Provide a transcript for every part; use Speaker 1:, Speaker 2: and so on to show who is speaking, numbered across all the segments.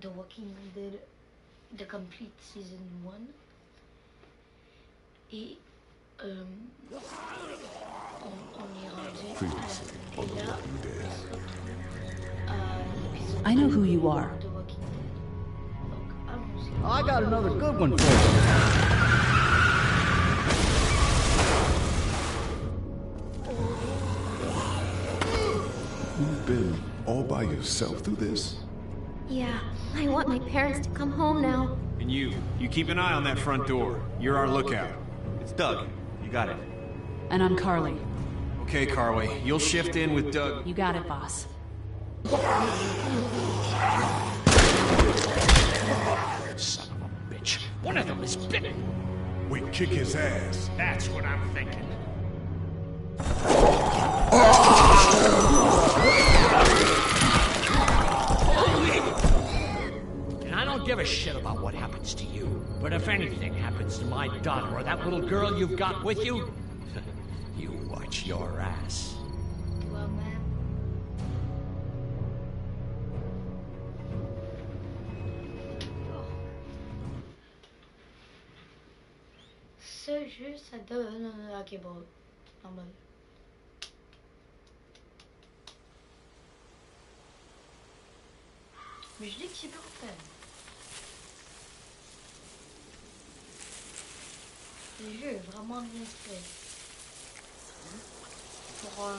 Speaker 1: The Walking Dead, The Complete Season 1. Et on est rendu à l'épisode
Speaker 2: I know who you are.
Speaker 1: de Walking Dead. Donc, allons-y.
Speaker 3: Oh, I got another good one for you.
Speaker 4: You've been all by yourself through this?
Speaker 5: Yeah, I want my parents to come home now.
Speaker 6: And you keep an eye on that front door. You're our lookout.
Speaker 7: It's Doug. You got it.
Speaker 2: And I'm Carly.
Speaker 6: Okay, Carly, you'll shift in with Doug.
Speaker 2: You got it, boss.
Speaker 8: Son of a bitch. One of them is bitten.
Speaker 4: We kick his ass.
Speaker 8: That's what I'm thinking. And I don't give a shit about what happens to you. But if anything happens to my daughter or that little girl you've got with you, you watch your ass.
Speaker 1: Toi-même. Ce jeu, ça donne... Ok, bon. Normal. Mais je dis que c'est bien fait. Le jeu est vraiment bien fait. Pour un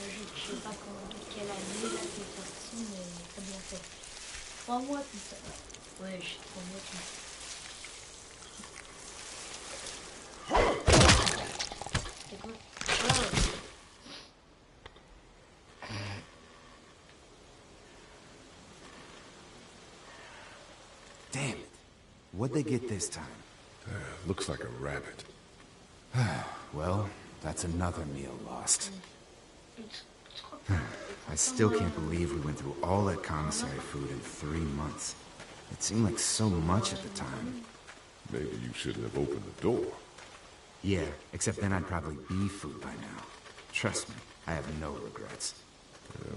Speaker 1: jeu que je sais pas quelle année là qui est sorti, mais très bien fait. 3 mois plus tard. Ouais, je suis 3 mois plus tard. Écoute.
Speaker 9: Damn it. What'd they get this time?
Speaker 4: Looks like a rabbit.
Speaker 9: Well, that's another meal lost. I still can't believe we went through all that commissary food in 3 months. It seemed like so much at the time.
Speaker 4: Maybe you shouldn't have opened the door.
Speaker 9: Yeah, except then I'd probably be food by now. Trust me, I have no regrets.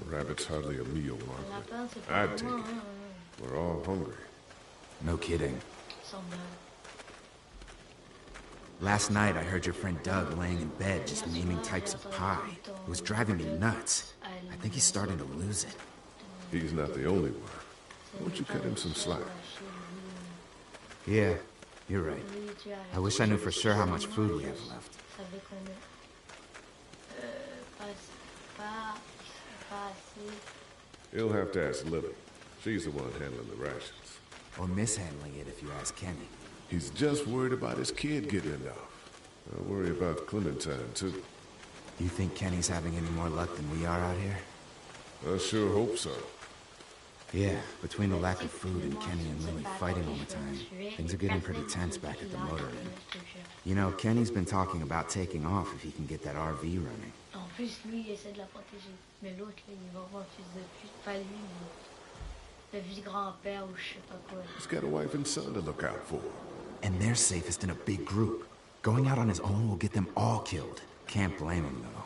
Speaker 4: Rabbit's hardly a meal, Margaret. I'd take it. We're all hungry.
Speaker 9: No kidding. Last night I heard your friend Doug laying in bed just naming types of pie. It was driving me nuts. I think he's starting to lose it.
Speaker 4: He's not the only one. Why don't you cut him some slack?
Speaker 9: Yeah, you're right. I wish I knew for sure how much food we have left.
Speaker 4: You'll have to ask Lily. She's the one handling the rations.
Speaker 9: Or mishandling it if you ask Kenny.
Speaker 4: He's just worried about his kid getting enough. I worry about Clementine, too.
Speaker 9: You think Kenny's having any more luck than we are out here?
Speaker 4: I sure hope so.
Speaker 9: Yeah, between the lack of food and Kenny and Lily fighting all the time, things are getting pretty tense back at the motor inn. You know, Kenny's been talking about taking off if he can get that RV running.
Speaker 1: En plus, lui, il essaie de la protéger. Mais l'autre, là, il va avoir un fils de pute. Pas lui, mais le vice-grand-père ou je sais pas quoi.
Speaker 4: He's got a wife and son to look out for.
Speaker 9: And they're safest in a big group. Going out on his own will get them all killed. Can't blame him, though.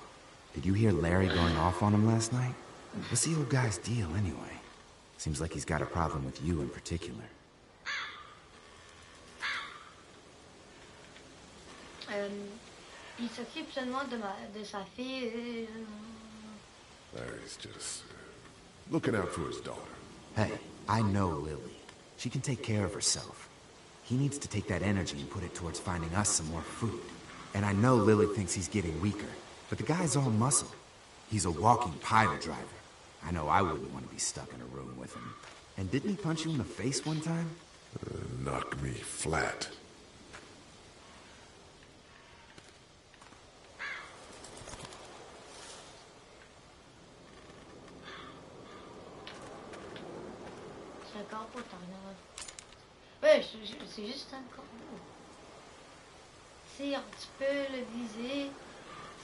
Speaker 9: Did you hear Larry going off on him last night? What's the old guy's deal, anyway? Seems like he's got a problem with you in particular.
Speaker 1: Il s'occupe seulement de sa fille.
Speaker 4: Larry's just looking out for his daughter.
Speaker 9: Hey, I know Lily. She can take care of herself. He needs to take that energy and put it towards finding us some more food. And I know Lily thinks he's getting weaker, but the guy's all muscle. He's a walking pile driver. I know I wouldn't want to be stuck in a room with him. And didn't he punch you in the face one time?
Speaker 4: Knock me flat.
Speaker 1: C'est un corbeau, t'as rien à... Ouais, c'est juste un corbeau. Sire, tu peux le viser.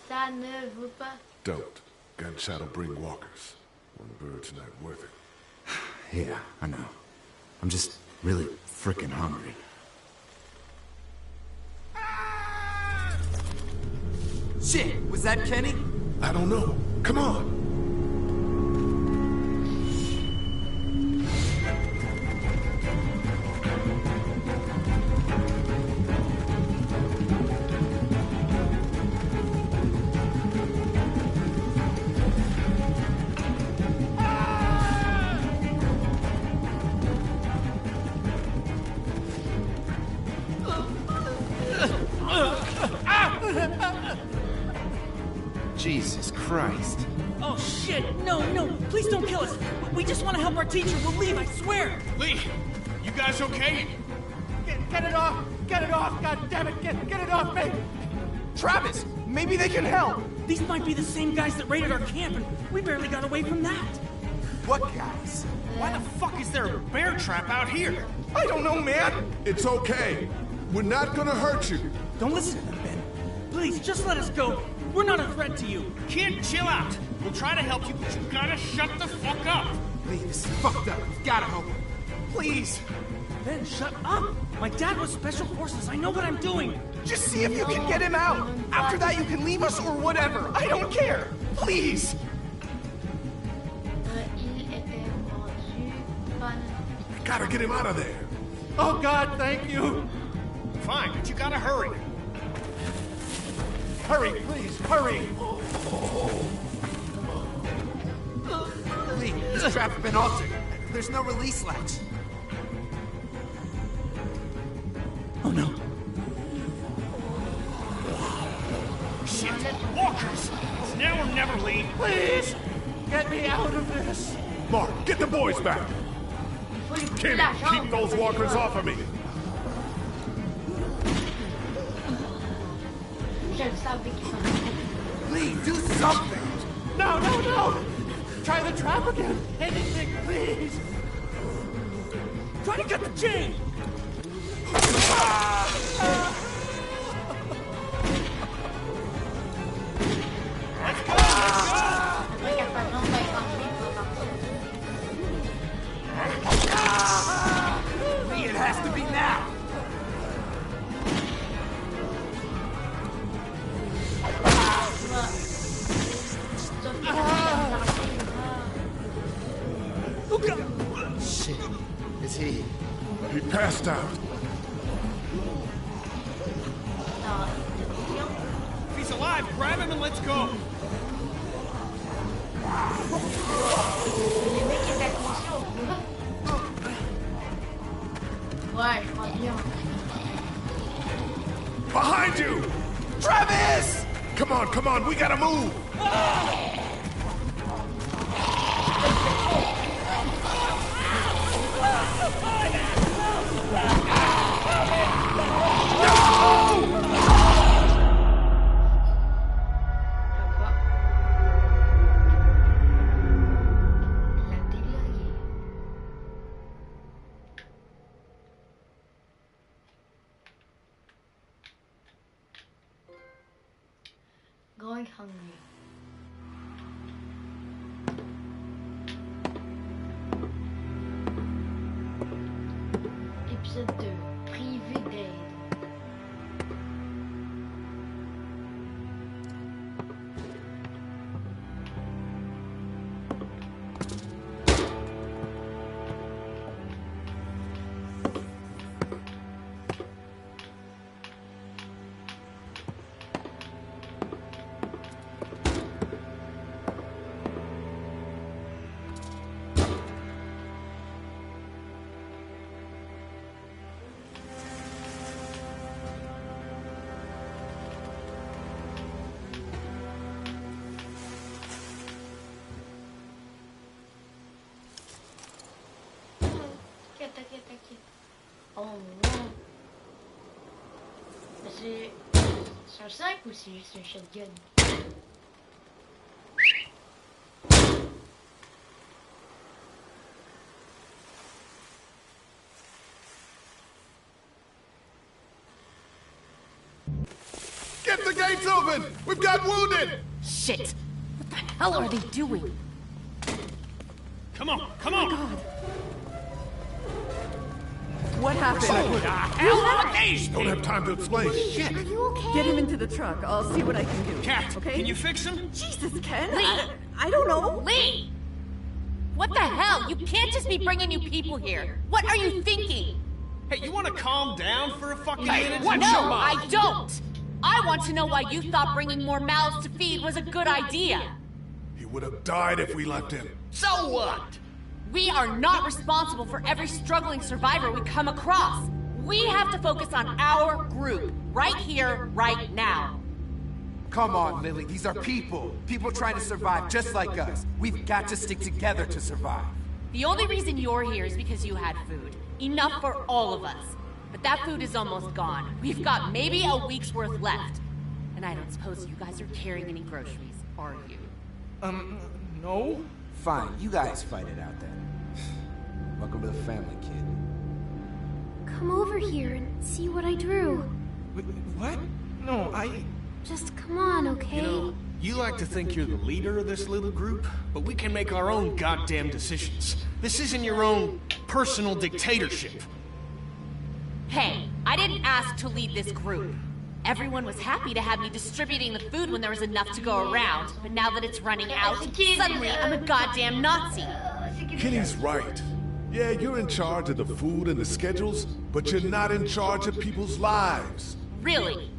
Speaker 1: Ça ne veut pas.
Speaker 4: Don't. Gunshot'll bring walkers. One bird's not worth it.
Speaker 9: Yeah, I know. I'm just really frickin' hungry. Shit, was that Kenny?
Speaker 4: I don't know. Come on.
Speaker 10: No, please don't kill us. We just want to help our teacher. We'll leave, I swear.
Speaker 6: Lee, you guys okay?
Speaker 11: Get it off! Get it off! God damn it! Get it off me! Travis, maybe they can help.
Speaker 10: These might be the same guys that raided our camp, and we barely got away from that.
Speaker 11: What guys?
Speaker 6: Why the fuck is there a bear trap out here?
Speaker 11: I don't know, man.
Speaker 4: It's okay. We're not gonna hurt you.
Speaker 10: Don't listen to them, Ben. Please, just let us go. We're not a threat to you.
Speaker 6: Kid, chill out. We'll try to help you, but you gotta shut the fuck up.
Speaker 11: Lee, this is fucked up. We've gotta help him. Please.
Speaker 10: Ben, shut up. My dad was Special Forces. I know what I'm doing.
Speaker 11: Just see if you can get him out. After that, you can leave us or whatever. I don't care. Please.
Speaker 4: We gotta get him out of there.
Speaker 11: Oh, God, thank you.
Speaker 6: Fine, but you gotta hurry.
Speaker 11: Hurry, please, hurry. Lee, this trap's been altered. There's no release latch.
Speaker 10: Oh, no.
Speaker 6: Shit, walkers! It's now or never, Lee.
Speaker 11: Please, get me out of this.
Speaker 4: Mark, get the boys back. Kenny, keep those walkers off of me.
Speaker 11: Lee, do something. No. Try the trap again. Anything, please.
Speaker 10: Try to get the chain.
Speaker 11: Lee, it has to be now.
Speaker 9: Shit. Is he?
Speaker 4: He passed out.
Speaker 6: If he's alive, grab him and let's go.
Speaker 4: Behind you!
Speaker 11: Travis!
Speaker 4: Come on, we gotta move!
Speaker 1: Going hungry. Épisode 2. Privé d'aide. T'inquiète. Oh non. C'est un 5 ou c'est juste un shotgun?
Speaker 4: Get the gates open! We've got wounded!
Speaker 2: Shit! What the hell are they doing?
Speaker 6: Come on!
Speaker 12: What happened?
Speaker 6: Hell are these?
Speaker 4: Don't have time to explain.
Speaker 5: Are you okay?
Speaker 12: Get him into the truck. I'll see what I can do.
Speaker 6: Cat,
Speaker 12: okay?
Speaker 6: can you fix him?
Speaker 12: Jesus, Ken.
Speaker 2: Lee!
Speaker 12: I don't know.
Speaker 2: Lee! What the hell? You can't just be bringing new people here. What are you thinking?
Speaker 6: Hey, you wanna calm down for a fucking
Speaker 2: Hey,
Speaker 6: minute?
Speaker 2: no, I don't! I want to know why you thought bringing more mouths to feed was a good idea.
Speaker 4: He would have died if we left him.
Speaker 6: So what?
Speaker 2: We are not responsible for every struggling survivor we come across. We have to focus on our group, right here, right now.
Speaker 9: Come on, Lily, these are people. People trying to survive just like us. We've got to stick together to survive.
Speaker 2: The only reason you're here is because you had food. Enough for all of us. But that food is almost gone. We've got maybe a week's worth left. And I don't suppose you guys are carrying any groceries, are you?
Speaker 10: No?
Speaker 9: Fine, you guys fight it out then. Welcome to the family, kid.
Speaker 5: Come over here and see what I drew.
Speaker 10: What? No,
Speaker 5: Just come on, okay?
Speaker 6: You know, you like to think you're the leader of this little group, but we can make our own goddamn decisions. This isn't your own personal dictatorship.
Speaker 2: Hey, I didn't ask to lead this group. Everyone was happy to have me distributing the food when there was enough to go around, but now that it's running out, suddenly I'm a goddamn Nazi.
Speaker 4: Kenny's right. Yeah, you're in charge of the food and the schedules, but you're not in charge of people's lives.
Speaker 2: Really?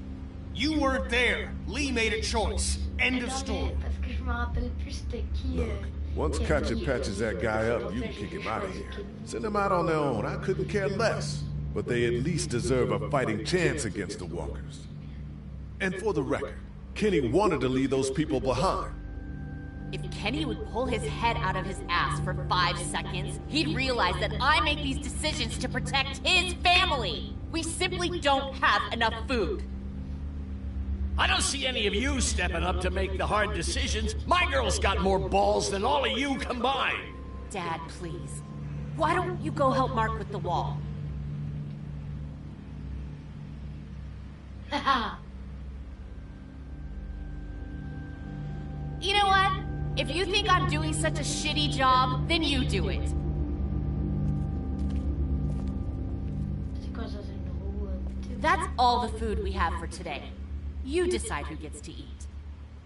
Speaker 6: You weren't there. Lee made a choice. End of story.
Speaker 4: Look, once Katya patches that guy up, you can kick him out of here. Send them out on their own. I couldn't care less. But they at least deserve a fighting chance against the walkers. And for the record, Kenny wanted to leave those people behind.
Speaker 2: If Kenny would pull his head out of his ass for 5 seconds, he'd realize that I make these decisions to protect his family. We simply don't have enough food.
Speaker 8: I don't see any of you stepping up to make the hard decisions. My girl's got more balls than all of you combined.
Speaker 2: Dad, please. Why don't you go help Mark with the wall? You know what? If you think I'm doing such a shitty job, then you do it. That's all the food we have for today. You decide who gets to eat.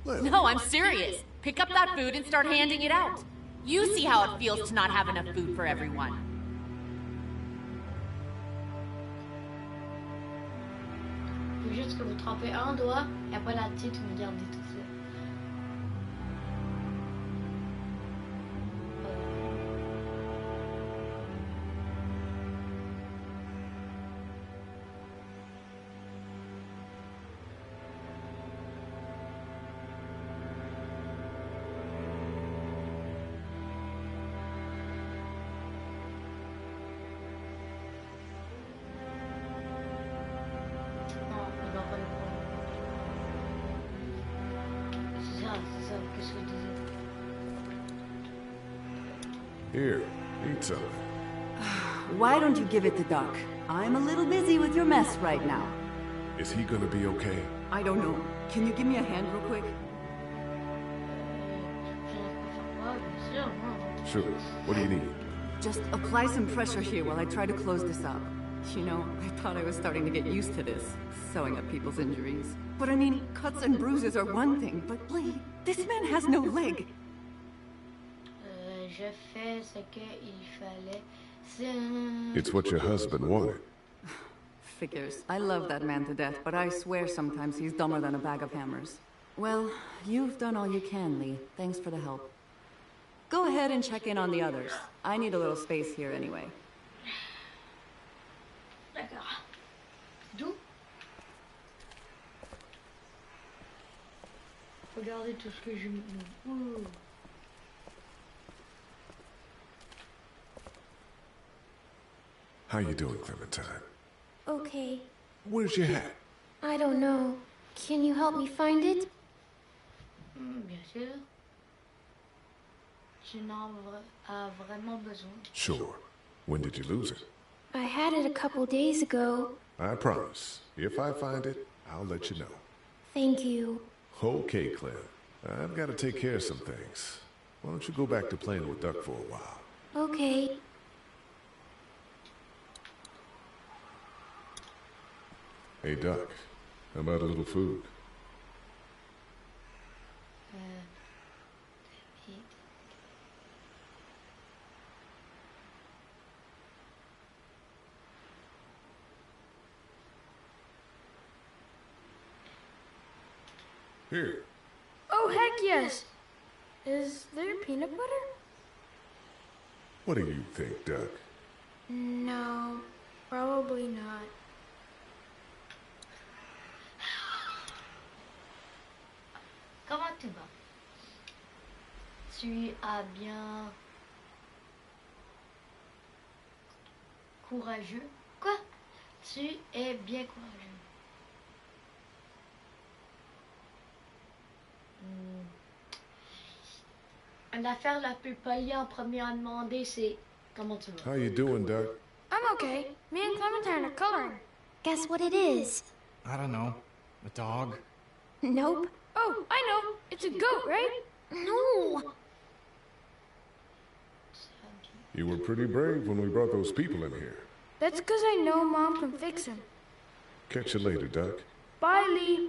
Speaker 2: No, I'm serious. Pick up that food and start handing it out. You see how it feels to not have enough food for everyone.
Speaker 1: Faut juste que vous trempez un doigt et après la petite vous gardez tout ça.
Speaker 4: Here, eat some.
Speaker 12: Why don't you give it to Doc? I'm a little busy with your mess right now.
Speaker 4: Is he gonna be okay?
Speaker 12: I don't know. Can you give me a hand real quick?
Speaker 4: Sure. What do you need?
Speaker 12: Just apply some pressure here while I try to close this up. You know, I thought I was starting to get used to this, sewing up people's injuries. But I mean, cuts and bruises are one thing, but Lee, this man has no leg.
Speaker 1: Je fais ce qu'il fallait.
Speaker 4: It's what your husband wanted.
Speaker 12: Figures. I love that man to death, but I swear sometimes he's dumber than a bag of hammers. Well, you've done all you can, Lee. Thanks for the help. Go ahead and check in on the others. I need a little space here anyway.
Speaker 1: D'accord. D'où? Regardez tout ce que je me... Ouh.
Speaker 4: How you doing, Clementine?
Speaker 5: Okay.
Speaker 4: Where's your hat?
Speaker 5: I don't know. Can you help me find it?
Speaker 1: Bien sûr. Je n'en ai vraiment besoin.
Speaker 4: Sure. When did you lose it?
Speaker 5: I had it a couple days ago.
Speaker 4: I promise. If I find it, I'll let you know.
Speaker 5: Thank you.
Speaker 4: Okay, Clem. I've got to take care of some things. Why don't you go back to playing with Duck for a while?
Speaker 5: Okay.
Speaker 4: Hey, Duck. How about a little food? Here.
Speaker 1: Oh, heck yes! Is there peanut butter?
Speaker 4: What do you think, Duck?
Speaker 1: No, probably not. Comment tu vas? Tu as bien courageux. Quoi? Tu es bien courageux. L'affaire la plus polie en premier à demander, c'est comment tu vas?
Speaker 4: How you doing, Doc?
Speaker 13: I'm okay. Me and Clementine are coloring.
Speaker 5: Guess what it is?
Speaker 11: I don't know. A dog?
Speaker 5: Nope.
Speaker 13: Oh, I know. It's a goat, right?
Speaker 5: No.
Speaker 4: You were pretty brave when we brought those people in here.
Speaker 13: That's because I know Mom can fix him.
Speaker 4: Catch you later, Doc.
Speaker 13: Bye, Lee.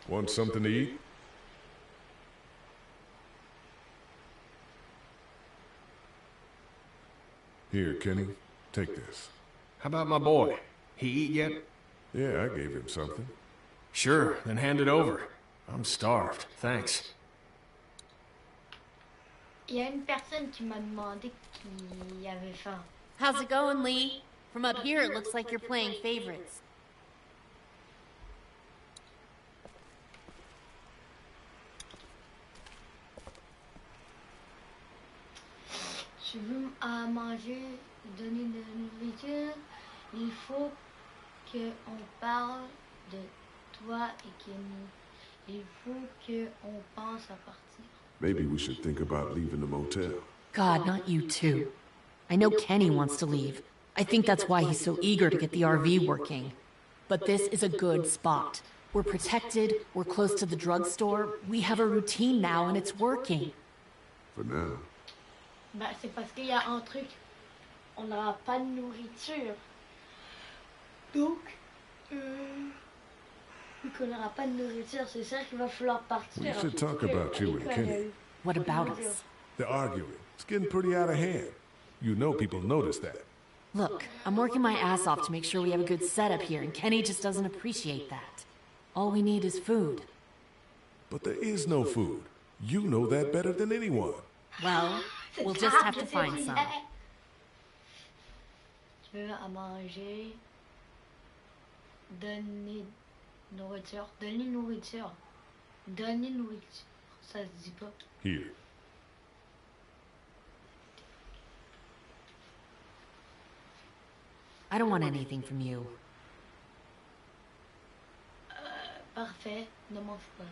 Speaker 4: Want something to eat? Here, Kenny, take this.
Speaker 6: How about my boy? He eat yet?
Speaker 4: Yeah, I gave him something.
Speaker 6: Sure, then hand it over. I'm starved, thanks.
Speaker 1: Il y a une personne qui m'a demandé qui avait faim.
Speaker 2: How's it going, Lee? From up here, it looks like you're playing favorites.
Speaker 1: Tu veux à manger, donner de la nourriture, il faut qu'on parle de toi et Kenny. Il faut qu'on pense à partir.
Speaker 4: Maybe we should think about leaving the motel.
Speaker 2: God, not you too. I know Kenny wants to leave. I think that's why he's so eager to get the RV working. But this is a good spot. We're protected, we're close to the drugstore, we have a routine now and it's working.
Speaker 4: For now.
Speaker 1: Bah, c'est parce qu'il y a un truc. On n'aura pas de nourriture. Donc, vu qu'on n'aura pas de nourriture, c'est ça qu'il va falloir partir.
Speaker 4: We should talk about you and Kenny.
Speaker 2: What about us?
Speaker 4: They're arguing. It's getting pretty out of hand. You know people notice that.
Speaker 2: Look, I'm working my ass off to make sure we have a good setup here, and Kenny just doesn't appreciate that. All we need is food.
Speaker 4: But there is no food. You know that better than anyone.
Speaker 2: Well, we'll just have to find some.
Speaker 1: Tu veux à manger, donner nourriture, donner nourriture, donner nourriture. Ça se dit pas.
Speaker 4: Here.
Speaker 2: I don't want anything from you.
Speaker 1: Parfait, ne mange pas.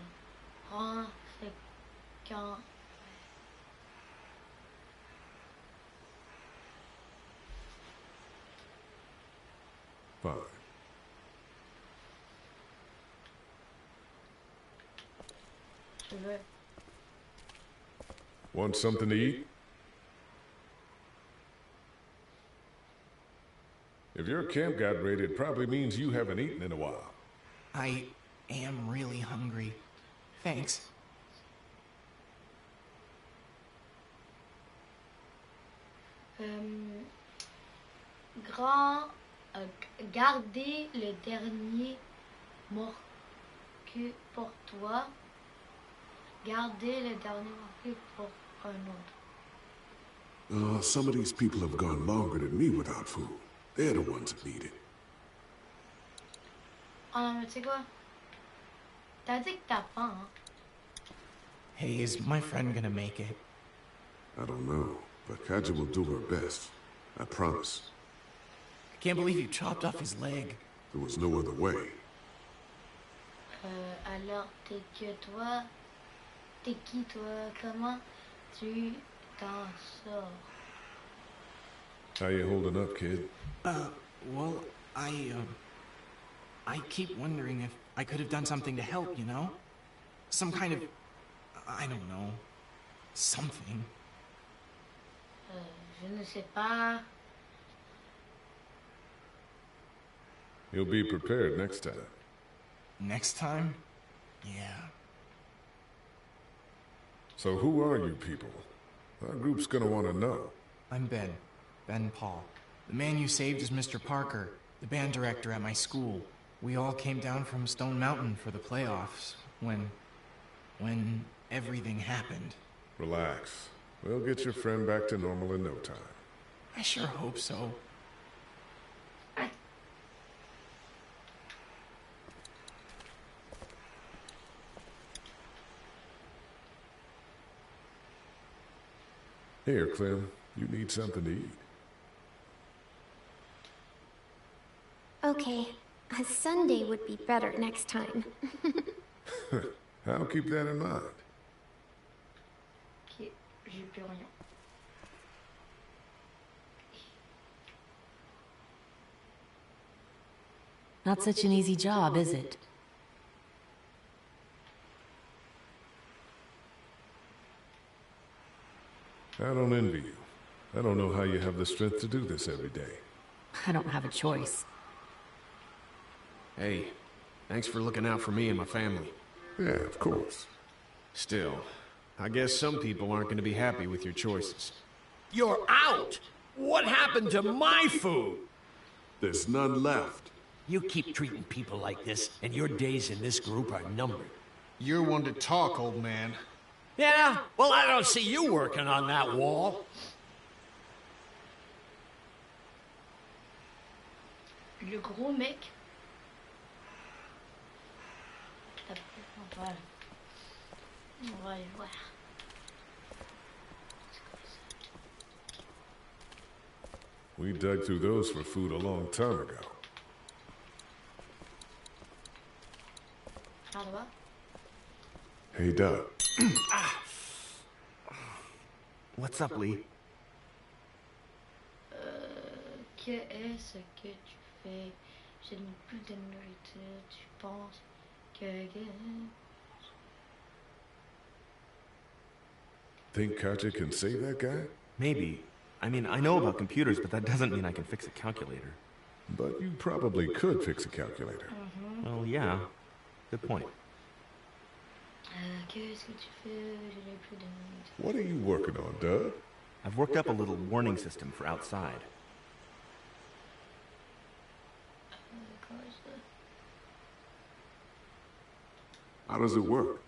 Speaker 1: Prends ce quand.
Speaker 4: Fine.
Speaker 1: Je veux.
Speaker 4: Want something to eat? If your camp got raided, it probably means you haven't eaten in a while.
Speaker 11: I am really hungry. Thanks.
Speaker 1: Gardez le dernier morceau pour toi. Gardez le dernier morceau pour un autre.
Speaker 4: Some of these people have gone longer than me without food. They're the ones that need it.
Speaker 1: Oh non, mais tu sais quoi? T'as dit que t'as faim, hein?
Speaker 11: Hey, is my friend gonna make it?
Speaker 4: I don't know, but Kaja will do her best. I promise.
Speaker 11: I can't believe you chopped off his leg.
Speaker 4: There was no other way.
Speaker 1: Alors, t'es que toi? T'es qui, toi? Comment tu t'en sors?
Speaker 4: How you holding up, kid?
Speaker 11: Well, I keep wondering if I could have done something to help, you know? Some kind of, I don't know, something.
Speaker 1: Je ne sais pas.
Speaker 4: You'll be prepared next time.
Speaker 11: Next time? Yeah.
Speaker 4: So who are you people? Our group's gonna want to know.
Speaker 11: I'm Ben. Ben Paul. The man you saved is Mr. Parker, the band director at my school. We all came down from Stone Mountain for the playoffs when everything happened.
Speaker 4: Relax. We'll get your friend back to normal in no time.
Speaker 11: I sure hope so.
Speaker 4: Here, Clem. You need something to eat.
Speaker 5: Okay, a Sunday would be better next time.
Speaker 4: I'll keep that in mind.
Speaker 1: Ok, j'ai plus rien.
Speaker 2: Not such an easy job, is it?
Speaker 4: I don't envy you. I don't know how you have the strength to do this every day.
Speaker 2: I don't have a choice.
Speaker 6: Hey, thanks for looking out for me and my family.
Speaker 4: Yeah, of course.
Speaker 6: Still, I guess some people aren't going to be happy with your choices.
Speaker 8: You're out! What happened to my food?
Speaker 4: There's none left.
Speaker 8: You keep treating people like this, and your days in this group are numbered.
Speaker 6: You're one to talk, old man.
Speaker 8: Yeah? Well, I don't see you working on that wall.
Speaker 1: Le gros mec. Voilà. On va aller voir.
Speaker 4: We dug through those for food a long time ago.
Speaker 1: Par là-bas.
Speaker 4: Hey, Doug.
Speaker 7: What's up, Lee?
Speaker 1: Qu'est-ce que tu fais? Je n'ai plus de nourriture. Tu penses que...
Speaker 4: Think Katja can save that guy?
Speaker 7: Maybe. I mean, I know about computers, but that doesn't mean I can fix a calculator.
Speaker 4: But you probably could fix a calculator.
Speaker 7: Well, yeah. Good point.
Speaker 1: Qu'est-ce que tu fais? Je n'ai plus de nourriture.
Speaker 4: What are you working on, Doug?
Speaker 7: I've worked up a little warning system for outside.
Speaker 4: How does it work?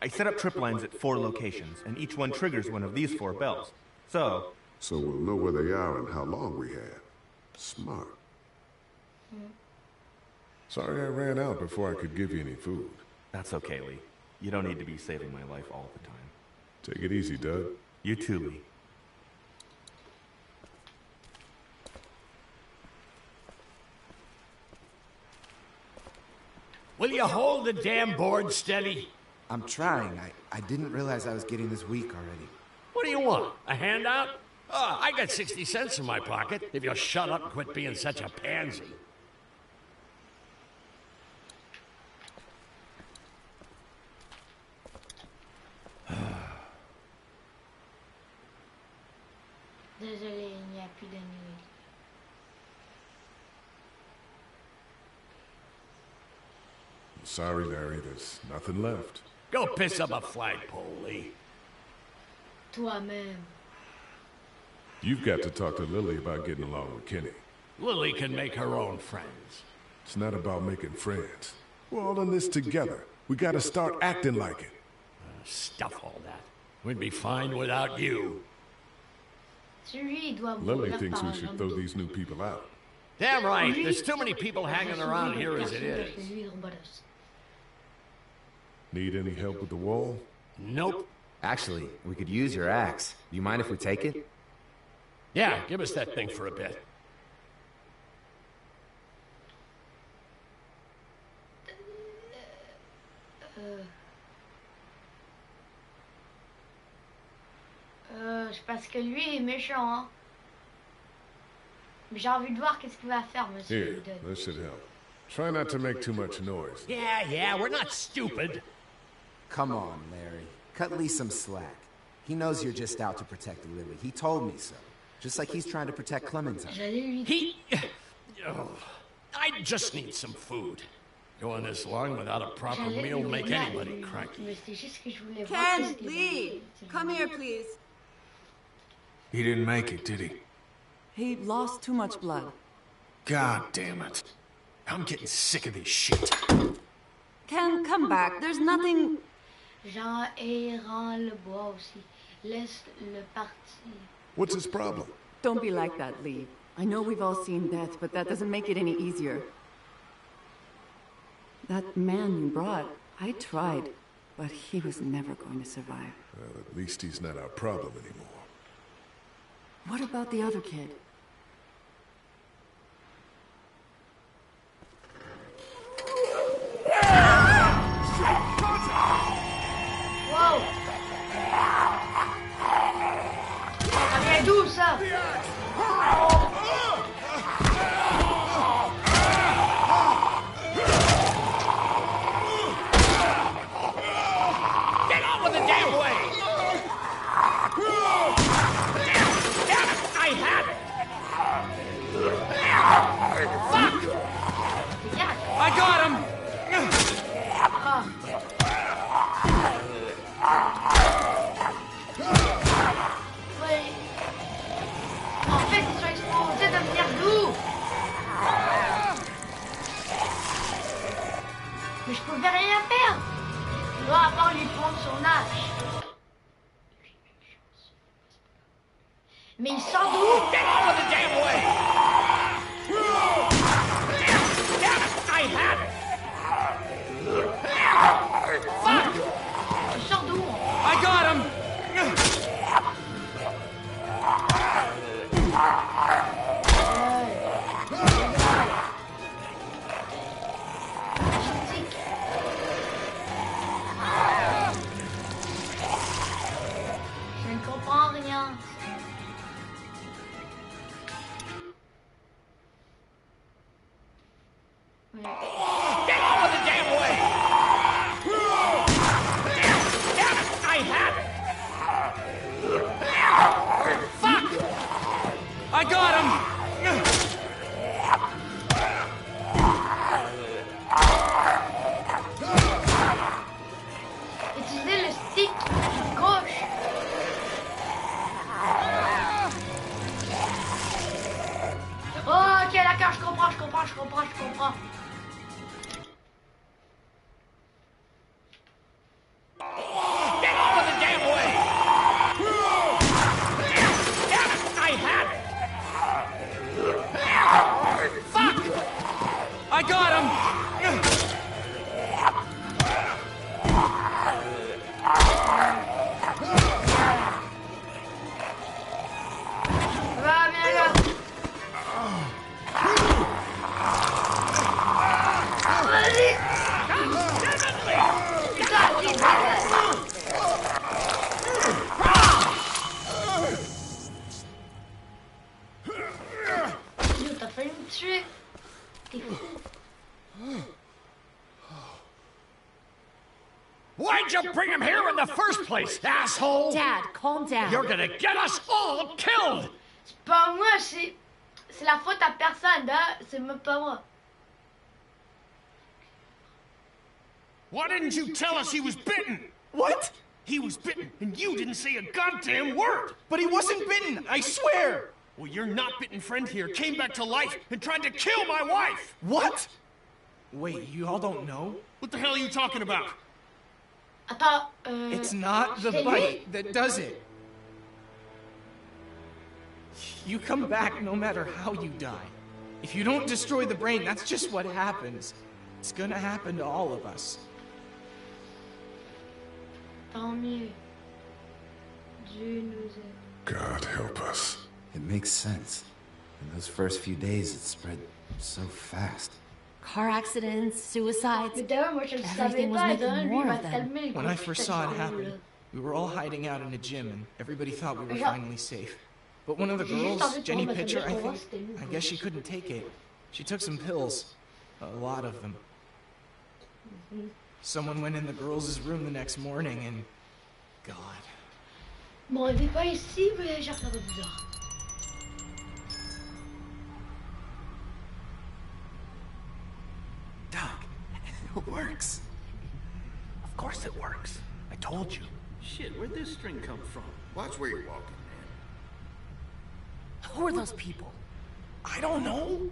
Speaker 7: I set up trip lines at 4 locations, and each one triggers one of these 4 bells. So
Speaker 4: we'll know where they are and how long we have. Smart. Sorry I ran out before I could give you any food.
Speaker 7: That's okay, Lee. You don't need to be saving my life all the time.
Speaker 4: Take it easy, Doug.
Speaker 7: You too, Lee.
Speaker 8: Will you hold the damn board steady?
Speaker 9: I'm trying. I didn't realize I was getting this weak already.
Speaker 8: What do you want? A handout? Oh, I got 60 cents in my pocket, if you'll shut up and quit being such a pansy.
Speaker 1: Désolé, il n'y a plus de nourriture.
Speaker 4: Sorry, Larry, there's nothing left.
Speaker 8: Go piss up a flagpole, Lee.
Speaker 1: Toi-même.
Speaker 4: You've got to talk to Lily about getting along with Kenny.
Speaker 8: Lily can make her own friends.
Speaker 4: It's not about making friends. We're all in this together. We gotta start acting like it.
Speaker 8: Stuff all that. We'd be fine without you.
Speaker 4: Lily thinks we should throw these new people out.
Speaker 8: Damn right. There's too many people hanging around here as it is.
Speaker 4: Need any help with the wall?
Speaker 8: Nope.
Speaker 9: Actually, we could use your axe. Do you mind if we take it?
Speaker 8: Yeah, give us that thing for a bit.
Speaker 1: Parce que lui est méchant, hein. Mais j'ai envie de voir qu'est-ce qu'il va faire, monsieur.
Speaker 4: Here, this should help. Try not to make too much noise.
Speaker 8: Yeah, we're not stupid.
Speaker 9: Come on, Larry. Cut Lee some slack. He knows you're just out to protect Lily. He told me so. Just like he's trying to protect Clementine.
Speaker 8: I just need some food. Going this long without a proper meal will make anybody cranky.
Speaker 12: Ken, Lee, come here, please.
Speaker 6: He didn't make it, did he?
Speaker 12: He lost too much blood.
Speaker 6: God damn it. I'm getting sick of this shit.
Speaker 12: Ken, come back. There's nothing...
Speaker 1: Jean et rend le bois aussi. Laisse-le partir.
Speaker 4: What's his problem?
Speaker 12: Don't be like that, Lee. I know we've all seen death, but that doesn't make it any easier. That man you brought, I tried, but he was never going to survive.
Speaker 4: Well, at least he's not our problem anymore.
Speaker 12: What about the other kid?
Speaker 1: Wow! Ça vient d'où, ça?
Speaker 8: Get out of the damn way! Damn it! I had it! Fuck! I got him!
Speaker 1: Ouais. En fait, ils sont exposés de venir d'où? Mais je pouvais rien faire. Je dois avoir lui prendre son âge. Mais il sort d'où?
Speaker 8: Get out of the damn way! Damn it! I had it! Fuck!
Speaker 1: Il sort d'où?
Speaker 8: I got him!
Speaker 1: Je ne comprends rien.
Speaker 8: Get out of the damn way! Damn it! I had it! Fuck! I got him!
Speaker 1: Utilisez le stick gauche. Oh, ok, d'accord, je comprends.
Speaker 8: Get out of the damn way! Damn it! I had it! Fuck! I got him!
Speaker 1: Va, viens là. Vas-y. Yo, t'as failli me tuer. T'es fou.
Speaker 8: Why'd you bring him here in the first place, asshole?
Speaker 2: Dad, calm down.
Speaker 8: You're gonna get us all killed!
Speaker 1: C'est pas moi, c'est la faute à personne, hein? C'est même pas moi.
Speaker 6: Why didn't you tell us he was bitten? What? He was bitten, and you didn't say a goddamn word! But he wasn't bitten, I swear! Well, your not-bitten friend here came back to life and tried to kill my wife! What?
Speaker 11: Wait, you all don't know?
Speaker 6: What the hell are you talking about?
Speaker 1: Attends,
Speaker 11: It's not the
Speaker 1: c'est lui?
Speaker 11: bite that does it. You come back no matter how you die. If you don't destroy the brain, that's just what happens. It's gonna happen to all of us.
Speaker 1: Tant mieux. Dieu nous aide.
Speaker 4: God help us.
Speaker 9: It makes sense. In those first few days, it spread so fast.
Speaker 2: Car accidents, suicides.
Speaker 1: Mais d'ailleurs, moi je le savais
Speaker 2: Everything was
Speaker 1: pas,
Speaker 2: making
Speaker 1: Don, lui
Speaker 2: more
Speaker 1: il
Speaker 2: of
Speaker 1: m'a
Speaker 2: them.
Speaker 1: calmé.
Speaker 11: When I first saw it happen, we were all hiding out in a gym and everybody thought we were finally safe. But one of the girls, Jenny Pitcher, I think, I guess she couldn't take it. She took some pills. A lot of them. Someone went in the girls' room the next morning and... God.
Speaker 1: Bon, il est pas ici, mais j'ai regardé bizarre.
Speaker 9: Doc, it works.
Speaker 6: Of course it works. I told you.
Speaker 10: Shit, where'd this string come from?
Speaker 4: Watch where you're walking, man.
Speaker 2: Who are those people?
Speaker 6: I don't know.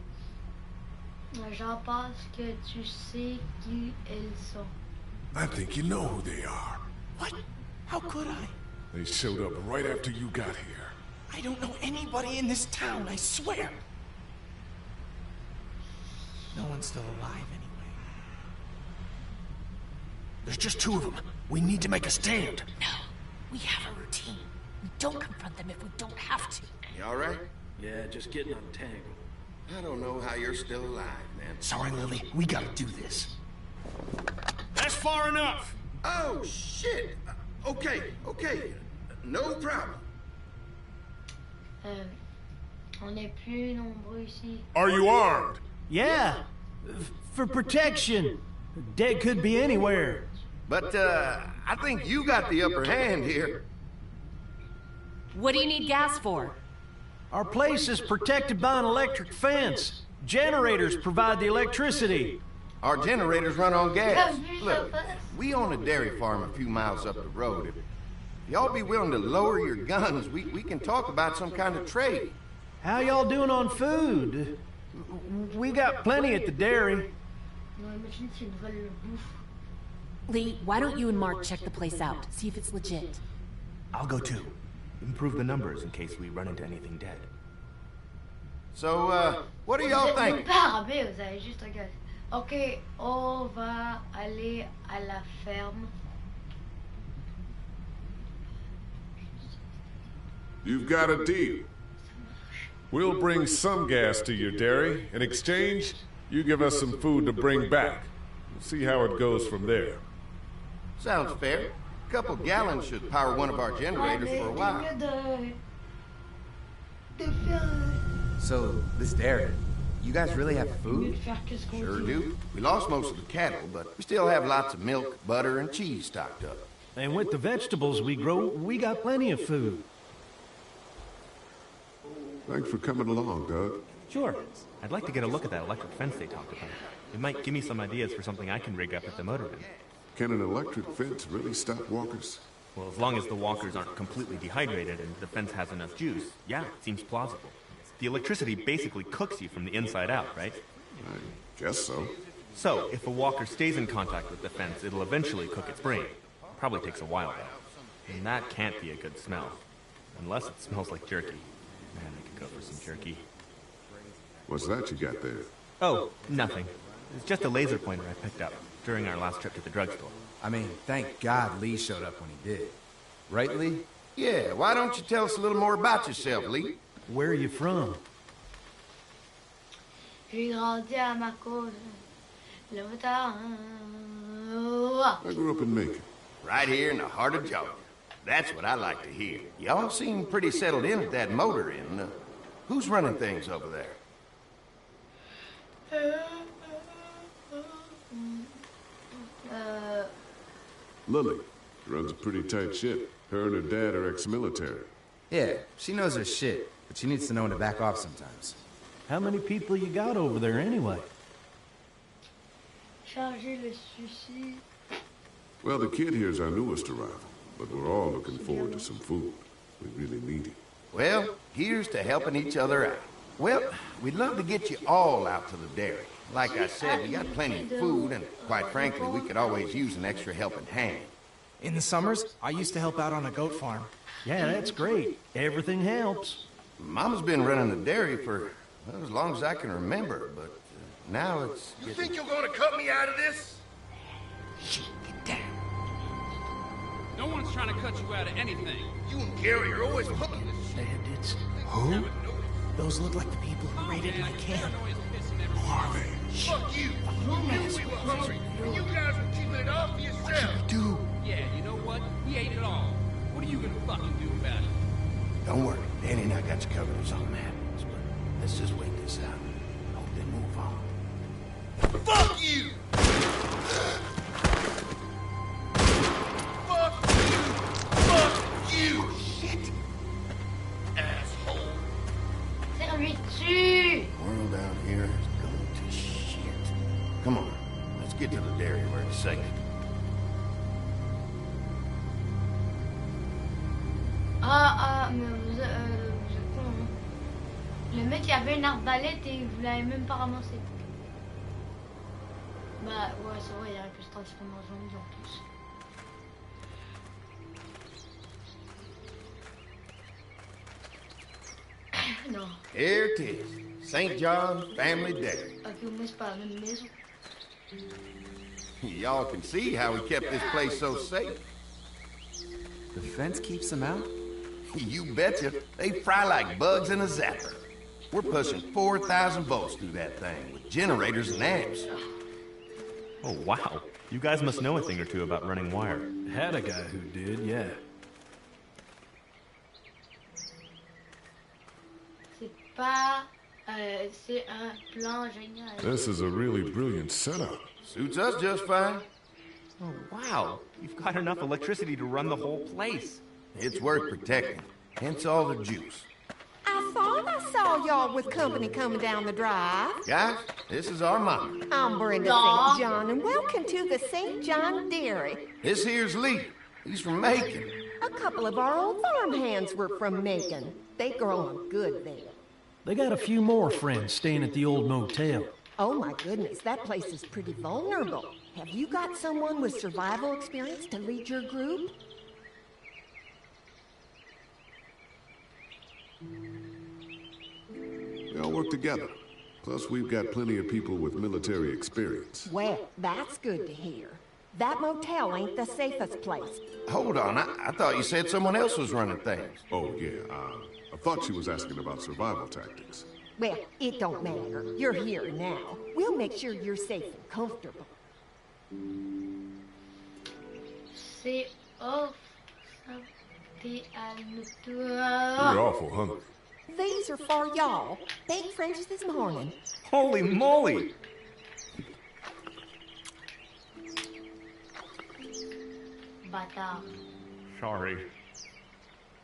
Speaker 1: J'en pense que tu sais qui elles sont.
Speaker 4: I think you know who they are.
Speaker 6: What? How could I?
Speaker 4: They showed up right after you got here.
Speaker 11: I don't know anybody in this town, I swear. No one's still alive anyway.
Speaker 6: There's just 2 of them. We need to make a stand.
Speaker 2: No, we have a routine. We don't confront them if we don't have to.
Speaker 14: You all right?
Speaker 10: Yeah, just getting untangled.
Speaker 14: I don't know how you're still alive, man.
Speaker 6: Sorry, Lily. We gotta do this. That's far enough!
Speaker 14: Oh, shit! Okay. No problem.
Speaker 1: On est plus nombreux ici.
Speaker 4: Are you armed?
Speaker 10: Yeah, for protection. Dead could be anywhere.
Speaker 14: But, I think you got the upper hand here.
Speaker 2: What do you need gas for?
Speaker 10: Our place is protected by an electric fence. Generators provide the electricity.
Speaker 14: Our generators run on gas. Look, we own a dairy farm a few miles up the road. If y'all be willing to lower your guns, we can talk about some kind of trade.
Speaker 10: How y'all doing on food? We got plenty at the dairy.
Speaker 2: Lee, why don't you and Mark check the place out, see if it's legit?
Speaker 7: I'll go too. Improve the numbers in case we run into anything dead.
Speaker 14: So, what do y'all think?
Speaker 1: Vous avez juste regardé. Ok, on va aller à la ferme.
Speaker 4: You've got a deal. We'll bring some gas to your dairy. In exchange, you give us some food to bring back. We'll see how it goes from there.
Speaker 14: Sounds fair. A couple gallons should power one of our generators for a while.
Speaker 9: So, this dairy, you guys really have food?
Speaker 14: Sure do. We lost most of the cattle, but we still have lots of milk, butter, and cheese stocked up.
Speaker 10: And with the vegetables we grow, we got plenty of food.
Speaker 4: Thanks for coming along, Doug.
Speaker 7: Sure. I'd like to get a look at that electric fence they talked about. It might give me some ideas for something I can rig up at the motor inn.
Speaker 4: Can an electric fence really stop walkers?
Speaker 7: Well, as long as the walkers aren't completely dehydrated and the fence has enough juice, yeah, it seems plausible. The electricity basically cooks you from the inside out, right?
Speaker 4: I guess so.
Speaker 7: So, if a walker stays in contact with the fence, it'll eventually cook its brain. Probably takes a while, though. And that can't be a good smell. Unless it smells like jerky. Man, I could go for some jerky.
Speaker 4: What's that you got there?
Speaker 7: Oh, nothing. It's just a laser pointer I picked up during our last trip to the drugstore.
Speaker 9: I mean, thank God Lee showed up when he did. Right, Lee?
Speaker 14: Yeah, why don't you tell us a little more about yourself, Lee?
Speaker 10: Where are you from?
Speaker 1: J'ai grandi à ma cause.
Speaker 4: I grew up in Macon.
Speaker 14: Right here in the heart of Georgia. That's what I like to hear. Y'all seem pretty settled in at that motor inn. Who's running things over there?
Speaker 4: Lily runs a pretty tight ship. Her and her dad are ex-military.
Speaker 9: Yeah, she knows her shit, but she needs to know when to back off sometimes.
Speaker 10: How many people you got over there anyway?
Speaker 1: Charger le suicide.
Speaker 4: Well, the kid here's our newest arrival, but we're all looking forward to some food. We really need it.
Speaker 14: Well, here's to helping each other out. Well, we'd love to get you all out to the dairy. Like I said, we got plenty of food, and quite frankly, we could always use an extra helping hand.
Speaker 11: In the summers, I used to help out on a goat farm.
Speaker 10: Yeah, that's great. Everything helps.
Speaker 14: Mama's been running the dairy for well, as long as I can remember, but now it's...
Speaker 6: You think you're gonna cut me out of this?
Speaker 14: Shit, get down.
Speaker 15: No one's trying to cut you out of anything.
Speaker 6: You and Gary are always hooking us.
Speaker 11: Bandits.
Speaker 14: Who?
Speaker 11: Those look like the people who raided my camp.
Speaker 14: Who are they?
Speaker 6: Fuck you. We knew we were hungry, and you guys were keeping it all for yourself.
Speaker 14: What should we do?
Speaker 15: Yeah, you know what? We ate it all. What are you gonna fucking do about it?
Speaker 14: Don't worry, Danny and I got you covered if something happens, but let's just wait this out. Hope they move on.
Speaker 6: Fuck you! Fuck you! Fuck you!
Speaker 14: Shit!
Speaker 6: Asshole!
Speaker 1: Serre-lui dessus!
Speaker 14: The world out here is going to shit. Come on, let's get to the dairy where it's safe.
Speaker 1: Mais vous êtes con, hein. Le mec il avait une arbalète et vous l'avez même pas ramassé. Bah ouais, c'est vrai, il aurait pu se transformer en zombie en plus. Non.
Speaker 14: Here it is. St. John Family Dairy.
Speaker 1: Ok, au moins c'est pas la même maison.
Speaker 14: Y'all can see how we kept this place so safe.
Speaker 9: The fence keeps them out?
Speaker 14: You betcha. They fry like bugs in a zapper. We're pushing 4,000 volts through that thing with generators and amps.
Speaker 7: Oh, wow. You guys must know a thing or two about running wire.
Speaker 10: Had a guy who did, yeah.
Speaker 1: C'est pas... c'est un plan génial.
Speaker 4: This is a really brilliant setup.
Speaker 14: Suits us just fine.
Speaker 7: Oh, wow. You've got enough electricity to run the whole place.
Speaker 14: It's worth protecting. Hence all the juice.
Speaker 16: I thought I saw y'all with company coming down the drive.
Speaker 14: Guys, this is our mama.
Speaker 16: I'm Brenda St. John, and welcome to the St. John Dairy.
Speaker 14: This here's Lee. He's from Macon.
Speaker 16: A couple of our old farmhands were from Macon. They grow 'em good there.
Speaker 10: They got a few more friends staying at the old motel.
Speaker 16: Oh my goodness, that place is pretty vulnerable. Have you got someone with survival experience to lead your group?
Speaker 4: We all work together. Plus, we've got plenty of people with military experience.
Speaker 16: Well, that's good to hear. That motel ain't the safest place.
Speaker 14: Hold on, I thought you said someone else was running things.
Speaker 4: Oh, yeah, I thought she was asking about survival tactics.
Speaker 16: Well, it don't matter. You're here now. We'll make sure you're safe and comfortable.
Speaker 1: C'est off. T'es à
Speaker 4: You're awful hungry.
Speaker 16: These are for y'all. Baked French this morning.
Speaker 7: Holy moly!
Speaker 1: Bâtard.
Speaker 7: Sorry.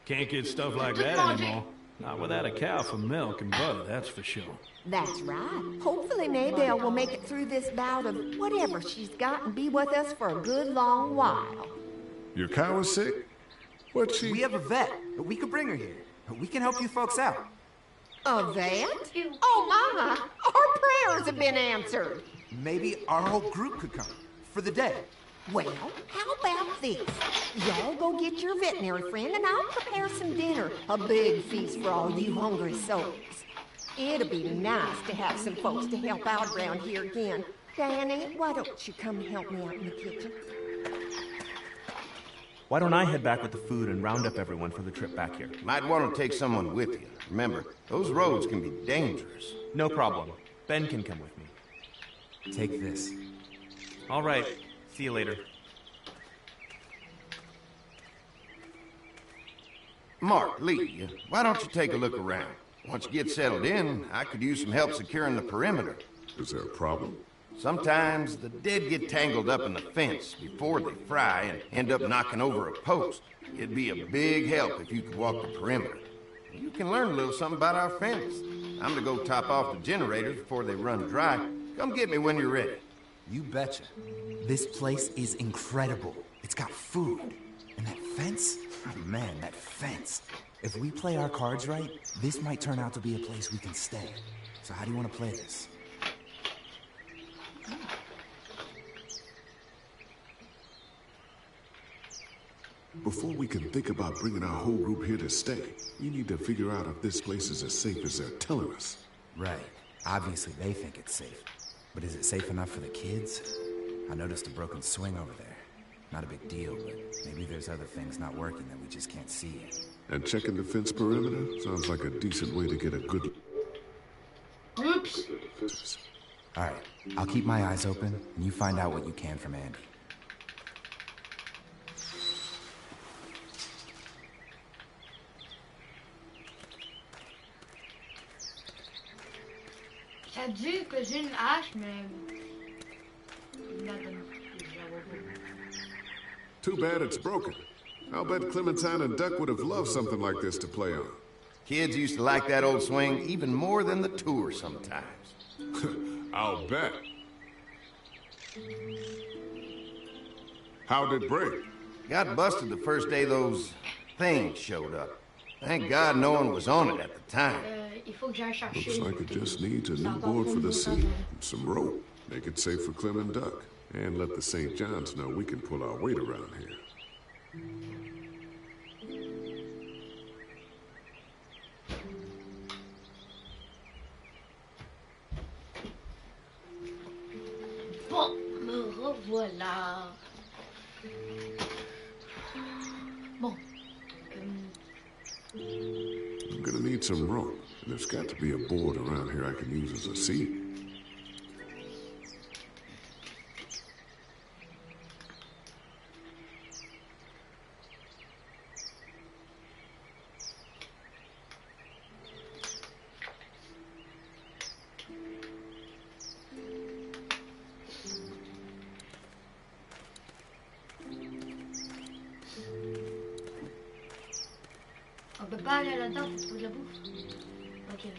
Speaker 10: Can't get stuff like that anymore. Not without a cow for milk and butter, that's for sure.
Speaker 16: That's right. Hopefully Maybelle will make it through this bout of whatever she's got and be with us for a good long while.
Speaker 4: Your cow is sick? What's she...
Speaker 9: We have a vet. We could bring her here. We can help you folks out.
Speaker 16: A vet? Oh my! Our prayers have been answered.
Speaker 9: Maybe our whole group could come. For the day.
Speaker 16: Well, how about this? Y'all go get your veterinary friend and I'll prepare some dinner. A big feast for all you hungry souls. It'll be nice to have some folks to help out around here again. Danny, why don't you come help me out in the kitchen?
Speaker 7: Why don't I head back with the food and round up everyone for the trip back here?
Speaker 14: Might want to take someone with you. Remember, those roads can be dangerous.
Speaker 7: No problem. Ben can come with me.
Speaker 9: Take this.
Speaker 7: All right. See you later.
Speaker 14: Mark, Lee, why don't you take a look around? Once you get settled in, I could use some help securing the perimeter.
Speaker 4: Is there a problem?
Speaker 14: Sometimes the dead get tangled up in the fence before they fry and end up knocking over a post. It'd be a big help if you could walk the perimeter. You can learn a little something about our fence. I'm to go top off the generators before they run dry. Come get me when you're ready.
Speaker 9: You betcha. This place is incredible. It's got food. And that fence? Oh man, that fence. If we play our cards right, this might turn out to be a place we can stay. So how do you want to play this?
Speaker 4: Before we can think about bringing our whole group here to stay, we need to figure out if this place is as safe as they're telling us.
Speaker 9: Right. Obviously they think it's safe. But is it safe enough for the kids? I noticed a broken swing over there. Not a big deal, but maybe there's other things not working that we just can't see yet.
Speaker 4: And checking the fence perimeter sounds like a decent way to get a good...
Speaker 1: Oops.
Speaker 9: Alright, I'll keep my eyes open, and you find out what you can from Andy.
Speaker 1: Ça dit que j'ai une hache, mais...
Speaker 4: Too bad it's broken. I'll bet Clementine and Duck would have loved something like this to play on.
Speaker 14: Kids used to like that old swing even more than the tour sometimes.
Speaker 4: I'll bet. How'd it break?
Speaker 14: Got busted the first day those things showed up. Thank God no one was on it at the time.
Speaker 4: Looks like it just needs a new board for the sea and some rope. Make it safe for Clem and Duck. And let the St. John's know we can pull our weight around here.
Speaker 1: Bon, me revoilà. Bon.
Speaker 4: I'm gonna need some rope. And there's got to be a board around here I can use as a seat.
Speaker 1: On peut pas aller là-dedans, faut trouver de la bouffe. Ok, non.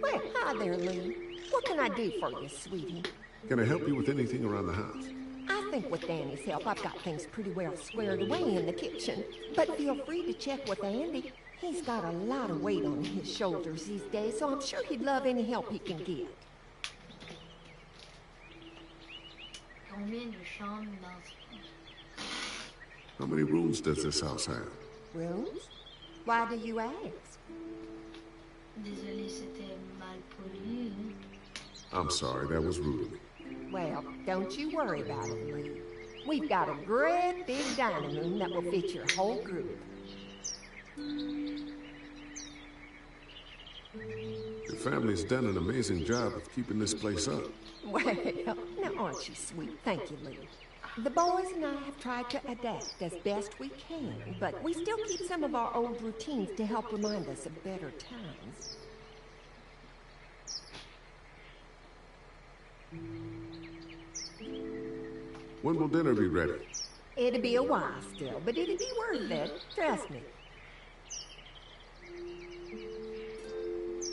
Speaker 16: Well, hi there, Lee. What can I do for you, sweetie?
Speaker 4: Can I help you with anything around the house?
Speaker 16: I think with Danny's help, I've got things pretty well squared away in the kitchen. But feel free to check with Andy. He's got a lot of weight on his shoulders these days, so I'm sure he'd love any help he can get.
Speaker 1: Combien de chambres dans ce...
Speaker 4: How many rooms does this house have?
Speaker 16: Rooms? Why do you ask?
Speaker 1: Désolé, c'était mal poli.
Speaker 4: I'm sorry, that was rude of me.
Speaker 16: Well, don't you worry about it, Lee. We've got a great big dining room that will fit your whole group.
Speaker 4: Your family's done an amazing job of keeping this place up.
Speaker 16: Well, now aren't you sweet? Thank you, Lee. The boys and I have tried to adapt as best we can, but we still keep some of our old routines to help remind us of better times.
Speaker 4: When will dinner be ready?
Speaker 16: It'll be a while still, but it'll be worth it. Trust me.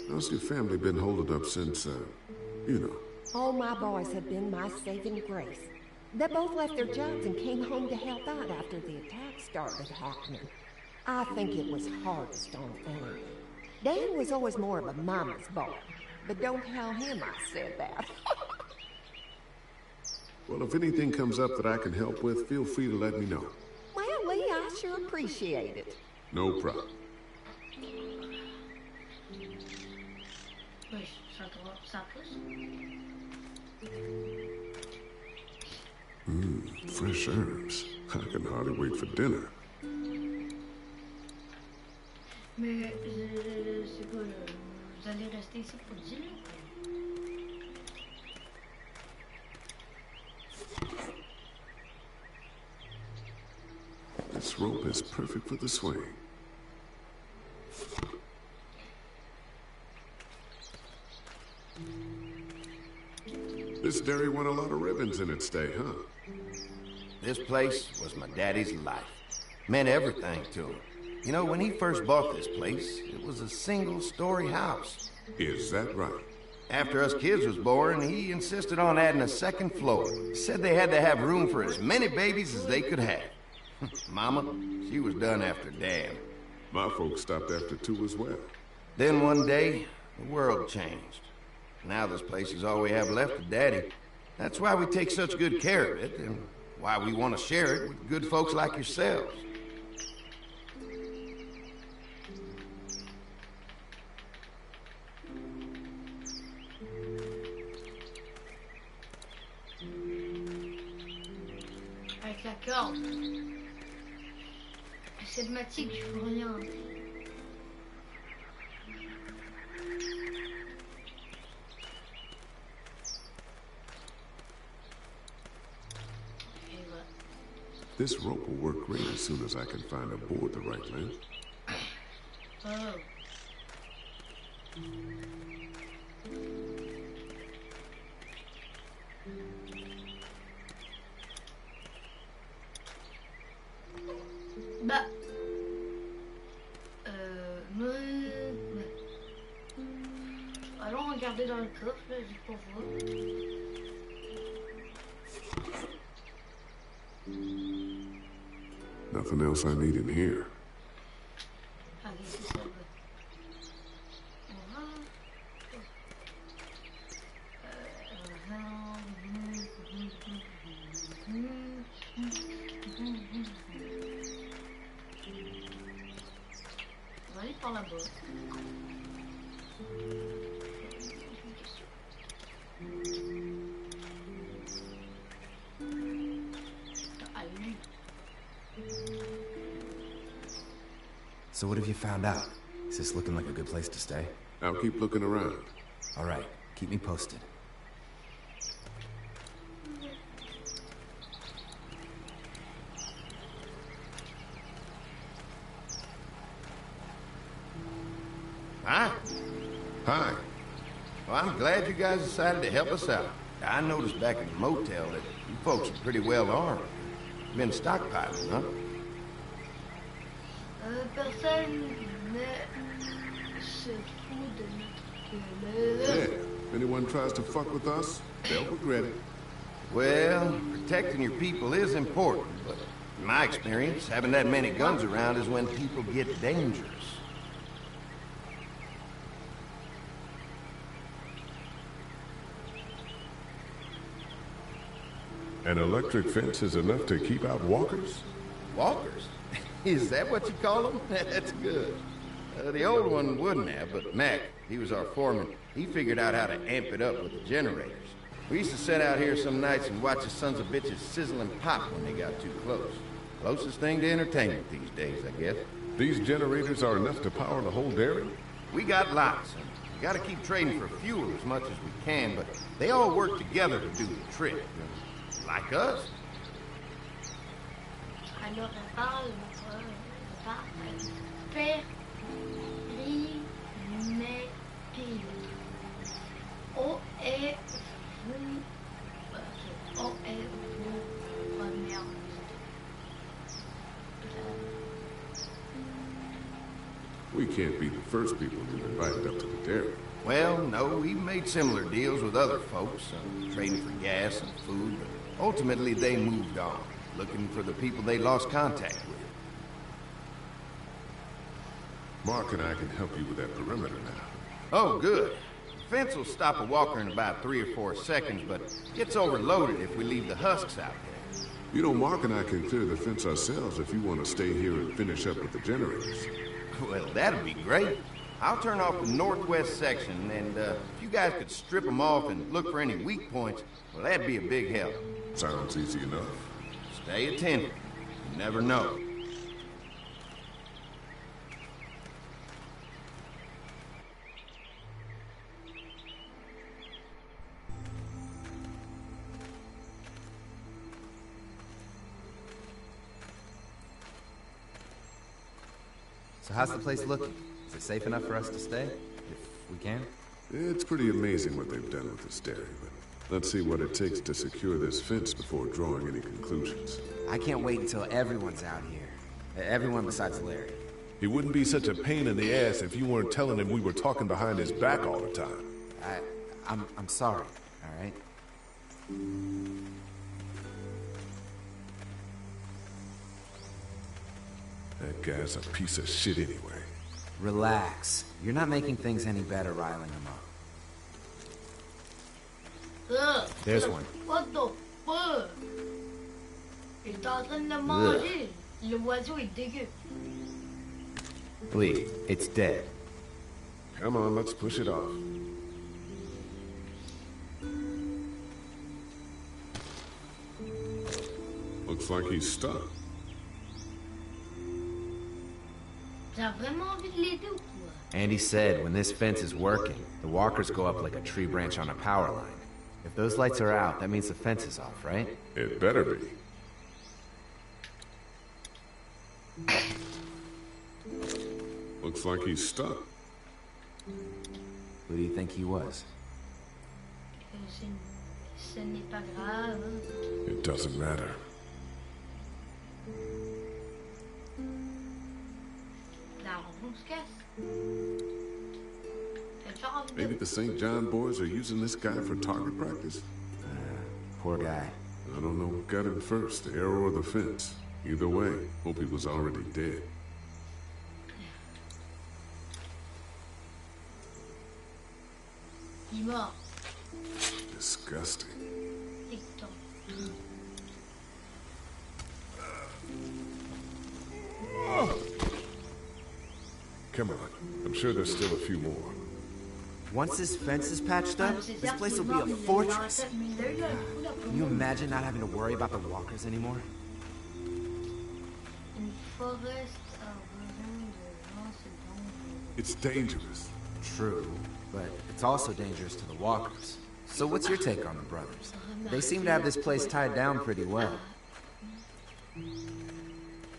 Speaker 4: How's your family been holding up since, you know?
Speaker 16: All my boys have been my saving grace. They both left their jobs and came home to help out after the attack started happening. I think it was hardest on Andy. Dan was always more of a mama's boy, but don't tell him I said that.
Speaker 4: Well, if anything comes up that I can help with, feel free to let me know.
Speaker 16: Well, Lee, I sure appreciate it.
Speaker 4: No problem. Fresh herbs. I can hardly wait for dinner.
Speaker 1: Mais c'est quoi, vous allez rester ici pour dîner?
Speaker 4: This rope is perfect for the swing. This dairy won a lot of ribbons in its day, huh?
Speaker 14: This place was my daddy's life. Meant everything to him. You know, when he first bought this place, it was a single-story house.
Speaker 4: Is that right?
Speaker 14: After us kids was born, he insisted on adding a second floor. Said they had to have room for as many babies as they could have. Mama, she was done after Dad.
Speaker 4: My folks stopped after 2 as well.
Speaker 14: Then one day, the world changed. Now this place is all we have left of Daddy. That's why we take such good care of it, and why we want to share it with good folks like yourselves.
Speaker 1: Avec la corde. C'est automatique, je fais rien.
Speaker 4: This rope will work great as soon as I can find a board the right length.
Speaker 1: Oh. Bah. Allons regarder dans le coffre, là, juste pour voir.
Speaker 4: Nothing else I need in here.
Speaker 1: Ah oui, c'est ça. On va aller par là-bas.
Speaker 9: So what have you found out? Is this looking like a good place to stay?
Speaker 4: I'll keep looking around.
Speaker 9: All right, keep me posted.
Speaker 14: Hi.
Speaker 4: Hi.
Speaker 14: Well, I'm glad you guys decided to help us out. I noticed back at the motel that you folks are pretty well armed. Been stockpiling, huh?
Speaker 1: Personne ne se fout de notre gueule.
Speaker 4: Yeah, if anyone tries to fuck with us, they'll regret it.
Speaker 14: Well, protecting your people is important, but in my experience, having that many guns around is when people get dangerous.
Speaker 4: An electric fence is enough to keep out walkers?
Speaker 14: Walkers? Is that what you call them? That's good. The old one wouldn't have, but Mac, he was our foreman. He figured out how to amp it up with the generators. We used to sit out here some nights and watch the sons of bitches sizzle and pop when they got too close. Closest thing to entertainment these days, I guess.
Speaker 4: These generators are enough to power the whole dairy?
Speaker 14: We got lots, and we gotta keep trading for fuel as much as we can, but they all work together to do the trick. Like us.
Speaker 1: Alors, on parle expérimenté. O est vous. O est vos premières
Speaker 4: We can't be the first people who invited up to the dairy.
Speaker 14: Well, no, we've made similar deals with other folks, trading for gas and food, but ultimately they moved on, looking for the people they lost contact with.
Speaker 4: Mark and I can help you with that perimeter now.
Speaker 14: Oh, good. The fence will stop a walker in about 3 or 4 seconds, but gets overloaded if we leave the husks out there.
Speaker 4: You know, Mark and I can clear the fence ourselves if you want to stay here and finish up with the generators.
Speaker 14: Well, that'd be great. I'll turn off the northwest section, and if you guys could strip them off and look for any weak points, well, that'd be a big help.
Speaker 4: Sounds easy enough.
Speaker 14: Stay attentive. You never know.
Speaker 9: So how's the place looking? Is it safe enough for us to stay? If we can?
Speaker 4: It's pretty amazing what they've done with this dairy, but let's see what it takes to secure this fence before drawing any conclusions.
Speaker 9: I can't wait until everyone's out here. Everyone besides Larry.
Speaker 4: He wouldn't be such a pain in the ass if you weren't telling him we were talking behind his back all the time.
Speaker 9: I'm sorry, all right?
Speaker 4: That guy's a piece of shit anyway.
Speaker 9: Relax. You're not making things any better riling him up. There's one.
Speaker 1: What the fuck? Il est en train de manger. L'oiseau est dégueu.
Speaker 9: Lee, it's dead.
Speaker 4: Come on, let's push it off. Looks like he's stuck.
Speaker 1: T'as vraiment envie de l'aider ou quoi?
Speaker 9: Andy said when this fence is working, the walkers go up like a tree branch on a power line. If those lights are out, that means the fence is off, right?
Speaker 4: It better be. Looks like he's stuck.
Speaker 9: Who do you think he was?
Speaker 1: Ce n'est pas grave.
Speaker 4: It doesn't matter.
Speaker 1: Là, on se casse. faire un
Speaker 4: Maybe the St. John boys are using this guy for target practice?
Speaker 9: Poor guy.
Speaker 4: I don't know what got him first, the arrow or the fence. Either way, hope he was already dead.
Speaker 1: Il est mort.
Speaker 4: Disgusting. Come on. I'm sure there's still a few more.
Speaker 9: Once this fence is patched up, this place will be a fortress. Can you imagine not having to worry about the walkers anymore?
Speaker 4: It's dangerous.
Speaker 9: True, but it's also dangerous to the walkers. So what's your take on the brothers? They seem to have this place tied down pretty well.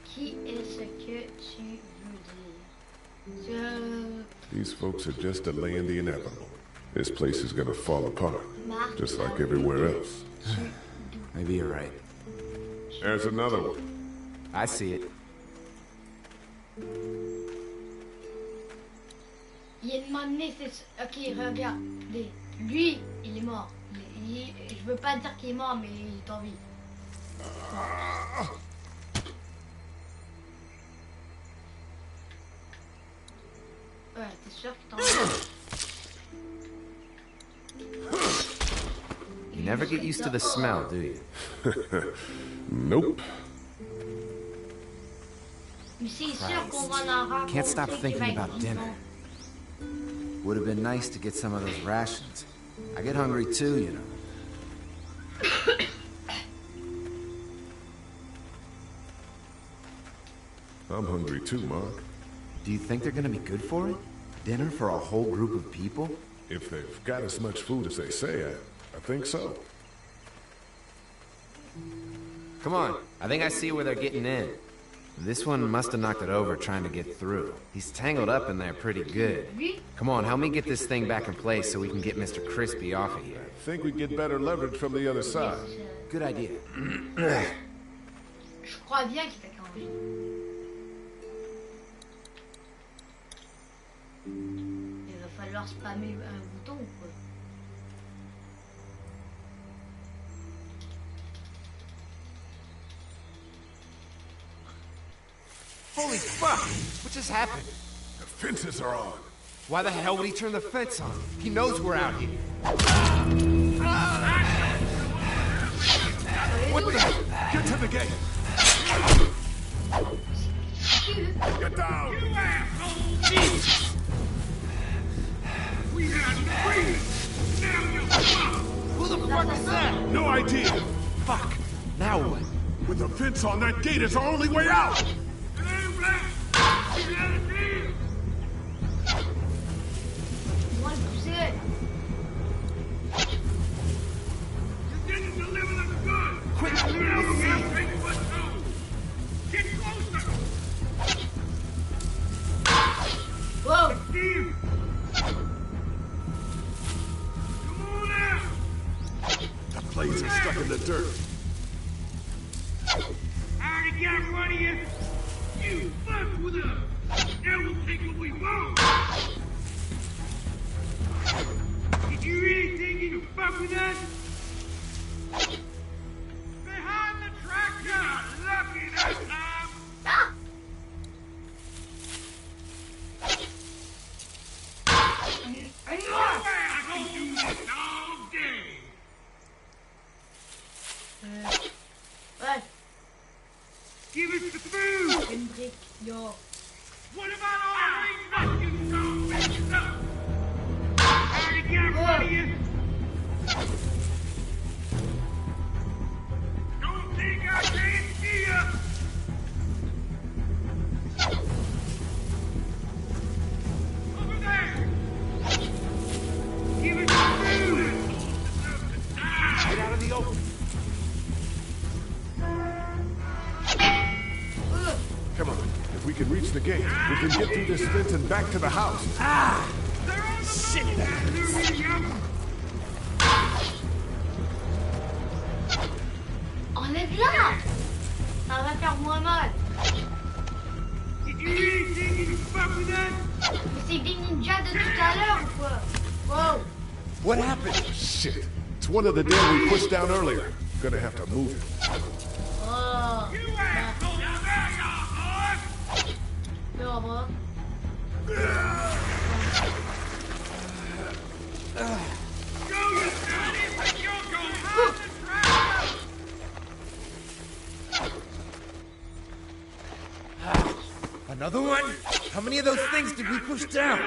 Speaker 1: Qui est-ce que tu veux dire?
Speaker 4: These folks are just delaying the inevitable. This place is gonna fall apart, just like everywhere else.
Speaker 9: Maybe you're right.
Speaker 4: There's another one.
Speaker 9: I see it.
Speaker 1: Il y a une manée, c'est... Ok, regardez. Lui, il est mort. Je veux pas dire qu'il est mort, mais il est en vie. Ouais, t'es sûr que t'es en vie?
Speaker 9: You never get used to the smell, do you?
Speaker 4: Nope.
Speaker 1: Mais c'est sûr qu'on va en avoir.
Speaker 9: Can't stop thinking about dinner. Would have been nice to get some of those rations. I get hungry too, you know.
Speaker 4: I'm hungry too, Mark.
Speaker 9: Do you think they're gonna be good for it? Dinner for a whole group of people?
Speaker 4: If they've got as much food as they say, I think so.
Speaker 9: Come on, I think I see where they're getting in. This one must have knocked it over trying to get through. He's tangled up in there pretty good. Come on, help me get this thing back in place so we can get Mr. Crispy off of here.
Speaker 4: I think we get better leverage from the other side.
Speaker 9: Good idea.
Speaker 1: Je crois bien qu'il fait quand même. Il va falloir spammer un bouton ou quoi?
Speaker 9: Holy fuck! What just happened?
Speaker 4: The fences are on.
Speaker 9: Why the hell would he turn the fence on? He knows we're out here.
Speaker 4: What the? Get to the gate! Get down!
Speaker 15: You asshole! We had agreement! Now you're fucked!
Speaker 9: Who the fuck is that?
Speaker 4: No idea!
Speaker 9: Fuck! Now what?
Speaker 4: With the fence on, that gate is our only way out!
Speaker 15: Quick! Get closer!
Speaker 1: Whoa!
Speaker 15: Steve! Come on out!
Speaker 4: The blades are stuck in the dirt.
Speaker 15: I already got one of you. You fuck with us. Now we'll take what we want. Did you really think you could fuck with us? Behind the tractor! Lucky that time!
Speaker 1: Ah!
Speaker 15: I can do this all day!
Speaker 1: Ouais.
Speaker 15: Give us the food!
Speaker 1: Une brique, yo.
Speaker 15: What about all the things that you know? I already got one of you. Don't think I can't see ya! Over there! Give us the food!
Speaker 4: Get out of the open. Come on. If we can reach the gate, we can get through this fence and back to the house.
Speaker 15: Shit!
Speaker 1: Enlève-la! Ça va faire moins mal.
Speaker 15: Did you really think you could fuck with us?
Speaker 1: C'est des ninjas de tout à l'heure ou quoi? Whoa.
Speaker 4: What happened? Shit. It's one of the dead we pushed down earlier. Gonna have to move it.
Speaker 1: Oh.
Speaker 9: Another one? How many of those things did we push down?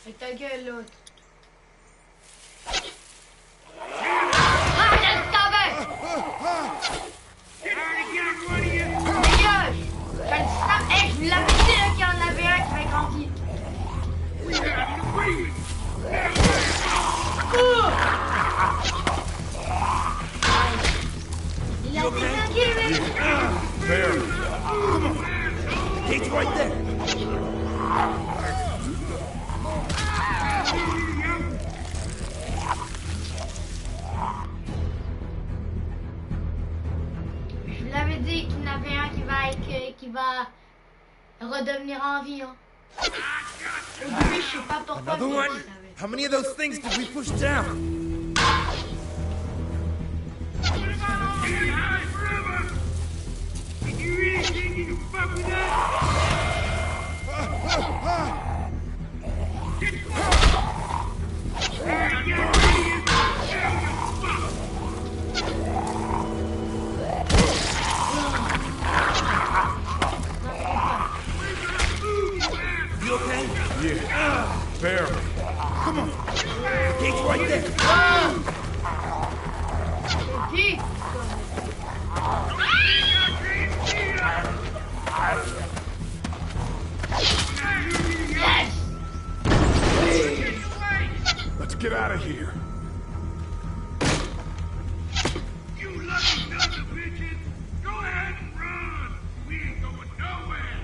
Speaker 1: Avec ta gueule, l'autre. Je vous l'avais dit qu'il y en avait un qui m'a grandi. Il a désingué, mec.
Speaker 4: There.
Speaker 9: Come on. The gate's right there.
Speaker 1: Je vous l'avais dit qu'il y en avait un qui va redevenir en vie. Hein. Au début, je sais pas pourquoi.
Speaker 9: Another one? How many of those things did we push down? You okay?
Speaker 4: Yeah. Barely.
Speaker 9: Come on. The gate's right there.
Speaker 4: Let's get out of here.
Speaker 15: You lucky sons of bitches! Go ahead and run! We ain't going nowhere!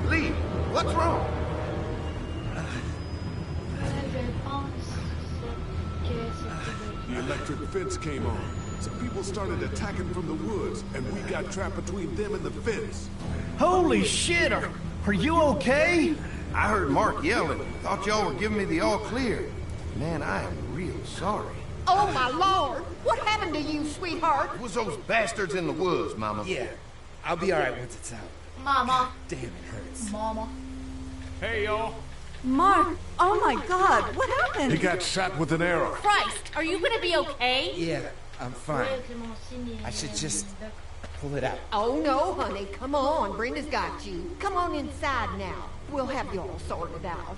Speaker 14: Lee, what's wrong?
Speaker 4: The electric fence came on. Some people started attacking from the woods, and we got trapped between them and the fence.
Speaker 10: Holy shit! Are you okay?
Speaker 14: I heard Mark yelling. Thought y'all were giving me the all clear. Man, I am real sorry.
Speaker 16: Oh, my Lord! What happened to you, sweetheart?
Speaker 14: It was those bastards in the woods, Mama.
Speaker 9: Yeah, I'll be alright once it's out.
Speaker 1: Mama.
Speaker 9: Damn, it hurts.
Speaker 1: Mama.
Speaker 6: Hey, y'all.
Speaker 12: Mark! Oh my god, what happened?
Speaker 4: He got shot with an arrow.
Speaker 2: Christ, are you gonna be okay?
Speaker 9: Yeah, I'm fine. I should just pull it out.
Speaker 16: Oh, no, honey. Come on. Brenda's got you. Come on inside now. We'll have you all sorted out.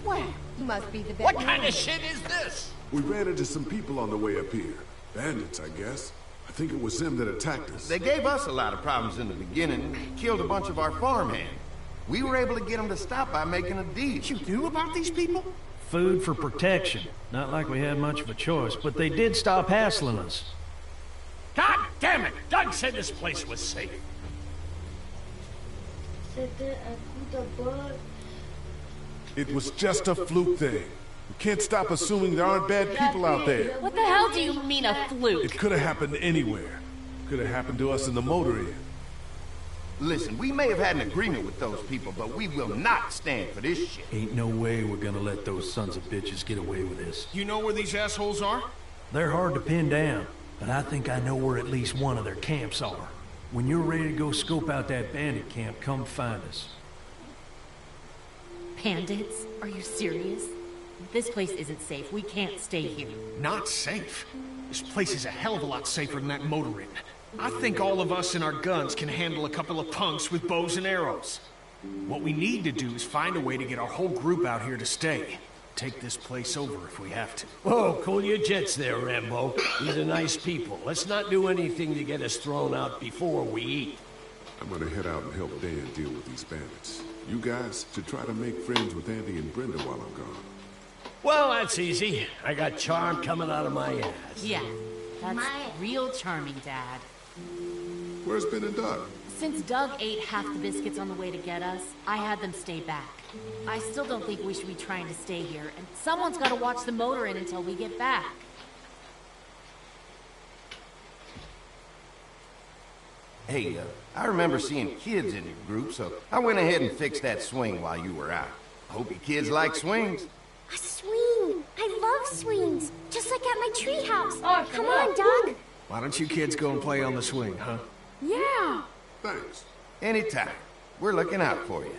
Speaker 16: Well, you must be the best.
Speaker 6: What kind of shit is this?
Speaker 4: We ran into some people on the way up here. Bandits, I guess. I think it was them that attacked us.
Speaker 14: They gave us a lot of problems in the beginning. Killed a bunch of our farmhands. We were able to get them to stop by making a deal.
Speaker 6: You knew about these people?
Speaker 10: Food for protection. Not like we had much of a choice, but they did stop hassling us.
Speaker 6: God damn it! Doug said this place was safe.
Speaker 4: It was just a fluke thing. We can't stop assuming there aren't bad people out there.
Speaker 2: What the hell do you mean a fluke?
Speaker 4: It could have happened anywhere. Could have happened to us in the motor inn.
Speaker 14: Listen, we may have had an agreement with those people, but we will not stand for this shit.
Speaker 10: Ain't no way we're gonna let those sons of bitches get away with this.
Speaker 6: You know where these assholes are?
Speaker 10: They're hard to pin down, but I think I know where at least one of their camps are. When you're ready to go scope out that bandit camp, come find us.
Speaker 2: Bandits? Are you serious? This place isn't safe. We can't stay here.
Speaker 6: Not safe? This place is a hell of a lot safer than that motor inn. I think all of us and our guns can handle a couple of punks with bows and arrows. What we need to do is find a way to get our whole group out here to stay. Take this place over if we have to.
Speaker 8: Whoa, cool your jets there, Rambo. These are nice people. Let's not do anything to get us thrown out before we eat.
Speaker 4: I'm gonna head out and help Dan deal with these bandits. You guys should try to make friends with Andy and Brenda while I'm gone.
Speaker 8: Well, that's easy. I got charm coming out of my ass.
Speaker 2: Yeah, that's real charming, Dad.
Speaker 4: Where's Ben and Doug?
Speaker 2: Since Doug ate half the biscuits on the way to get us, I had them stay back. I still don't think we should be trying to stay here, and someone's got to watch the motor inn until we get back.
Speaker 14: Hey, I remember seeing kids in your group, so I went ahead and fixed that swing while you were out. I hope you kids like swings.
Speaker 5: A swing! I love swings! Just like at my treehouse! Come on, Doug!
Speaker 6: Why don't you kids go and play on the swing, huh?
Speaker 13: Yeah!
Speaker 4: Thanks.
Speaker 14: Anytime. We're looking out for you.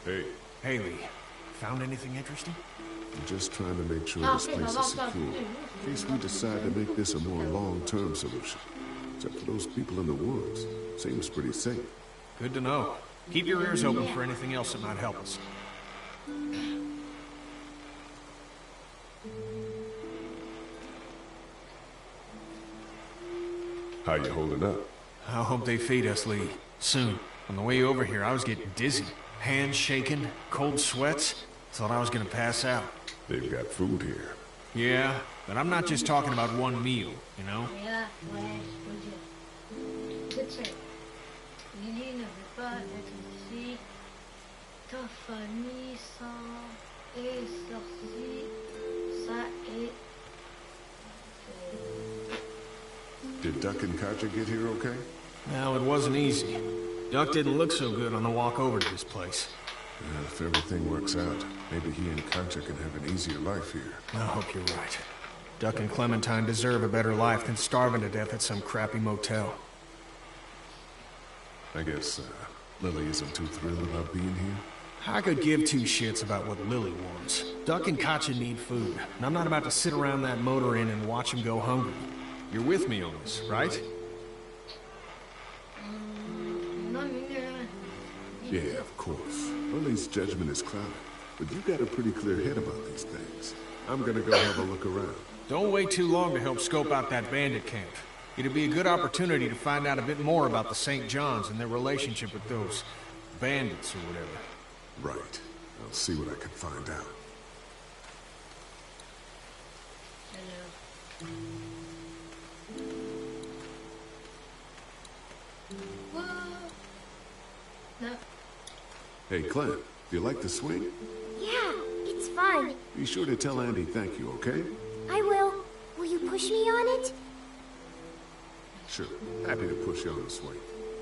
Speaker 4: Hey.
Speaker 6: Haley, found anything interesting?
Speaker 4: I'm just trying to make sure this place is secure, in case we decide to make this a more long-term solution. Except for those people in the woods. Seems pretty safe.
Speaker 6: Good to know. Keep your ears open for anything else that might help us.
Speaker 4: How you holding up?
Speaker 6: I hope they feed us, Lee. Soon. On the way over here, I was getting dizzy. Hands shaking, cold sweats. Thought I was gonna pass out.
Speaker 4: They've got food here.
Speaker 6: Yeah, but I'm not just talking about one meal, you know?
Speaker 1: Lily ne veut pas être ici. Ta famille est sortie. Ça est...
Speaker 4: Did Duck and Katja get here okay?
Speaker 6: No, it wasn't easy. Duck didn't look so good on the walk over to this place.
Speaker 4: Yeah, if everything works out, maybe he and Katja can have an easier life here.
Speaker 6: I hope you're right. Duck and Clementine deserve a better life than starving to death at some crappy motel.
Speaker 4: I guess, Lily isn't too thrilled about being here?
Speaker 6: I could give two shits about what Lily wants. Duck and Katja need food, and I'm not about to sit around that motor inn and watch them go hungry. You're with me on this, right?
Speaker 4: Yeah, of course. Lily's judgment is clouded, but you got a pretty clear head about these things. I'm gonna go have a look around.
Speaker 6: Don't wait too long to help scope out that bandit camp. It'd be a good opportunity to find out a bit more about the St. John's and their relationship with those bandits or whatever.
Speaker 4: Right. I'll see what I can find out.
Speaker 1: No.
Speaker 4: Hey, Clem, do you like the swing?
Speaker 5: Yeah, it's fun.
Speaker 4: Be sure to tell Andy thank you, okay?
Speaker 5: I will. Will you push me on it?
Speaker 4: Sure. Happy to push you on the swing.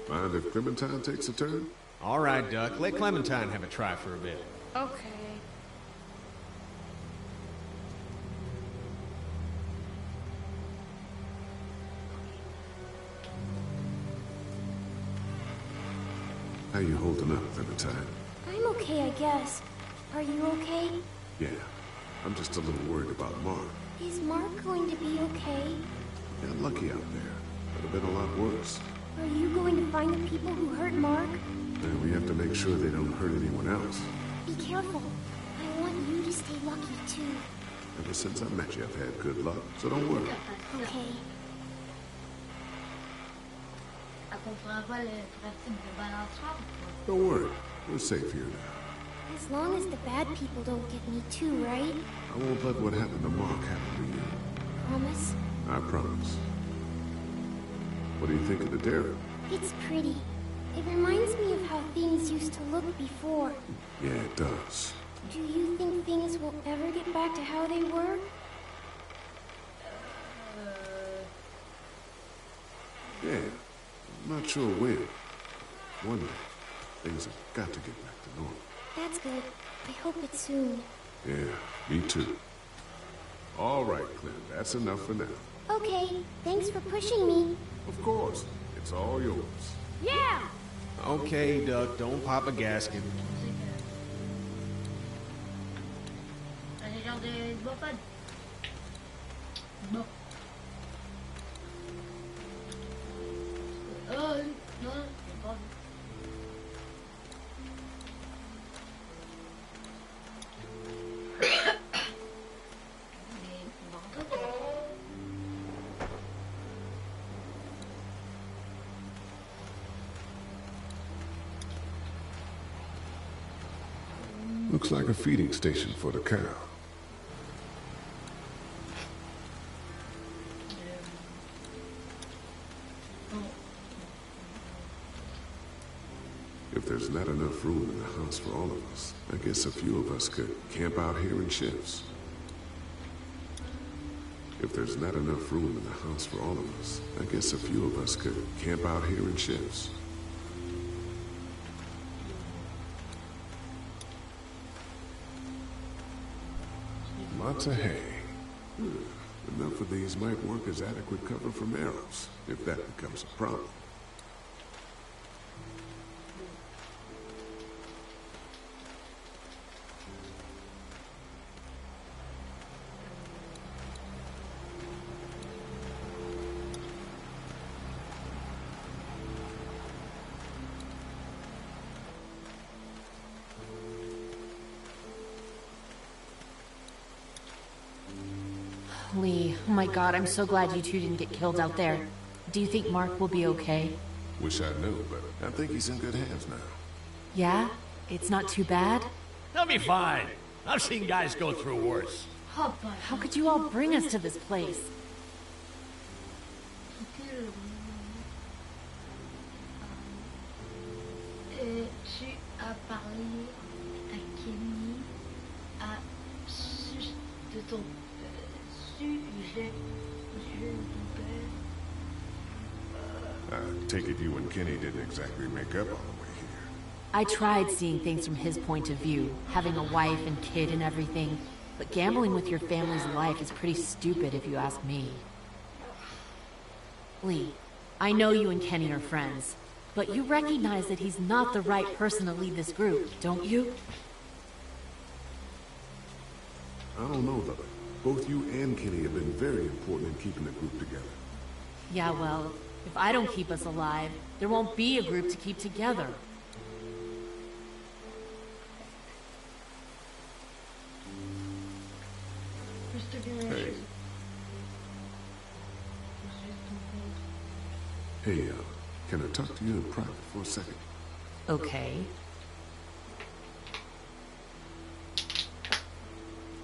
Speaker 4: Mind if Clementine takes a turn?
Speaker 6: All right, Duck. Let Clementine have a try for a bit.
Speaker 13: Okay.
Speaker 4: How you holding up, Clementine?
Speaker 5: I'm okay, I guess. Are you okay?
Speaker 4: Yeah. I'm just a little worried about Mark.
Speaker 5: Is Mark going to be okay?
Speaker 4: Got lucky out there. Could have been a lot worse.
Speaker 5: Are you going to find the people who hurt Mark?
Speaker 4: And we have to make sure they don't hurt anyone else.
Speaker 5: Be careful. I want you to stay lucky, too.
Speaker 4: Ever since I met you, I've had good luck, so don't worry.
Speaker 5: Okay.
Speaker 4: Don't worry. We're safe here now.
Speaker 5: As long as the bad people don't get me too, right?
Speaker 4: I won't let what happened to Mark happen to you.
Speaker 5: Promise?
Speaker 4: I promise. What do you think of the dairy?
Speaker 5: It's pretty. It reminds me of how things used to look before.
Speaker 4: Yeah, it does.
Speaker 5: Do you think things will ever get back to how they were?
Speaker 4: Yeah. I'm not sure when. One day, things have got to get back to normal.
Speaker 5: That's good. I hope it's soon.
Speaker 4: Yeah, me too. All right, Clem, that's enough for now.
Speaker 5: Okay, thanks for pushing me.
Speaker 4: Of course. It's all yours.
Speaker 13: Yeah!
Speaker 6: Okay, Duck, don't pop a gasket.
Speaker 4: Looks like a feeding station for the cow. If there's not enough room in the house for all of us, I guess a few of us could camp out here in shifts. If there's not enough room in the house for all of us, I guess a few of us could camp out here in shifts. Lots of hay. Enough of these might work as adequate cover from arrows, if that becomes a problem.
Speaker 2: Lee, oh my god, I'm so glad you two didn't get killed out there. Do you think Mark will be okay?
Speaker 4: Wish I knew, but I think he's in good hands now.
Speaker 2: Yeah? It's not too bad?
Speaker 8: They'll be fine. I've seen guys go through worse.
Speaker 2: How could you all bring us to this place?
Speaker 1: Tu as parlé à Kenny de ton sujet de ton père.
Speaker 4: I take it you and Kenny didn't exactly make up on the way here.
Speaker 2: I tried seeing things from his point of view, having a wife and kid and everything, but gambling with your family's life is pretty stupid if you ask me. Lee, I know you and Kenny are friends, but you recognize that he's not the right person to lead this group, don't you?
Speaker 4: I don't know, Lily. Both you and Kenny have been very important in keeping the group together.
Speaker 2: Yeah, well, if I don't keep us alive, there won't be a group to keep together.
Speaker 4: Hey. Hey, can I talk to you in private for a second?
Speaker 2: Okay.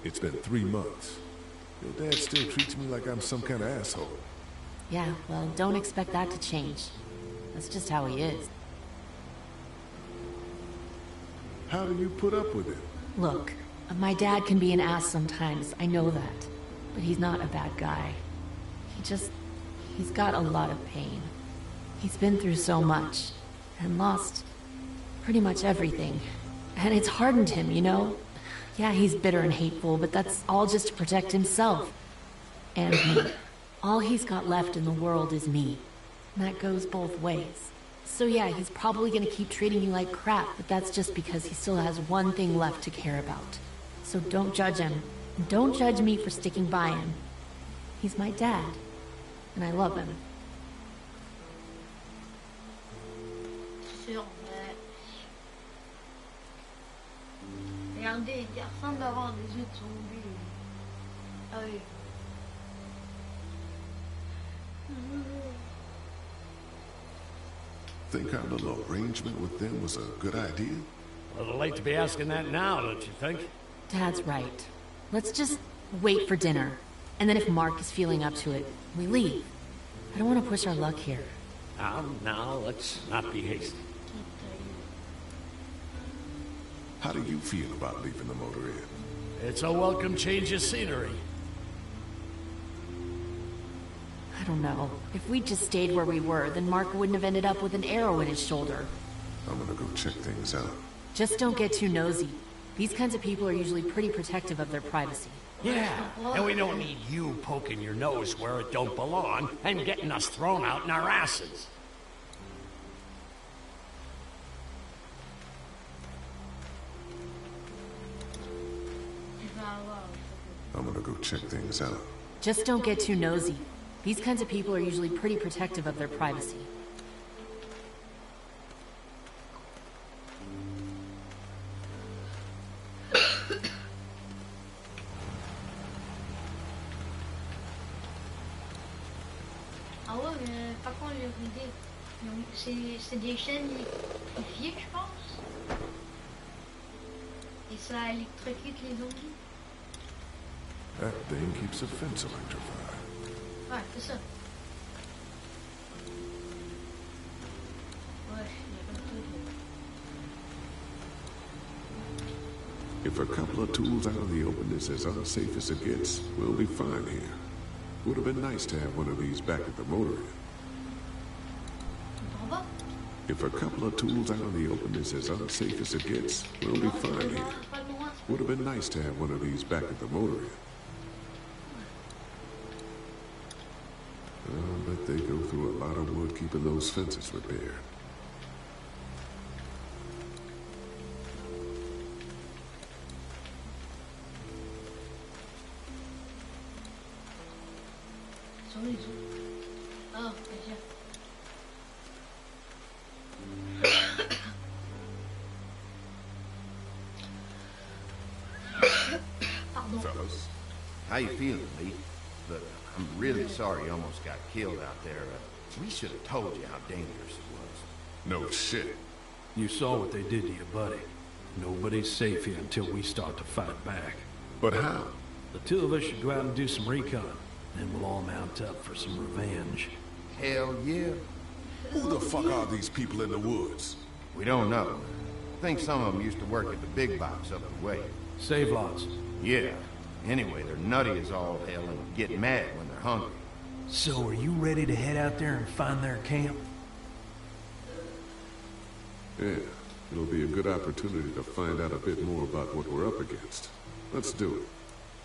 Speaker 4: It's been 3 months. Your dad still treats me like I'm some kind of asshole.
Speaker 2: Yeah, well, don't expect that to change. That's just how he is.
Speaker 4: How do you put up with it?
Speaker 2: Look, my dad can be an ass sometimes, I know that. But he's not a bad guy. He's got a lot of pain. He's been through so much, and lost pretty much everything. And it's hardened him, you know? Yeah, he's bitter and hateful, but that's all just to protect himself. And me. All he's got left in the world is me. And that goes both ways. So yeah, he's probably gonna keep treating you like crap, but that's just because he still has one thing left to care about. So don't judge him. Don't judge me for sticking by him. He's my dad, and I love him.
Speaker 1: Regardez, il ressemble d'avoir des yeux de zombie. Ah oui.
Speaker 4: Think our little arrangement with them was a good idea?
Speaker 8: A little late to be asking that now, don't you think?
Speaker 2: Dad's right. Let's just wait for dinner. And then if Mark is feeling up to it, we leave. I don't want to push our luck here.
Speaker 8: Now, let's not be hasty.
Speaker 4: How do you feel about leaving the motor inn?
Speaker 8: It's a welcome change of scenery.
Speaker 2: I don't know. If we'd just stayed where we were, then Mark wouldn't have ended up with an arrow in his shoulder.
Speaker 4: I'm gonna go check things out.
Speaker 2: Just don't get too nosy. These kinds of people are usually pretty protective of their privacy.
Speaker 8: Yeah, and we don't need you poking your nose where it don't belong and getting us thrown out in our asses.
Speaker 4: I'm gonna go check things out.
Speaker 2: Just don't get too nosy. These kinds of people are usually pretty protective of their privacy.
Speaker 1: Ah ouais, mais par contre, j'ai une idée. C'est des chaînes vieux, je pense. Et ça électrocute les zombies.
Speaker 4: That thing keeps a fence electrified.
Speaker 1: Ouais, c'est ça. Ouais, il y a pas de truc.
Speaker 4: If a couple of tools out in the open is as unsafe as it gets, we'll be fine here. Would have been nice to have one of these back at the motor inn. If a couple of tools out in the open is as unsafe as it gets, we'll be fine here. Would have been nice to have one of these back at the motor inn. I bet they go through a lot of wood keeping those fences repaired.
Speaker 1: Oh,
Speaker 14: Fellas, how you feeling, Lee? Look, I'm really sorry you almost got killed out there. We should have told you how dangerous it was.
Speaker 4: No shit.
Speaker 10: You saw what they did to your buddy. Nobody's safe here until we start to fight back.
Speaker 4: But how?
Speaker 10: The two of us should go out and do some recon. Then we'll all mount up for some revenge.
Speaker 14: Hell yeah.
Speaker 4: Who the fuck are these people in the woods?
Speaker 14: We don't know. I think some of them used to work at the big box up the way.
Speaker 10: Save lots.
Speaker 14: Yeah. Anyway, they're nutty as all hell and get mad when they're hungry.
Speaker 10: So are you ready to head out there and find their camp?
Speaker 4: Yeah. It'll be a good opportunity to find out a bit more about what we're up against. Let's do it.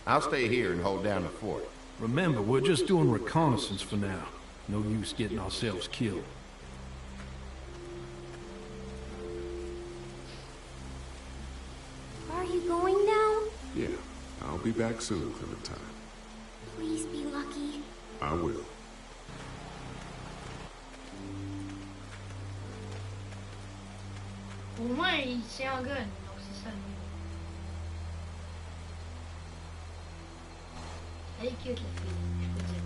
Speaker 14: I'll stay here and hold down the fort.
Speaker 10: Remember, we're just doing reconnaissance for now. No use getting ourselves killed.
Speaker 5: Are you going now?
Speaker 4: Yeah, I'll be back soon, Clementine.
Speaker 5: Please be lucky.
Speaker 4: I will.
Speaker 1: Au moins, c'est un gun, donc c'est ça le mieux. Elle est cute, la fille, je peux dire.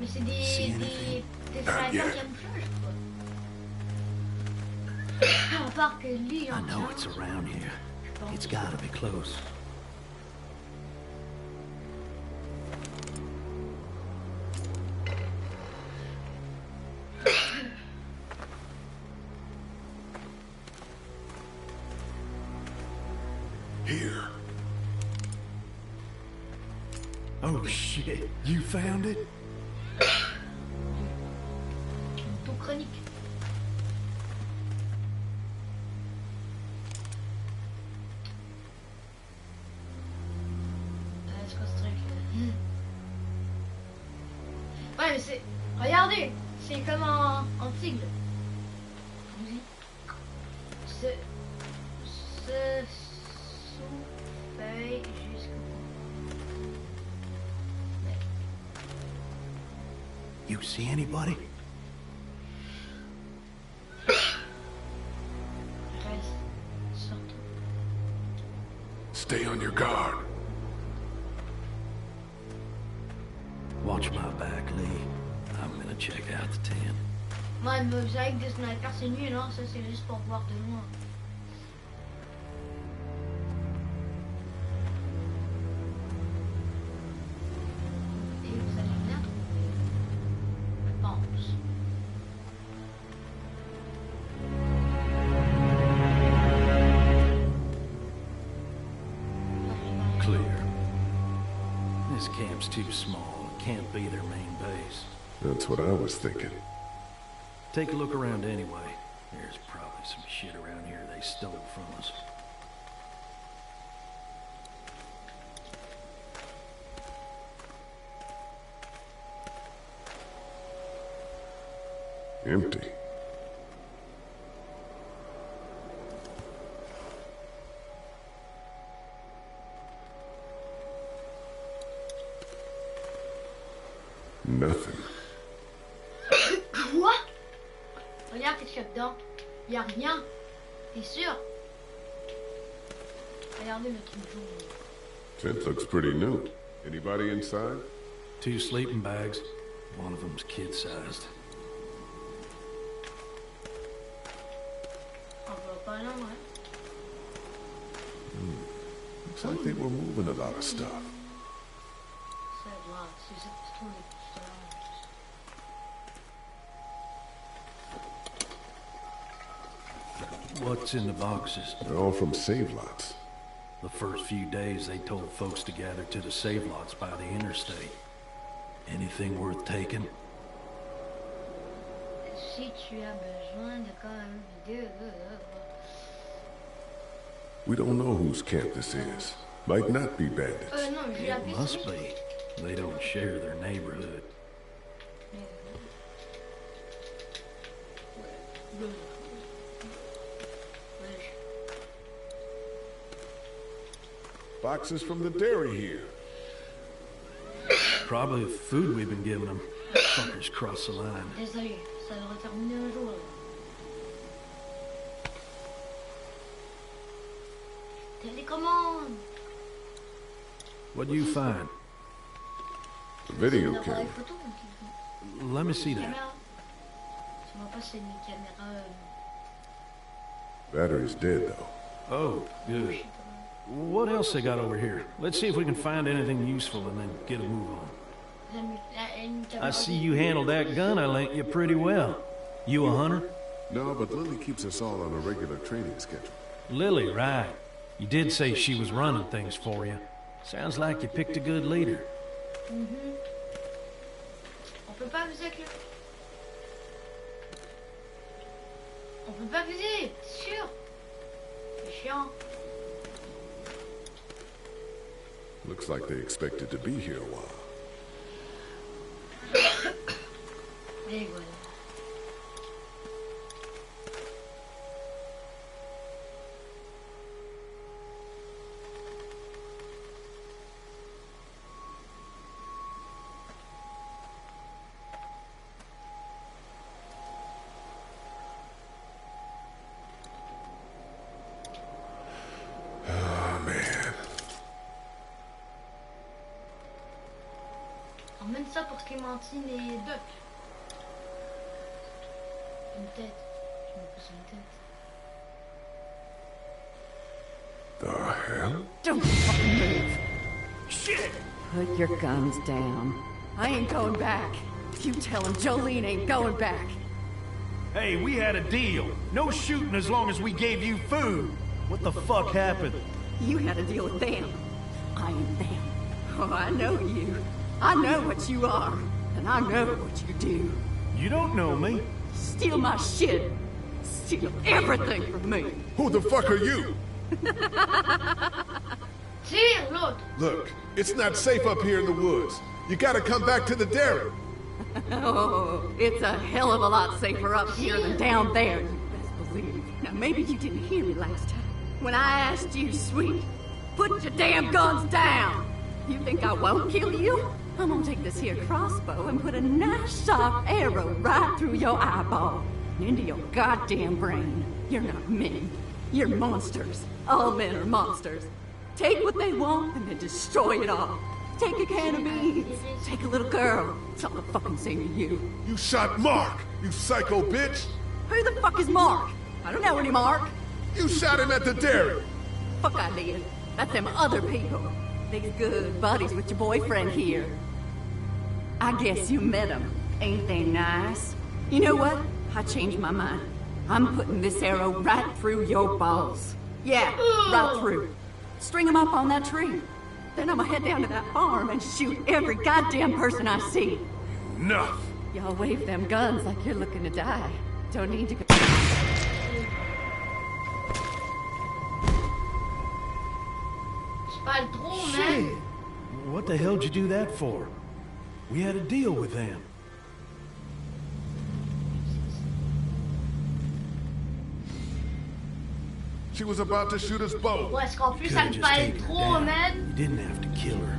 Speaker 1: Mais c'est des frères qui aiment plus, je crois. À part que lui,
Speaker 10: I know it's around here. It's gotta be close.
Speaker 4: Here.
Speaker 10: Oh shit, you found it?
Speaker 1: Tout chronique. C'est quoi ce truc là? Ouais, mais c'est... Regardez, c'est comme en tigre. Ce sous-feuille jusqu'au bout.
Speaker 10: You see anybody?
Speaker 1: Reste surtout.
Speaker 4: Stay on your guard.
Speaker 10: Watch my back, Lee. I'm gonna check out the tent.
Speaker 1: Moi, me faisait avec des snipers, c'est nul, hein. Ça, c'est juste pour voir de loin. Et vous allez bien trouver. Je pense.
Speaker 10: Clear. This camp's too small. It can't be their main base.
Speaker 4: That's what I was thinking.
Speaker 10: Take a look around anyway. There's probably some shit around here they stole from us.
Speaker 4: Empty. Nothing.
Speaker 1: Quoi? Regarde qu'est-ce qu'il y a dedans. Il y a rien. T'es sûr? Regardez le truc jaune.
Speaker 4: Tent looks pretty new. Anybody inside?
Speaker 10: 2 sleeping bags. One of them's kid-sized.
Speaker 1: On va pas là, ouais.
Speaker 4: Looks like they were moving a lot of stuff.
Speaker 10: What's in the boxes?
Speaker 4: They're all from save lots.
Speaker 10: The first few days they told folks to gather to the save lots by the interstate. Anything worth taking?
Speaker 1: Si tu as besoin de quand même
Speaker 4: We don't know whose camp this is. Might not be bandits.
Speaker 1: non,
Speaker 10: It must be. They don't share their neighborhood.
Speaker 4: Boxes from the dairy here.
Speaker 10: Probably the food we've been giving them. Fuckers cross the line.
Speaker 1: Désolé, ça devrait terminer un jour. Télécommande.
Speaker 10: What'd you find?
Speaker 4: A video camera.
Speaker 10: Let me see that.
Speaker 1: Tu vois pas, c'est une caméra.
Speaker 4: Battery's dead, though.
Speaker 10: Oh, good. What else they got over here? Let's see if we can find anything useful and then get a move on. I see you handled that gun I lent you pretty well. You a hunter?
Speaker 4: No, but Lily keeps us all on a regular training schedule.
Speaker 10: Lily, right. You did say she was running things for you. Sounds like you picked a good leader.
Speaker 1: On peut pas viser avec le... On peut pas viser, c'est sûr. C'est chiant.
Speaker 4: Looks like they expected to be here a while.
Speaker 1: Et voilà.
Speaker 4: Oh, man.
Speaker 1: Emmène ça pour Clémentine et Doc. Une tête. Je me pose une tête.
Speaker 4: The hell?
Speaker 12: Don't fucking move. Shit! Put your guns down. I ain't going back. You tell him Jolene ain't going back.
Speaker 10: Hey, we had a deal. No shooting as long as we gave you food. What the fuck happened?
Speaker 12: You had a deal with them. I ain't them. Oh, I know you. I know what you are. And I know what you do.
Speaker 10: You don't know me.
Speaker 12: Steal my shit. Steal everything from me.
Speaker 4: Who the fuck are you?
Speaker 1: Tire l'autre.
Speaker 4: Look, it's not safe up here in the woods. You gotta come back to the dairy.
Speaker 12: Oh, it's a hell of a lot safer up here than down there, you best believe. Now, maybe you didn't hear me last time. When I asked you, sweet, put your damn guns down. You think I won't kill you? I'm gonna take this here crossbow and put a nice sharp arrow right through your eyeball and into your goddamn brain. You're not men. You're monsters. All men are monsters. Take what they want and then destroy it all. Take a can of beans. Take a little girl. It's all the fucking same to you.
Speaker 4: You shot Mark, you psycho bitch!
Speaker 12: Who the fuck is Mark? I don't know any Mark.
Speaker 4: You shot him at the dairy!
Speaker 12: Fuck I did. That's them other people. These good buddies with your boyfriend here. I guess you met them. Ain't they nice? You know what? I changed my mind. I'm putting this arrow right through your balls. Yeah, right through. String them up on that tree. Then I'm gonna head down to that farm and shoot every goddamn person I see.
Speaker 4: Enough!
Speaker 12: Y'all wave them guns like you're looking to die. Don't need to go...
Speaker 10: Shit! What the hell'd you do that for? We had a deal with them.
Speaker 4: She was about to shoot us both.
Speaker 1: Ouais, est-ce qu'en plus ça me paraît trop, man?
Speaker 10: You didn't have to kill her.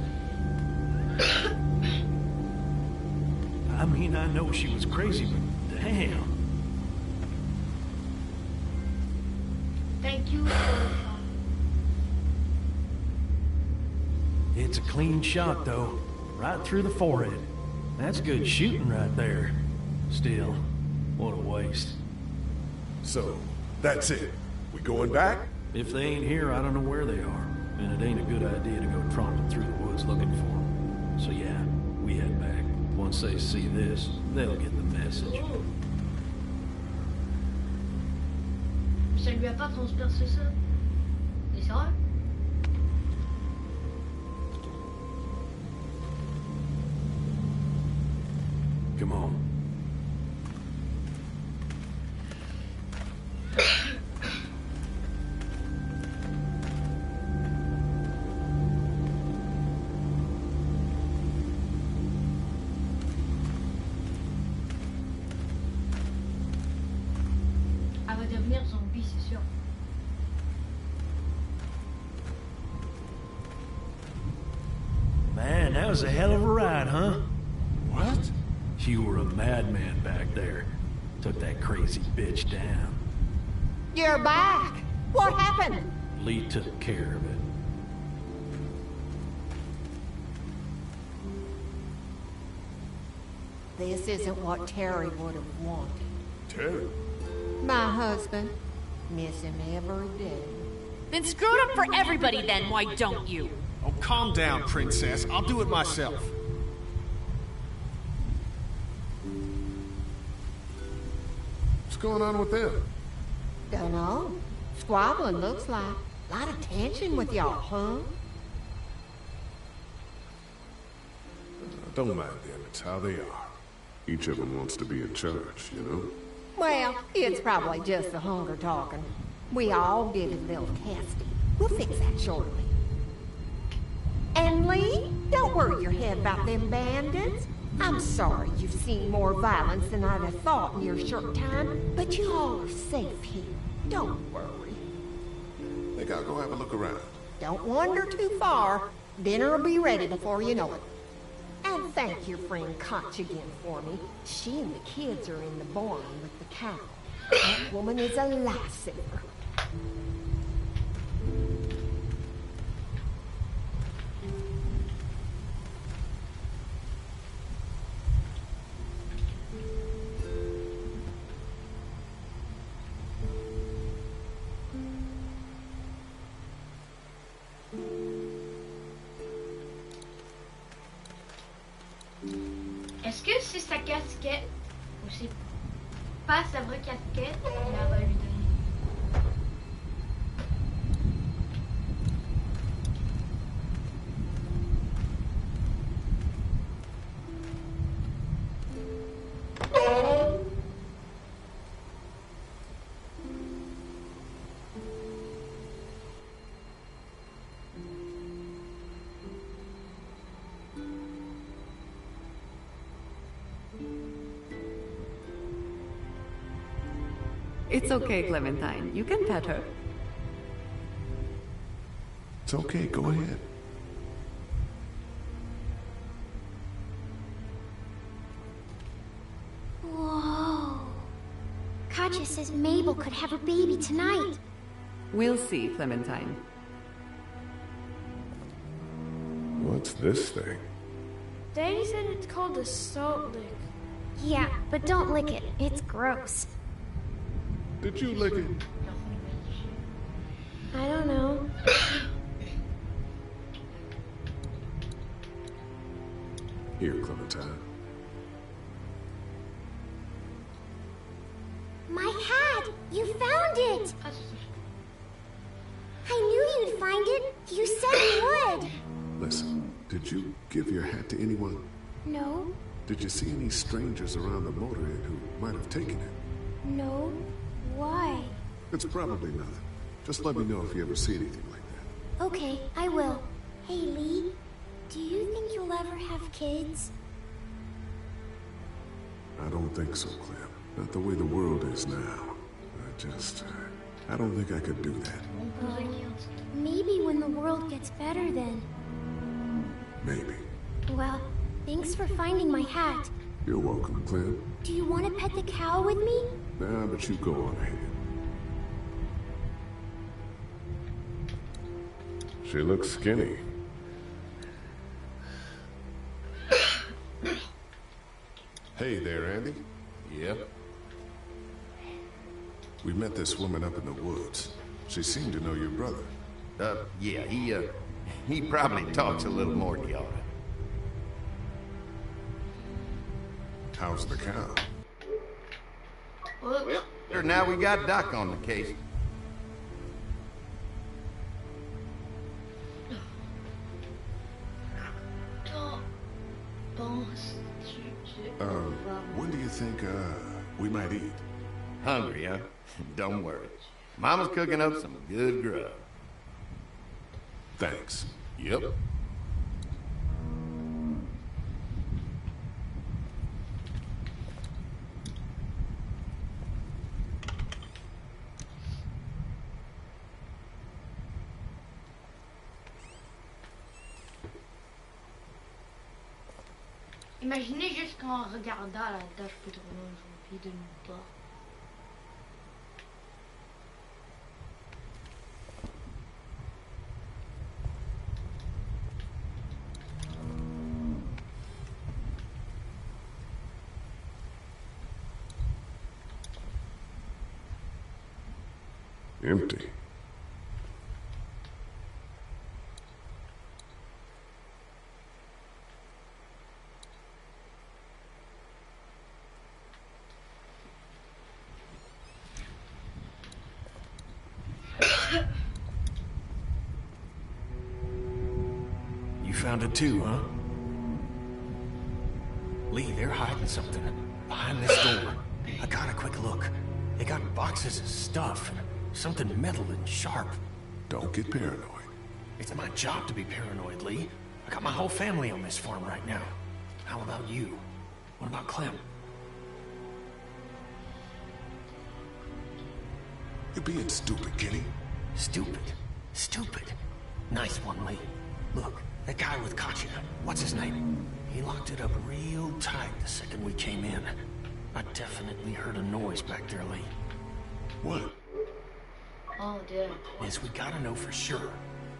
Speaker 10: I mean, I know she was crazy, but damn.
Speaker 1: Thank you.
Speaker 10: It's a clean shot, though. Right through the forehead. That's good shooting right there. Still, what a waste.
Speaker 4: So, that's it. We going back?
Speaker 10: If they ain't here, I don't know where they are. and it ain't a good idea to go tromping through the woods looking for them. So yeah, we head back. Once they see this, they'll get the message.
Speaker 1: Ça lui a pas transpercé ça? Mais c'est vrai?
Speaker 10: Come on.
Speaker 1: Elle va devenir zombie, c'est sûr.
Speaker 10: Man, that was a hell of a ride, huh?
Speaker 4: What?
Speaker 10: You were a madman back there. Took that crazy bitch down.
Speaker 16: You're back. What happened?
Speaker 10: Lee took care of it.
Speaker 16: This isn't what Terry would have wanted.
Speaker 4: Terry?
Speaker 16: My husband. Miss him every day.
Speaker 2: Then screw it up for everybody then, why don't you?
Speaker 6: Oh, calm down, princess. I'll do it myself.
Speaker 4: What's going on with them?
Speaker 16: Dunno. Squabbling looks like. A lot of tension with y'all, huh?
Speaker 4: Don't mind them, it's how they are. Each of them wants to be in charge, you know?
Speaker 16: Well, it's probably just the hunger talking. We all get a little testy. We'll fix that shortly. And Lee, don't worry your head about them bandits. I'm sorry you've seen more violence than I'd have thought in your short time, but you all are safe here. Don't worry.
Speaker 4: Think I'll go have a look around.
Speaker 16: Don't wander too far. Dinner will be ready before you know it. And thank your friend Koch again for me. She and the kids are in the barn with the cow. That woman is a lifesaver.
Speaker 1: Est-ce que c'est sa casquette ou c'est pas sa vraie casquette qu'il va lui donner?
Speaker 12: It's okay, Clementine. You can pet her.
Speaker 4: It's okay, go ahead.
Speaker 5: Whoa. Katja says Mabel could have a baby tonight.
Speaker 12: We'll see, Clementine.
Speaker 4: What's this thing?
Speaker 13: Daddy said it's called a salt lick.
Speaker 5: Yeah, but don't lick it. It's gross.
Speaker 4: Did you lick it?
Speaker 13: I don't know.
Speaker 4: Here, Clementine.
Speaker 5: My hat! You found it! I knew you'd find it. You said you would.
Speaker 4: Listen, did you give your hat to anyone?
Speaker 5: No.
Speaker 4: Did you see any strangers around the motor inn who might have taken it?
Speaker 5: No. Why?
Speaker 4: It's probably nothing. Just let me know if you ever see anything like that.
Speaker 5: Okay, I will. Hey, Lee, do you think you'll ever have kids?
Speaker 4: I don't think so, Clem. Not the way the world is now. I don't think I could do that.
Speaker 5: Maybe when the world gets better then.
Speaker 4: Maybe.
Speaker 5: Well, thanks for finding my hat.
Speaker 4: You're welcome, Clem.
Speaker 5: Do you want to pet the cow with me?
Speaker 4: Nah, but you go on ahead. She looks skinny. Hey there, Andy.
Speaker 17: Yep.
Speaker 4: We met this woman up in the woods. She seemed to know your brother.
Speaker 14: Yeah, he probably talks a little more than you oughta.
Speaker 4: How's the cow?
Speaker 14: Well, now we got Doc on the case.
Speaker 4: When do you think, we might eat?
Speaker 14: Hungry, huh? Don't worry. Mama's cooking up some good grub.
Speaker 4: Thanks.
Speaker 14: Yep.
Speaker 1: Imaginez juste qu'en regardant là-dedans, je peux trouver un zombie de nulle part.
Speaker 4: Empty.
Speaker 6: You found it too, huh? Lee, they're hiding something behind this door. I got a quick look. They got boxes of stuff, something metal and sharp.
Speaker 4: Don't get paranoid.
Speaker 6: It's my job to be paranoid, Lee. I got my whole family on this farm right now. How about you? What about Clem?
Speaker 4: You're being stupid, Kenny.
Speaker 6: Stupid? Stupid. Nice one, Lee. Look, that guy with Katya, what's his name? He locked it up real tight the second we came in. I definitely heard a noise back there, Lee.
Speaker 4: What?
Speaker 1: Oh, dear.
Speaker 6: Yes, we gotta know for sure.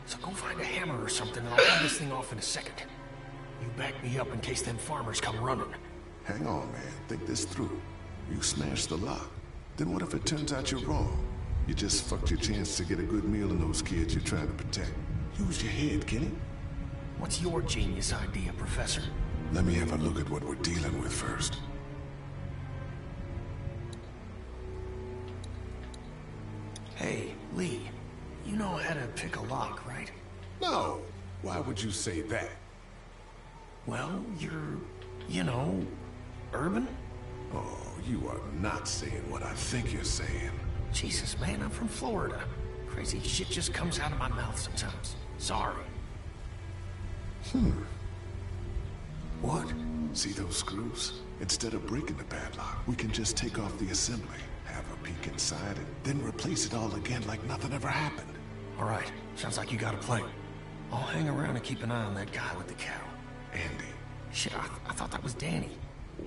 Speaker 6: So go find a hammer or something and I'll have this thing off in a second. You back me up in case them farmers come running.
Speaker 4: Hang on, man. Think this through. You smashed the lock. Then what if it turns out you're wrong? You just fucked your chance to get a good meal in those kids you're trying to protect. Use your head, Kenny.
Speaker 6: What's your genius idea, Professor?
Speaker 4: Let me have a look at what we're dealing with first.
Speaker 6: Hey, Lee, you know how to pick a lock, right?
Speaker 4: No. Why would you say that?
Speaker 6: Well, you're, you know, urban?
Speaker 4: Oh, you are not saying what I think you're saying.
Speaker 6: Jesus, man, I'm from Florida. Crazy shit just comes out of my mouth sometimes. Sorry.
Speaker 4: What? See those screws? Instead of breaking the padlock, we can just take off the assembly, have a peek inside, and then replace it all again like nothing ever happened.
Speaker 6: All right. Sounds like you got a plan. I'll hang around and keep an eye on that guy with the cow.
Speaker 4: Andy.
Speaker 6: Shit, I thought that was Danny.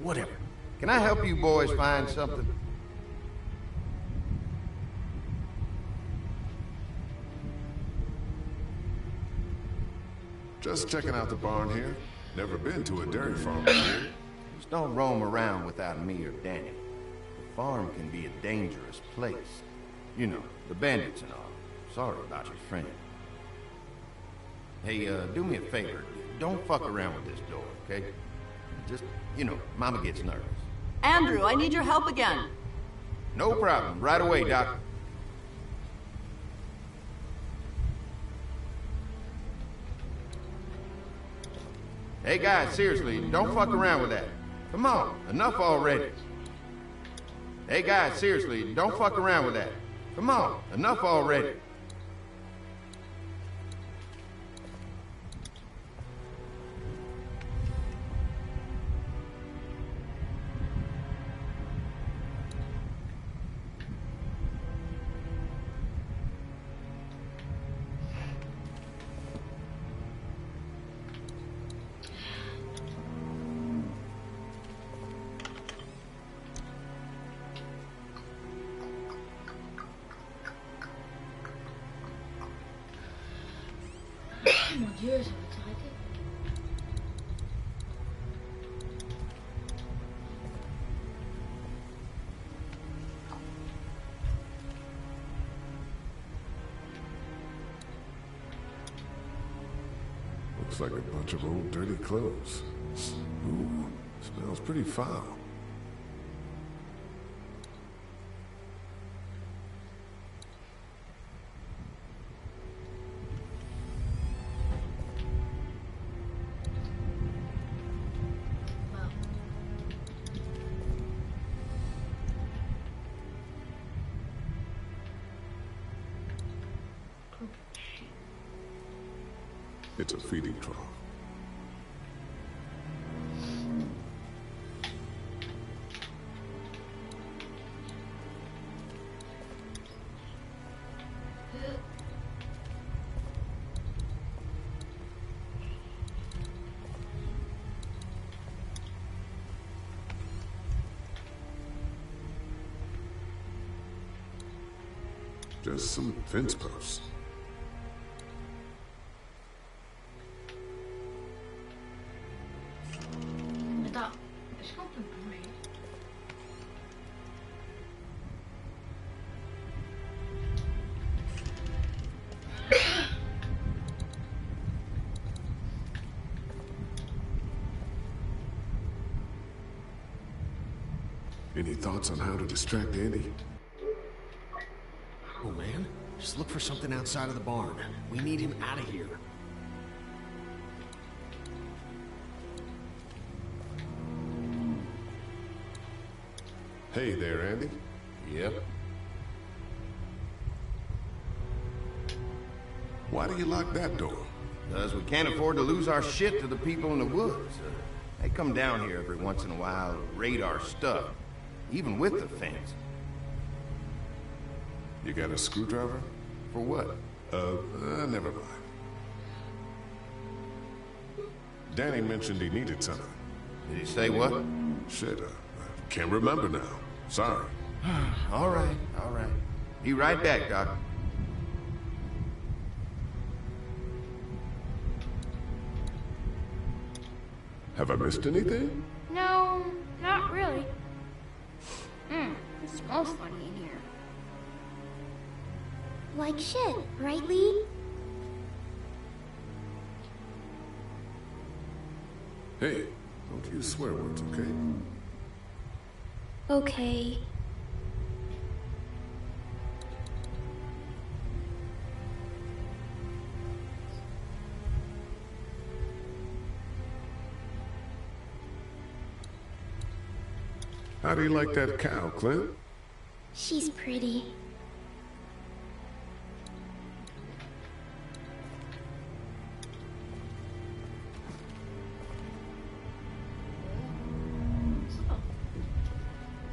Speaker 6: Whatever.
Speaker 14: Can I help you boys find something?
Speaker 4: Just checking out the barn here. Never been to a dairy farm before.
Speaker 14: Just don't roam around without me or Danny. The farm can be a dangerous place. You know, the bandits and all. Sorry about your friend. Hey, do me a favor. Don't fuck around with this door, okay? Just, you know, Mama gets nervous.
Speaker 12: Andrew, I need your help again.
Speaker 14: No problem. Right away, Doc. Hey, guys, seriously, don't fuck around with that. Come on, enough already. Hey, guys, seriously, don't fuck around with that. Come on, enough already.
Speaker 1: Mon Dieu, ça va s'arrêter.
Speaker 4: Looks like a bunch of old dirty clothes. Ooh, smells pretty foul. It's a feeding trough. Just some fence posts.
Speaker 1: Est-ce qu'on peut bouger?
Speaker 4: Any thoughts on how to distract Andy?
Speaker 6: Oh, man. Just look for something outside of the barn. We need him out of here.
Speaker 4: Hey there, Andy.
Speaker 14: Yep.
Speaker 4: Why do you lock that door?
Speaker 14: Because we can't afford to lose our shit to the people in the woods. They come down here every once in a while to raid our stuff, even with the fence.
Speaker 4: You got a screwdriver?
Speaker 14: For what?
Speaker 4: Never mind. Danny mentioned he needed something.
Speaker 14: Did he say what?
Speaker 4: Shit, can't remember now. Sorry.
Speaker 14: All right. Be right back, Doc.
Speaker 4: Have I missed anything?
Speaker 13: No, not really. It smells funny in here.
Speaker 5: Like shit, right, Lee?
Speaker 4: Hey, don't use swear words, okay?
Speaker 5: Okay.
Speaker 4: How do you like that cow, Clint?
Speaker 5: She's pretty.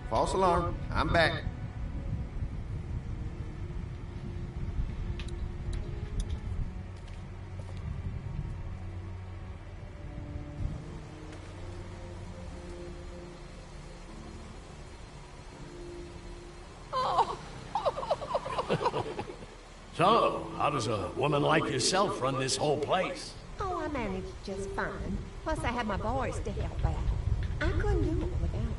Speaker 14: False alarm. I'm back.
Speaker 8: So, how does a woman like yourself run this whole place?
Speaker 16: Oh, I managed just fine. Plus, I had my boys to help out. I couldn't do it without them.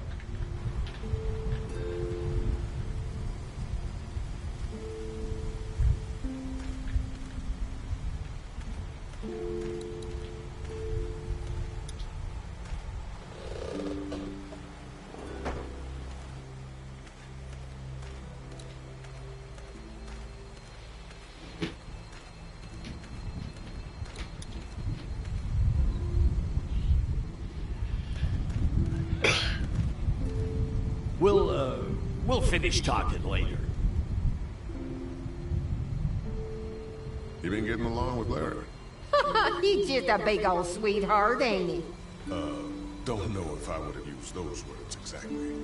Speaker 8: We'll finish talking later.
Speaker 4: You been getting along with Larry?
Speaker 16: He's just a big old sweetheart, ain't he?
Speaker 4: Don't know if I would have used those words exactly.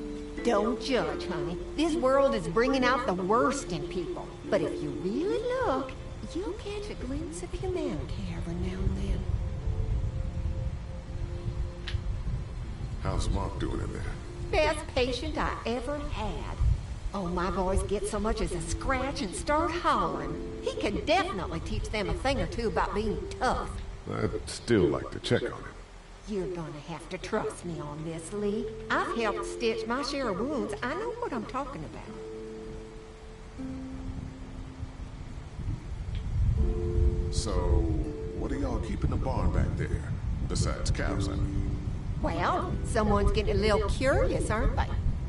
Speaker 16: Don't judge, honey. This world is bringing out the worst in people. But if you really look, you'll catch a glimpse of humanity every now and then.
Speaker 4: How's Mark doing in there?
Speaker 16: Best patient I ever had. Oh, my boys get so much as a scratch and start hollering. He can definitely teach them a thing or two about being tough.
Speaker 4: I'd still like to check on him.
Speaker 16: You're gonna have to trust me on this, Lee. I've helped stitch my share of wounds. I know what I'm talking about.
Speaker 4: So, What do y'all keep in the barn back there? Besides cows, I mean.
Speaker 16: Well, someone's getting a little curious, aren't they?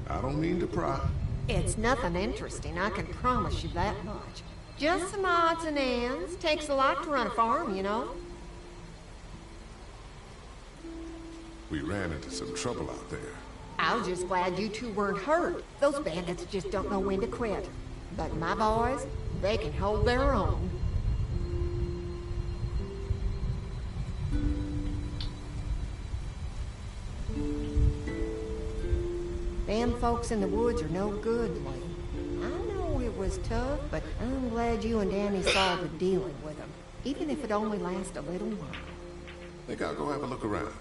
Speaker 4: I don't mean to pry.
Speaker 16: It's nothing interesting, I can promise you that much. Just some odds and ends. Takes a lot to run a farm, you know.
Speaker 4: We ran into some trouble out there.
Speaker 16: I was just glad you two weren't hurt. Those bandits just don't know when to quit. But my boys, they can hold their own. Them folks in the woods are no good, Lee. I know it was tough, but I'm glad you and Danny saw the dealing with them, even if it only lasts a little while.
Speaker 4: Think I'll go have a look around.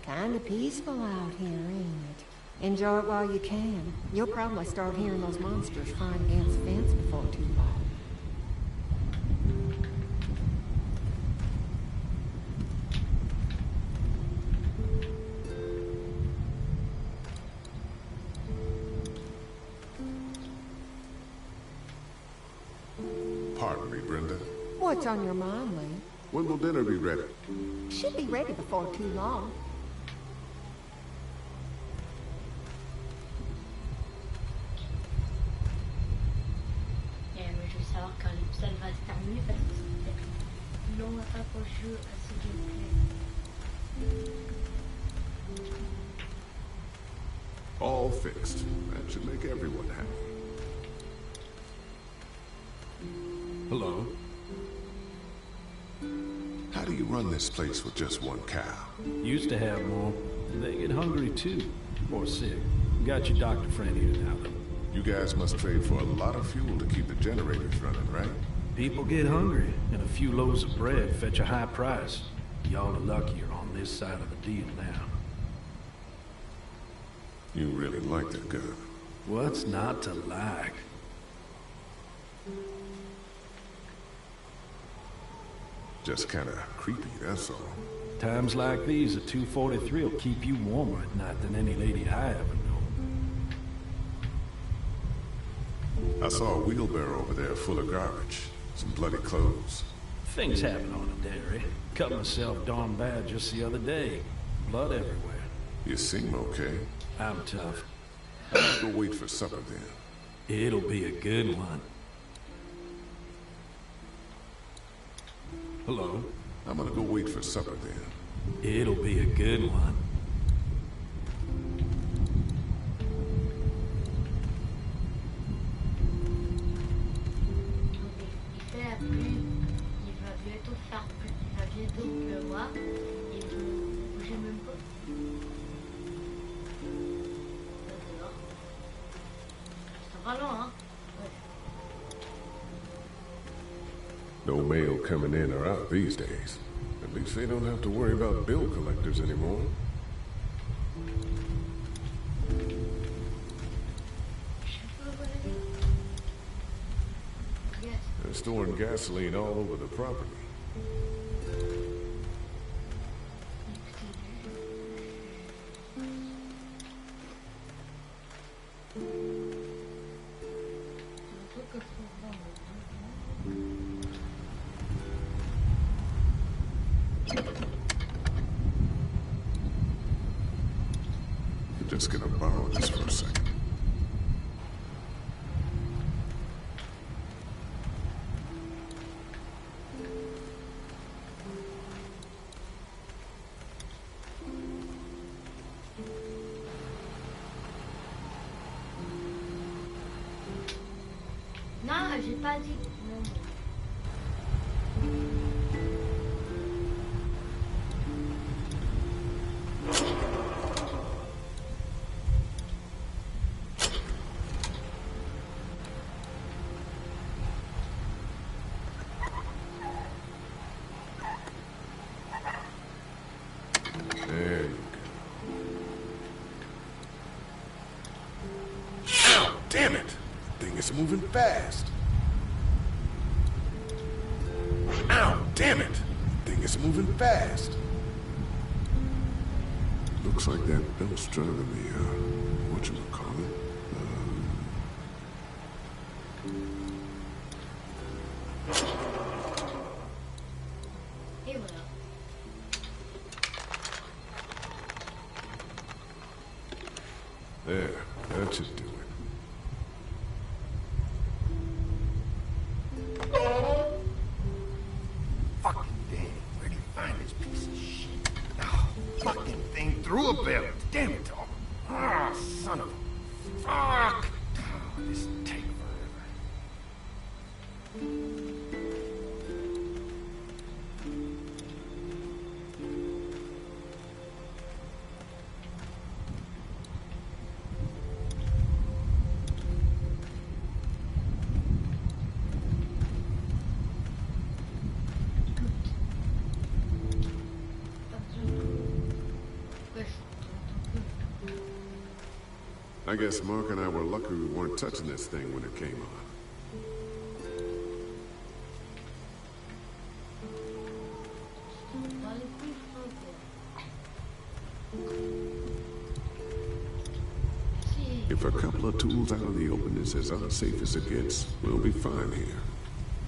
Speaker 16: Kinda peaceful out here, ain't it? Enjoy it while you can. You'll probably start hearing those monsters crying against the fence before too long.
Speaker 4: Pardon me, Brenda.
Speaker 16: What's on your mind, Lee?
Speaker 4: When will dinner be ready?
Speaker 16: Should be ready before too long.
Speaker 1: Mais je veux savoir quand l'épisode va se terminer parce que c'est long à faire pour le jeu à ce gameplay.
Speaker 4: All fixed. That should make everyone happy. Hello? How do you run this place with just one cow?
Speaker 10: Used to have more. They get hungry too. Or sick. Got your doctor friend here now, though.
Speaker 4: You guys must trade for a lot of fuel to keep the generators running, right?
Speaker 10: People get hungry, and a few loaves of bread fetch a high price. Y'all are luckier on this side of the deal now.
Speaker 4: You really like that gun.
Speaker 10: What's not to like?
Speaker 4: Just kinda creepy, that's all.
Speaker 10: Times like these, a 243 will keep you warmer at night than any lady I ever know.
Speaker 4: I saw a wheelbarrow over there full of garbage. Some bloody clothes.
Speaker 10: Things happen on a dairy. Cut myself darn bad just the other day. Blood everywhere.
Speaker 4: You seem okay.
Speaker 10: I'm tough.
Speaker 4: I'll go wait for supper then.
Speaker 10: It'll be a good one. Hello?
Speaker 4: I'm gonna go wait for supper then.
Speaker 10: It'll be a good one.
Speaker 1: Il fait la pluie, il va bientôt faire pluie, il va bientôt pleuvoir, et vous bougez même pas. Là, ça va loin, hein?
Speaker 4: No mail coming in or out these days. At least they don't have to worry about bill collectors anymore. They're storing gasoline all over the property. Just gonna borrow this for a second.
Speaker 1: Non, j'ai pas dit. Non.
Speaker 4: There you go. Ow! Damn it! Thing is moving fast. Ow! Damn it! Thing is moving fast. Looks like that belt's driving the, whatchamacallit?
Speaker 1: Et voilà.
Speaker 4: There, that should do it.
Speaker 14: Fucking Danny, where'd he find this piece of shit? Oh, fucking thing threw a belt. Damn it all. Ah, son of a... Fuck! Oh, this will take forever.
Speaker 4: I guess Mark and I were lucky we weren't touching this thing when it came on. If a couple of tools out in the open is as unsafe as it gets, we'll be fine here.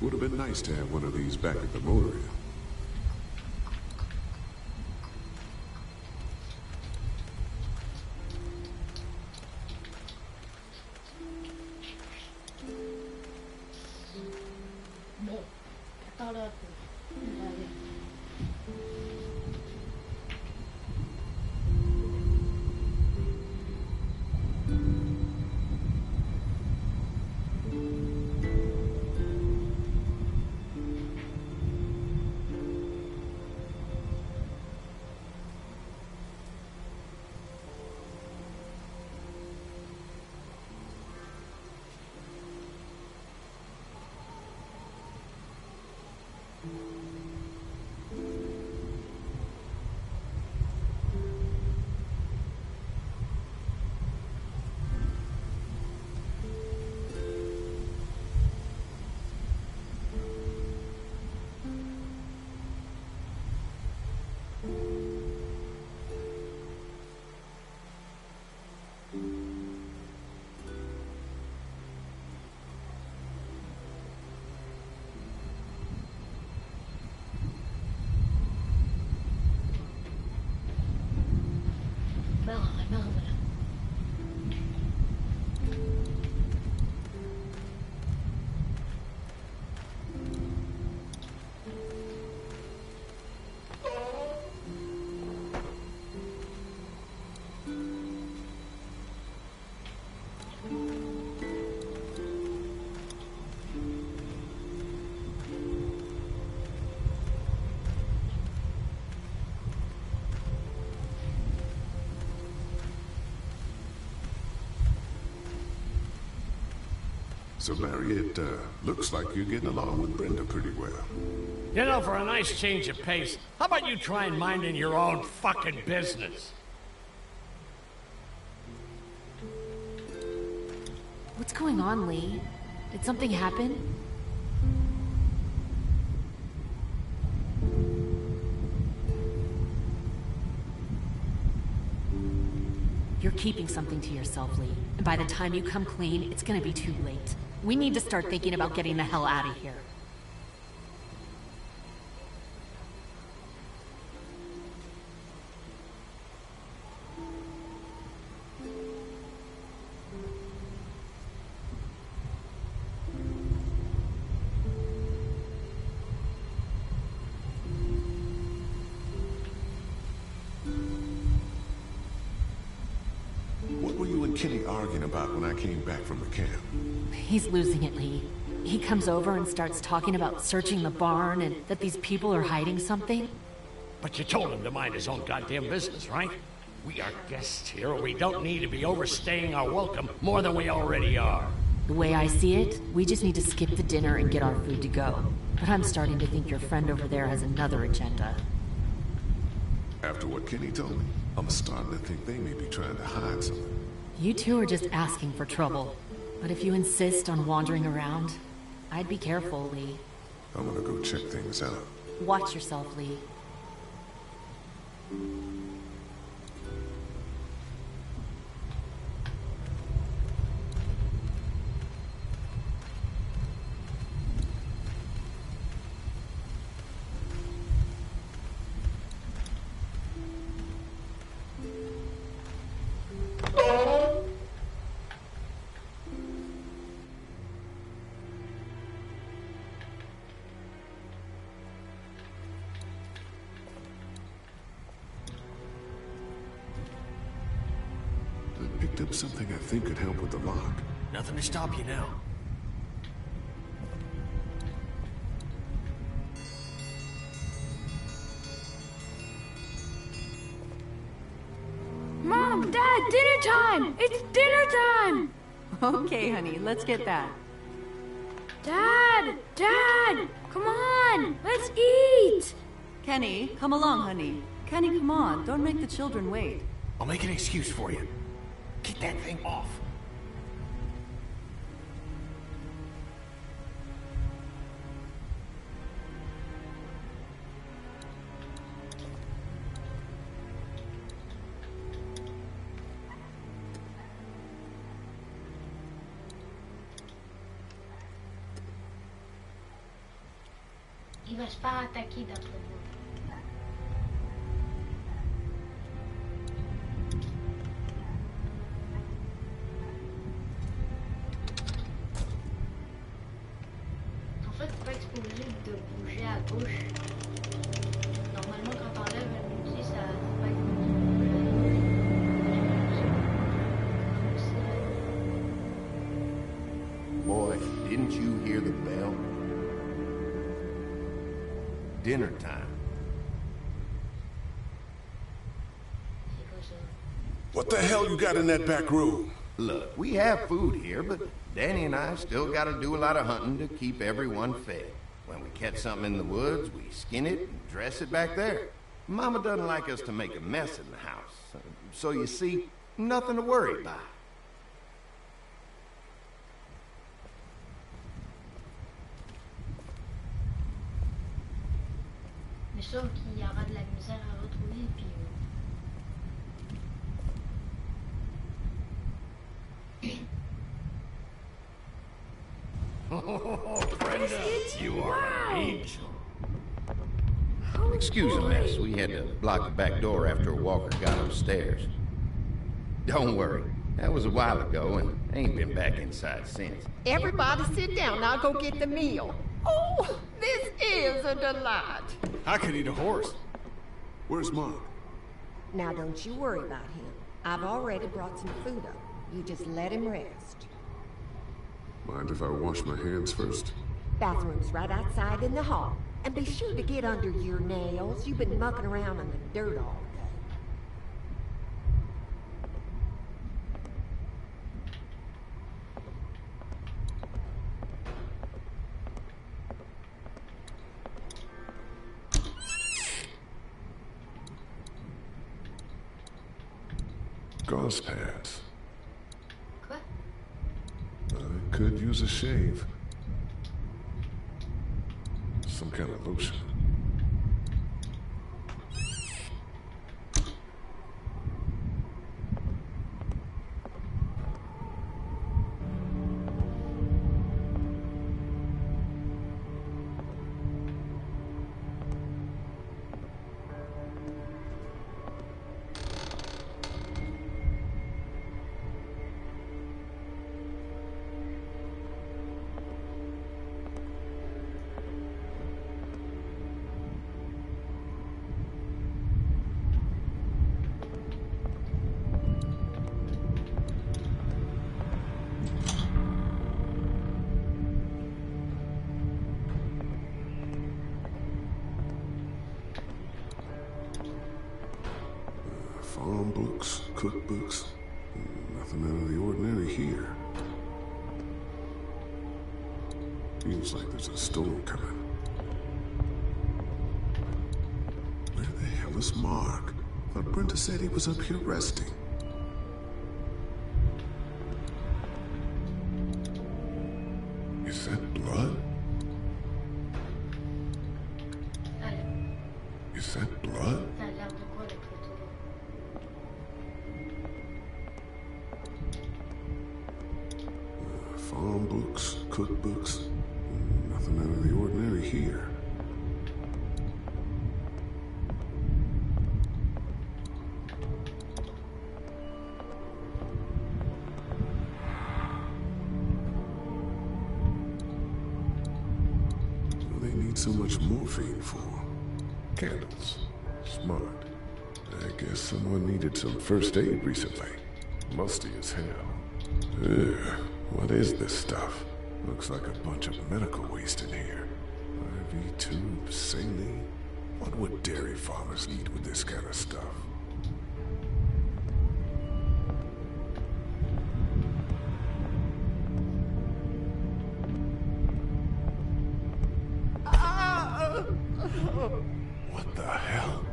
Speaker 4: Would have been nice to have one of these back at the motor inn. So, Larry, it looks like you're getting along with Brenda pretty well.
Speaker 8: You know, for a nice change of pace, how about you try and minding your own fucking business?
Speaker 2: What's going on, Lee? Did something happen? You're keeping something to yourself, Lee. And by the time you come clean, it's gonna be too late. We need to start thinking about getting the hell out of here.
Speaker 4: What were you and Kenny arguing about when I came back from the camp?
Speaker 2: He's losing it, Lee. He comes over and starts talking about searching the barn and that these people are hiding something.
Speaker 8: But you told him to mind his own goddamn business, right? We are guests here. We don't need to be overstaying our welcome more than we already are.
Speaker 2: The way I see it, we just need to skip the dinner and get our food to go. But I'm starting to think your friend over there has another agenda.
Speaker 4: After what Kenny told me, I'm starting to think they may be trying to hide something.
Speaker 2: You two are just asking for trouble. But if you insist on wandering around, I'd be careful, Lee.
Speaker 4: I'm gonna go check things out.
Speaker 2: Watch yourself, Lee.
Speaker 4: picked up something I think could help with the lock.
Speaker 6: Nothing to stop you now.
Speaker 13: Mom, Dad, dinner time! It's dinner time!
Speaker 12: Okay, honey, let's get that.
Speaker 13: Dad! Dad! Come on! Let's eat!
Speaker 12: Kenny, come along, honey. Kenny, come on. Don't make the children wait.
Speaker 6: I'll make an excuse for you. Get that thing off.
Speaker 1: Il va se faire attaquer d'après moi. En fait, t'es pas exposé de bouger à gauche. Normalement, quand t'enlèves un outil, ça va pas être bouger à gauche.
Speaker 14: Boy, didn't you hear the bell? Dinner time.
Speaker 4: What the hell you got in that back room?
Speaker 14: Look, we have food here, but Danny and I still got to do a lot of hunting to keep everyone fed. When we catch something in the woods, we skin it and dress it back there. Mama doesn't like us to make a mess in the house. So you see, nothing to worry about.
Speaker 1: Mais sauf qu'il y aura de la misère à retrouver, puis...
Speaker 8: Oh, Brenda, you are an angel.
Speaker 14: Excuse the mess. We had to block the back door after Walker got upstairs. Don't worry. That was a while ago, and ain't been back inside since.
Speaker 16: Everybody sit down. I'll go get the meal. Oh, this is a delight.
Speaker 6: I could eat a horse.
Speaker 4: Where's Mom?
Speaker 16: Now, don't you worry about him. I've already brought some food up. You just let him rest.
Speaker 4: Mind if I wash my hands first?
Speaker 16: Bathroom's right outside in the hall. And be sure to get under your nails. You've been mucking around in the dirt all day.
Speaker 4: Gauze pads. I could use a shave. Some kind of lotion. Farm books, cookbooks, nothing out of the ordinary here. Feels like there's a storm coming. Where the hell is Mark? Thought Brenda said he was up here resting. Is that blood? Is that blood? Farm books, cookbooks, nothing out of the ordinary here. What do they need so much morphine for? Candles. Smart. I guess someone needed some first aid recently. Musty as hell. Ugh, what is this stuff? Looks like a bunch of medical waste in here. IV tubes, saline. What would dairy farmers eat with this kind of stuff? What the hell?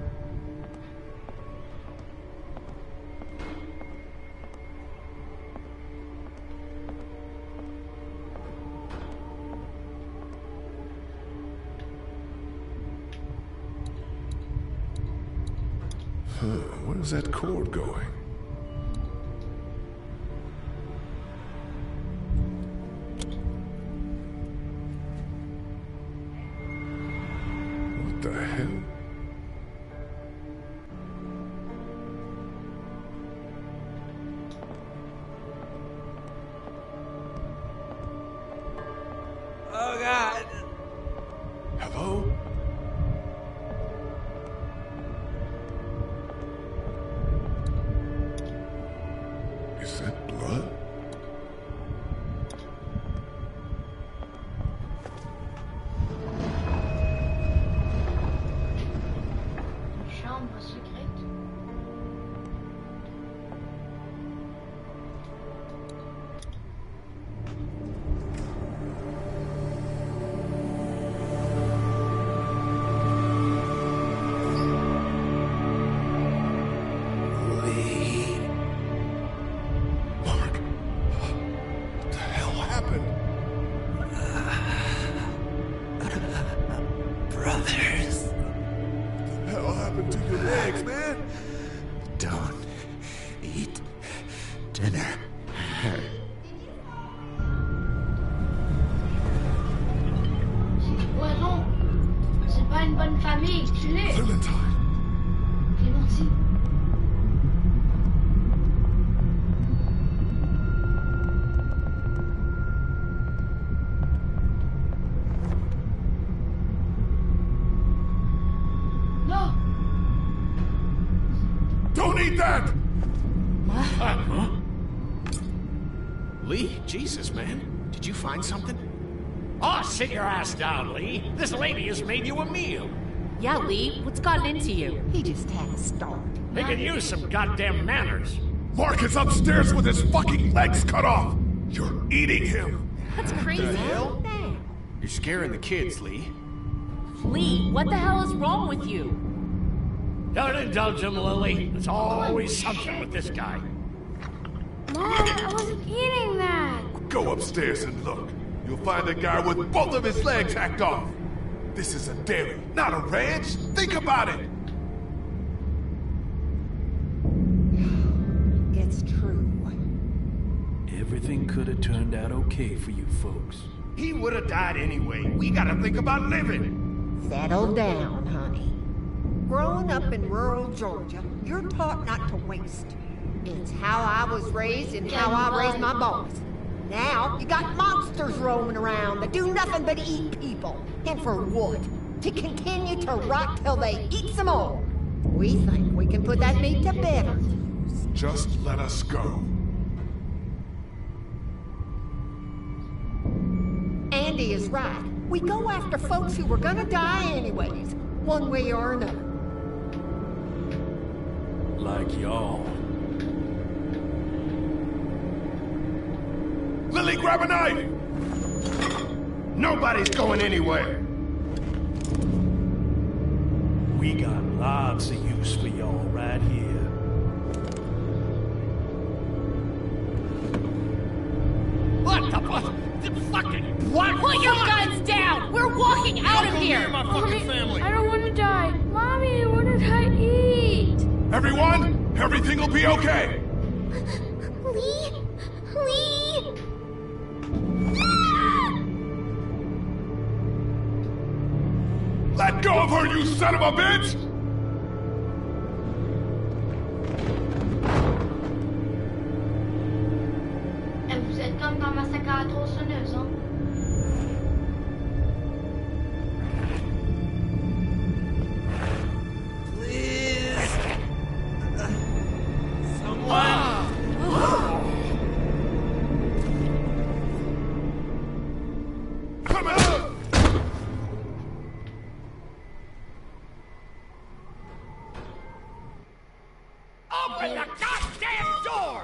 Speaker 4: Where's that cord going? What the hell?
Speaker 11: Oh, God.
Speaker 4: Hello? Is that blood?
Speaker 1: Chambre secrète.
Speaker 9: Brothers.
Speaker 4: What the hell happened to your legs, man?
Speaker 9: Don't eat dinner.
Speaker 1: Poison. C'est pas une bonne famille, tue-les.
Speaker 4: Clementine.
Speaker 1: Clémentine. No.
Speaker 4: Don't eat that!
Speaker 6: Huh? Lee, Jesus, man. Did you find something?
Speaker 8: Oh, sit your ass down, Lee. This lady has made you a meal.
Speaker 2: Yeah, Lee, what's gotten into you?
Speaker 16: He just had a start.
Speaker 8: They could use some goddamn manners.
Speaker 4: Mark is upstairs with his fucking legs cut off! You're eating him!
Speaker 2: That's crazy.
Speaker 6: Hell? You're scaring the kids, Lee.
Speaker 2: Lee, what the hell is wrong with you?
Speaker 8: Don't indulge him, Lily. There's always something with this guy.
Speaker 13: Mom, I wasn't eating that.
Speaker 4: Go upstairs and look. You'll find a guy with both of his legs hacked off. This is a dairy, not a ranch. Think about it.
Speaker 16: It's true.
Speaker 10: Everything could have turned out okay for you folks.
Speaker 6: He would have died anyway. We gotta think about living.
Speaker 16: Settle down, honey. Growing up in rural Georgia, you're taught not to waste. It's how I was raised and how I raised my boys. Now, you got monsters roaming around that do nothing but eat people. And for what? To continue to rot till they eat some more. We think we can put that meat to better use.
Speaker 4: Just let us go.
Speaker 16: Andy is right. We go after folks who were gonna die anyways, one way or another.
Speaker 10: Like y'all.
Speaker 4: Lily, grab a knife!
Speaker 6: Nobody's going anywhere.
Speaker 10: We got lots of use for y'all right here.
Speaker 8: What the fucking what?
Speaker 2: Put your guns down! We're walking out of here!
Speaker 6: My fucking family.
Speaker 13: I don't want to die. Mommy, what did I eat?
Speaker 4: Everyone, everything will be okay.
Speaker 5: Lee? Lee?
Speaker 4: Let go of her, you son of a bitch!
Speaker 1: Et vous êtes comme dans Massacre à la tronçonneuse, hein?
Speaker 8: Please. Someone. the goddamn door!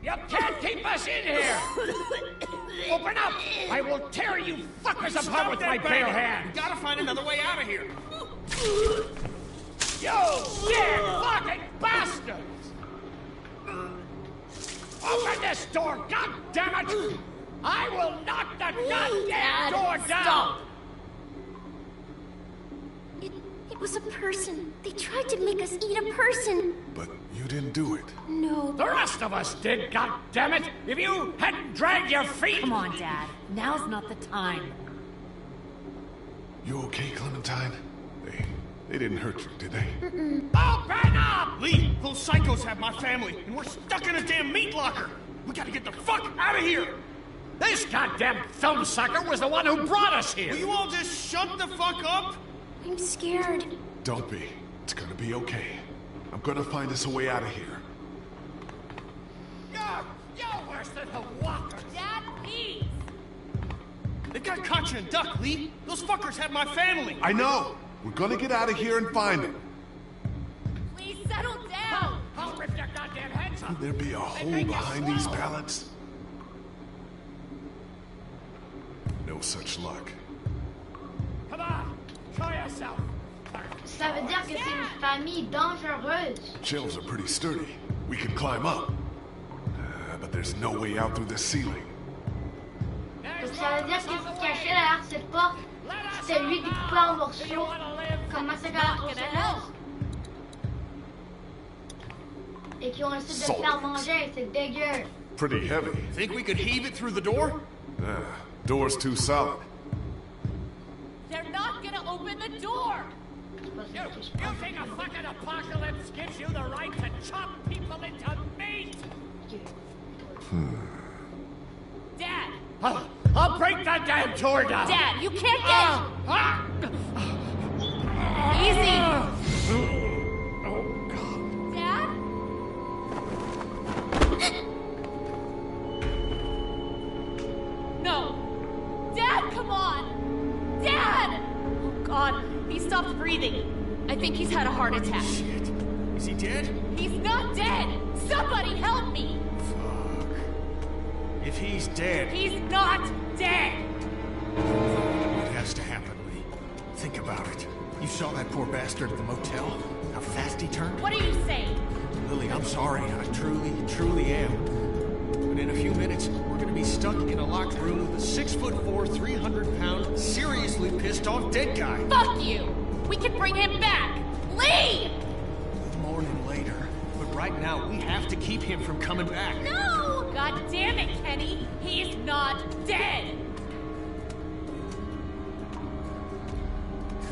Speaker 8: You can't keep us in here! Open up! I will tear you fuckers apart with my bare hands!
Speaker 6: We gotta find another way out of here!
Speaker 8: You dead fucking bastards! Open this door, goddammit! I will knock the goddamn door down!
Speaker 5: Stop. It was a person. They tried to make us eat a person.
Speaker 4: But you didn't do it.
Speaker 5: No.
Speaker 8: The rest of us did, goddammit! If you hadn't dragged your feet!
Speaker 2: Come on, Dad. Now's not the time.
Speaker 4: You okay, Clementine? They didn't hurt you, did they?
Speaker 8: Open up!
Speaker 6: Lee, those psychos have my family, and we're stuck in a damn meat locker! We gotta get the fuck out of here!
Speaker 8: This goddamn thumbsucker was the one who brought us here!
Speaker 6: Will you all just shut the fuck up?
Speaker 5: I'm scared.
Speaker 4: Don't be. It's gonna be okay. I'm gonna find us a way out of here.
Speaker 8: You're worse than the walkers!
Speaker 2: Dad, please!
Speaker 6: They got Katya and Duck, Lee! Those fuckers have my family!
Speaker 4: I know! We're gonna get out of here and find them.
Speaker 2: Please settle down!
Speaker 8: I'll rip your goddamn heads off!
Speaker 4: Could there be a hole behind these pallets? No such luck.
Speaker 8: Come on! Show yourself!
Speaker 1: Ça veut dire que c'est une famille dangereuse.
Speaker 4: Shelves are pretty sturdy. We can climb up. But there's no way out through the ceiling.
Speaker 1: Donc ça veut dire qu'il se cachait derrière cette porte. C'est lui découpé en morceaux. Comment ça caractère? Et qui ont essayé de le faire manger. C'est dégueu.
Speaker 4: Pretty heavy.
Speaker 6: Think we could heave it through the door?
Speaker 4: Door's too solid.
Speaker 2: They're not gonna open the door!
Speaker 8: You think a fucking apocalypse gives you the right to chop people into meat?
Speaker 2: Dad!
Speaker 8: I'll break that damn door down!
Speaker 2: Dad, you can't get... Easy!
Speaker 8: Oh, God.
Speaker 2: Dad? No! Dad, come on! Dad! Oh, God. He stopped breathing. I think he's had a heart attack.
Speaker 6: Shit. Is he dead?
Speaker 2: He's not dead! Somebody help me!
Speaker 6: Fuck. If he's dead...
Speaker 2: He's not dead!
Speaker 6: What has to happen, Lee? Think about it. You saw that poor bastard at the motel? How fast he turned?
Speaker 2: What are you saying?
Speaker 6: Lily, I'm sorry. I truly am. But in a few minutes, we're gonna be stuck in a locked room with a 6'4", 300-pound, seriously pissed off dead guy.
Speaker 2: Fuck you! We can bring him back! Lee!
Speaker 6: Good morning later. But right now, we have to keep him from coming back.
Speaker 2: No! God damn it, Kenny! He's not dead!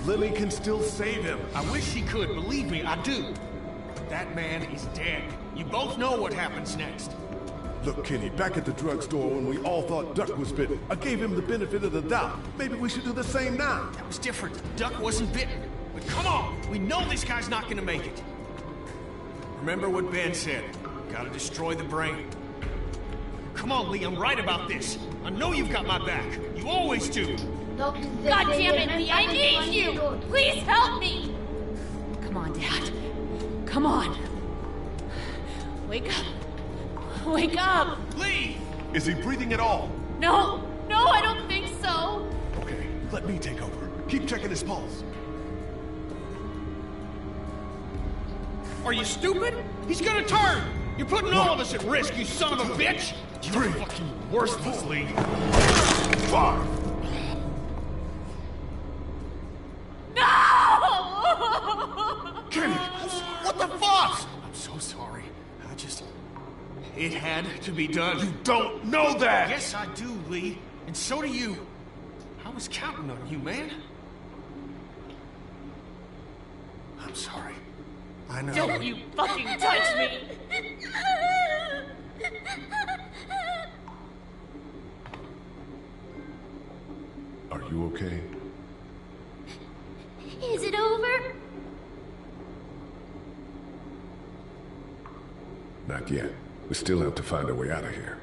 Speaker 4: Lily can still save him.
Speaker 6: I wish she could, believe me, I do. But that man is dead. You both know what happens next.
Speaker 4: Look, Kenny, back at the drugstore when we all thought Duck was bitten, I gave him the benefit of the doubt. Maybe we should do the same now.
Speaker 6: That was different. Duck wasn't bitten. But come on! We know this guy's not gonna make it. Remember what Ben said. Gotta destroy the brain. Come on, Lee, I'm right about this. I know you've got my back. You always do.
Speaker 2: God damn it, Lee, I need you! Please help me! Come on, Dad. Come on. Wake up. Wake up!
Speaker 6: Lee!
Speaker 4: Is he breathing at all?
Speaker 2: No, I don't think so.
Speaker 4: Okay, let me take over. Keep checking his pulse.
Speaker 6: Are you stupid? He's gonna turn! You're putting all of us at risk, you son of a bitch! You're fucking worthless, Lee.
Speaker 4: 5.
Speaker 2: No!
Speaker 6: Kenny, what the fuck? I'm so sorry. It had to be done.
Speaker 4: You don't know that!
Speaker 6: Yes, I do, Lee. And so do you. I was counting on you, man. I'm sorry. I know.
Speaker 2: Don't you fucking touch me!
Speaker 4: Are you okay?
Speaker 5: Is it over?
Speaker 4: Not yet. We still have to find a way out of here.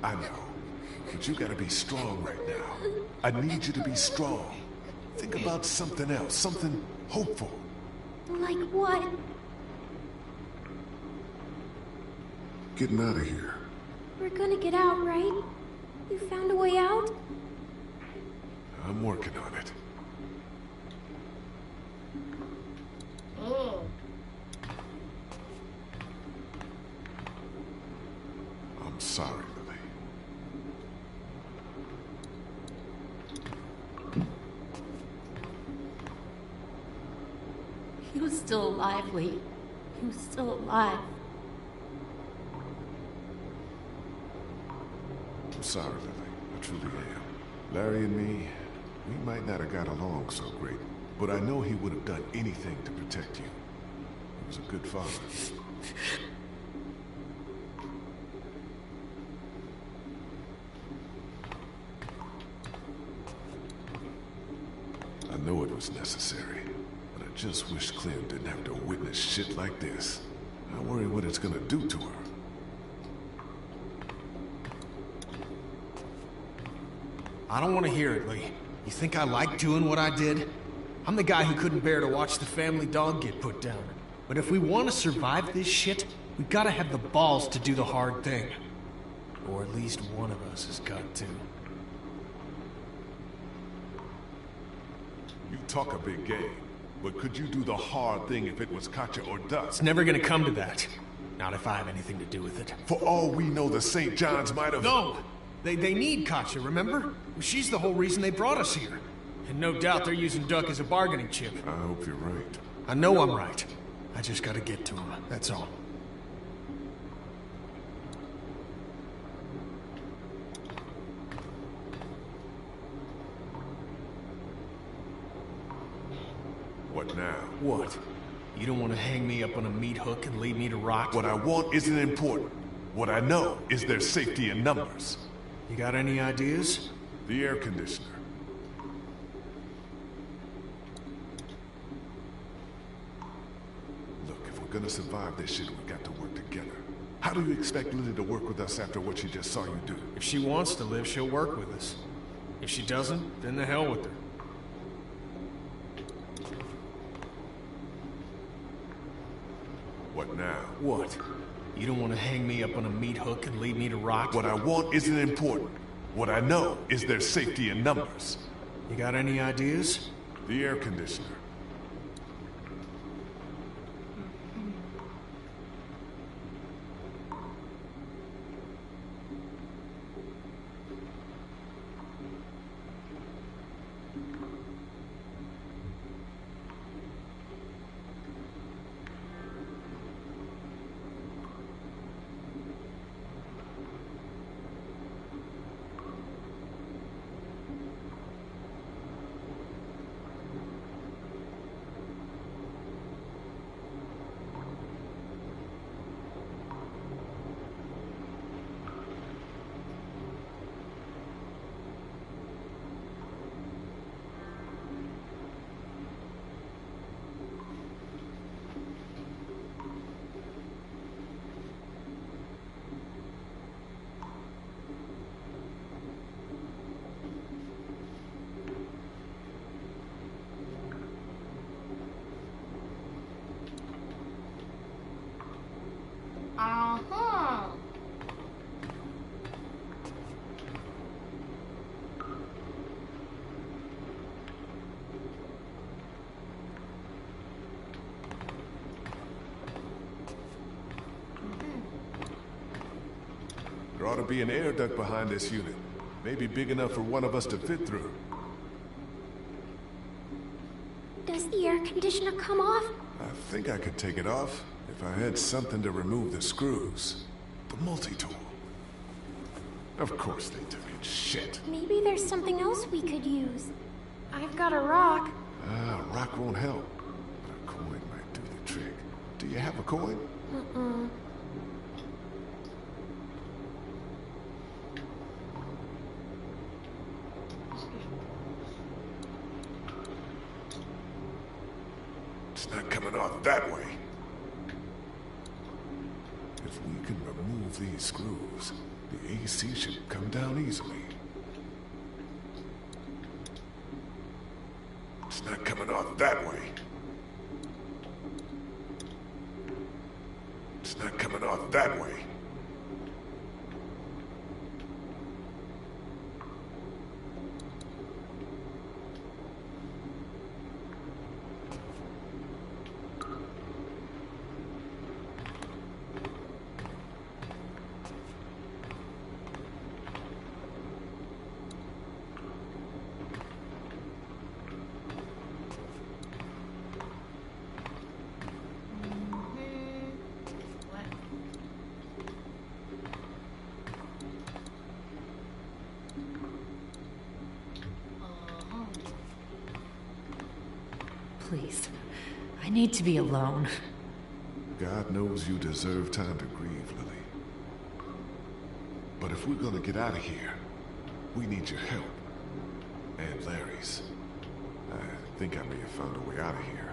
Speaker 4: I know. But you gotta be strong right now. I need you to be strong. Think about something else, something hopeful.
Speaker 5: Like what?
Speaker 4: Getting out of here.
Speaker 5: We're gonna get out, right? You found a way out?
Speaker 4: I'm working on it.
Speaker 1: Oh.
Speaker 4: I'm sorry, Lily.
Speaker 2: He was still alive, Lee. He was still alive.
Speaker 4: I'm sorry, Lily. I truly am. Larry and me, we might not have got along so great, but I know he would have done anything to protect you. He was a good father. I know it was necessary, but I just wish Clem didn't have to witness shit like this. I worry what it's gonna do to her.
Speaker 6: I don't want to hear it, Lee. You think I like doing what I did? I'm the guy who couldn't bear to watch the family dog get put down. But if we want to survive this shit, we gotta have the balls to do the hard thing. Or at least one of us has got to.
Speaker 4: You talk a big game, but could you do the hard thing if it was Katjaa or Dust?
Speaker 6: It's never gonna come to that. Not if I have anything to do with it.
Speaker 4: For all we know, the St. John's might have...
Speaker 6: No! They need Katjaa, remember? She's the whole reason they brought us here. And no doubt they're using Duck as a bargaining chip.
Speaker 4: I hope you're right.
Speaker 6: I know I'm right. I just gotta get to him, that's all.
Speaker 4: What now?
Speaker 6: What? You don't want to hang me up on a meat hook and lead me to rot?
Speaker 4: What I want isn't important. What I know is there's safety in numbers.
Speaker 6: You got any ideas?
Speaker 4: The air conditioner. Look, if we're gonna survive this shit, we got to work together. How do you expect Lily to work with us after what she just saw you do?
Speaker 6: If she wants to live, she'll work with us. If she doesn't, then the hell with her.
Speaker 4: What now?
Speaker 6: What? You don't want to hang me up on a meat hook and lead me to rot?
Speaker 4: What I want isn't important. What I know is there's safety in numbers.
Speaker 6: You got any ideas?
Speaker 4: The air conditioner.
Speaker 1: Uh-huh.
Speaker 4: There ought to be an air duct behind this unit. Maybe big enough for one of us to fit through.
Speaker 5: Does the air conditioner come off?
Speaker 4: I think I could take it off if I had something to remove the screws. The multi-tool. Of course they took it. Shit.
Speaker 5: Maybe there's something else we could use.
Speaker 13: I've got a rock.
Speaker 4: Ah, a rock won't help. But a coin might do the trick. Do you have a coin?
Speaker 5: Uh-uh.
Speaker 4: It's not coming off that way. If we can remove these screws, the AC should come down easily. It's not coming off that way. Not that way.
Speaker 2: Please. I need to be alone.
Speaker 4: God knows you deserve time to grieve, Lily. But if we're gonna get out of here, we need your help. And Larry's. I think I may have found a way out of here,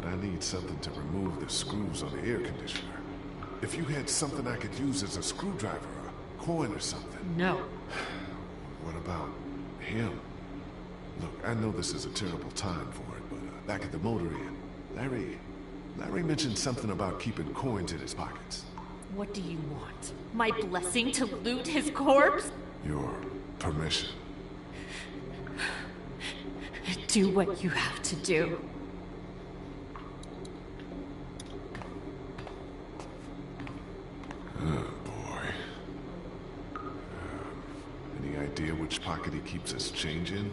Speaker 4: but I need something to remove the screws on the air conditioner. If you had something I could use as a screwdriver, a coin or something.
Speaker 2: No.
Speaker 4: What about him? Look, I know this is a terrible time for it, but back at the motor inn, Larry mentioned something about keeping coins in his pockets.
Speaker 2: What do you want? My blessing to loot his corpse?
Speaker 4: Your permission.
Speaker 2: Do what you have to do.
Speaker 4: Oh, boy. Any idea which pocket he keeps his change in?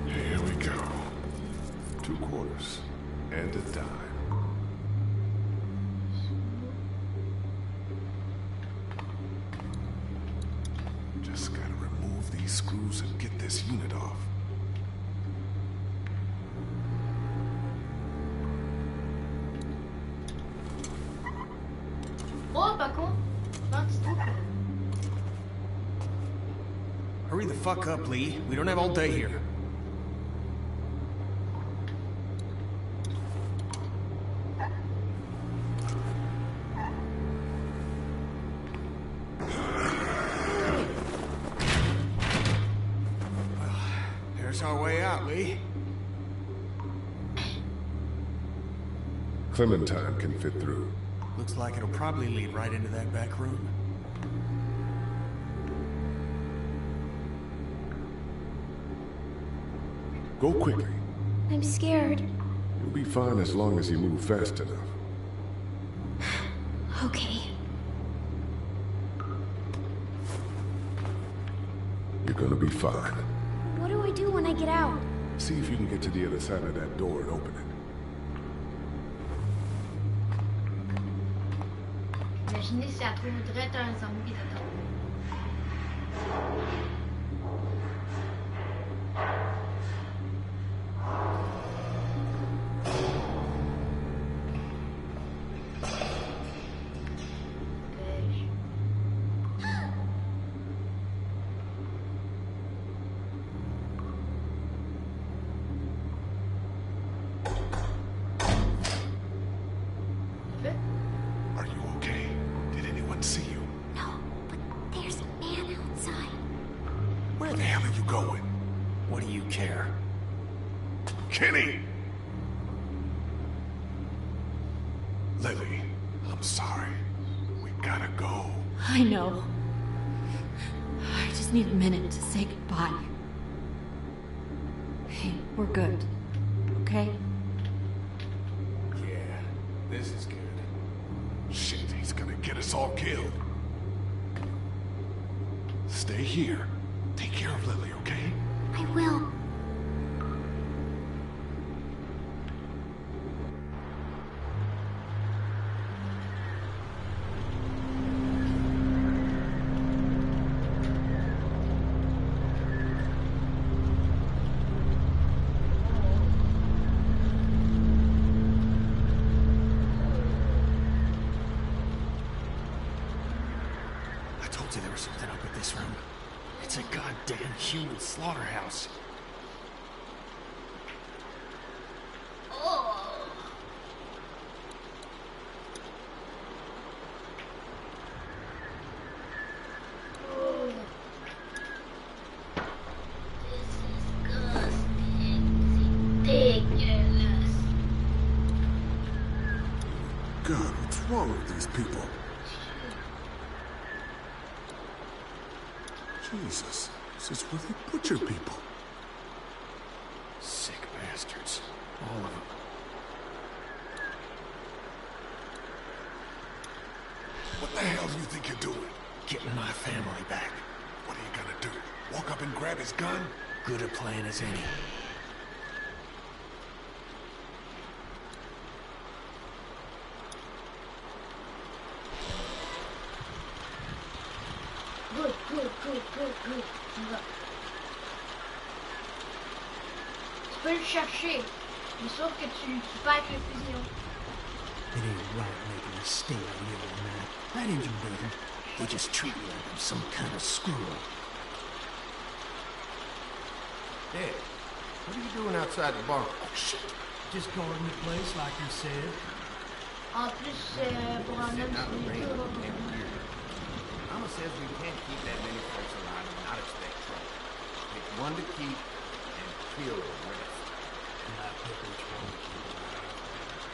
Speaker 4: Here we go. 2 quarters and a dime. Just gotta remove these screws and get this unit off.
Speaker 1: Oh, par contre,
Speaker 6: Hurry the fuck up, Lee. We don't have all day here. There's our way out, Lee.
Speaker 4: Clementine can fit through.
Speaker 6: Looks like it'll probably lead right into that back room.
Speaker 4: Go quickly.
Speaker 5: I'm scared.
Speaker 4: You'll be fine as long as you move fast enough.
Speaker 5: Okay.
Speaker 4: You're gonna be fine.
Speaker 5: What do I do when I get out?
Speaker 4: See if you can get to the other side of that door and open it.
Speaker 1: Imaginez si elle trouve direct un zombie dedans.
Speaker 4: Are you okay? Did anyone see you?
Speaker 5: No, but there's a man outside.
Speaker 4: Where the hell are you going?
Speaker 6: What do you care?
Speaker 4: Kenny! Lily, I'm sorry. We gotta go.
Speaker 2: I know. I just need a minute to say goodbye. Hey, we're good. Okay?
Speaker 6: Yeah, this is good.
Speaker 4: Shit, he's gonna get us all killed. Stay here. Take care of Lily, okay?
Speaker 5: I will.
Speaker 6: I told you there was something up with this room. It's a goddamn human slaughterhouse.
Speaker 1: Oh. Oh. This is disgusting.
Speaker 4: wrong with these people? Jesus, this is where they butcher people.
Speaker 6: Sick bastards. All of them.
Speaker 4: What the hell do you think you're doing?
Speaker 6: Getting my family back.
Speaker 4: What are you gonna do? Walk up and grab his gun?
Speaker 6: Good a plan as any.
Speaker 1: Good. On va. Tu peux le chercher, mais sauf que tu peux avec le fusil.
Speaker 6: It ain't right making a stink out of you, man. That engine doesn't. They just treat me like I'm some kind of squirrel.
Speaker 14: Dad, what are you doing outside the bar?
Speaker 6: Oh, shit. Just guarding the place like you said.
Speaker 1: En plus, pour un homme, c'est dur.
Speaker 14: Mama says we can't keep that many folks alive and not expect trouble. Pick one to keep and kill the rest.
Speaker 6: Not pick which one to keep alive.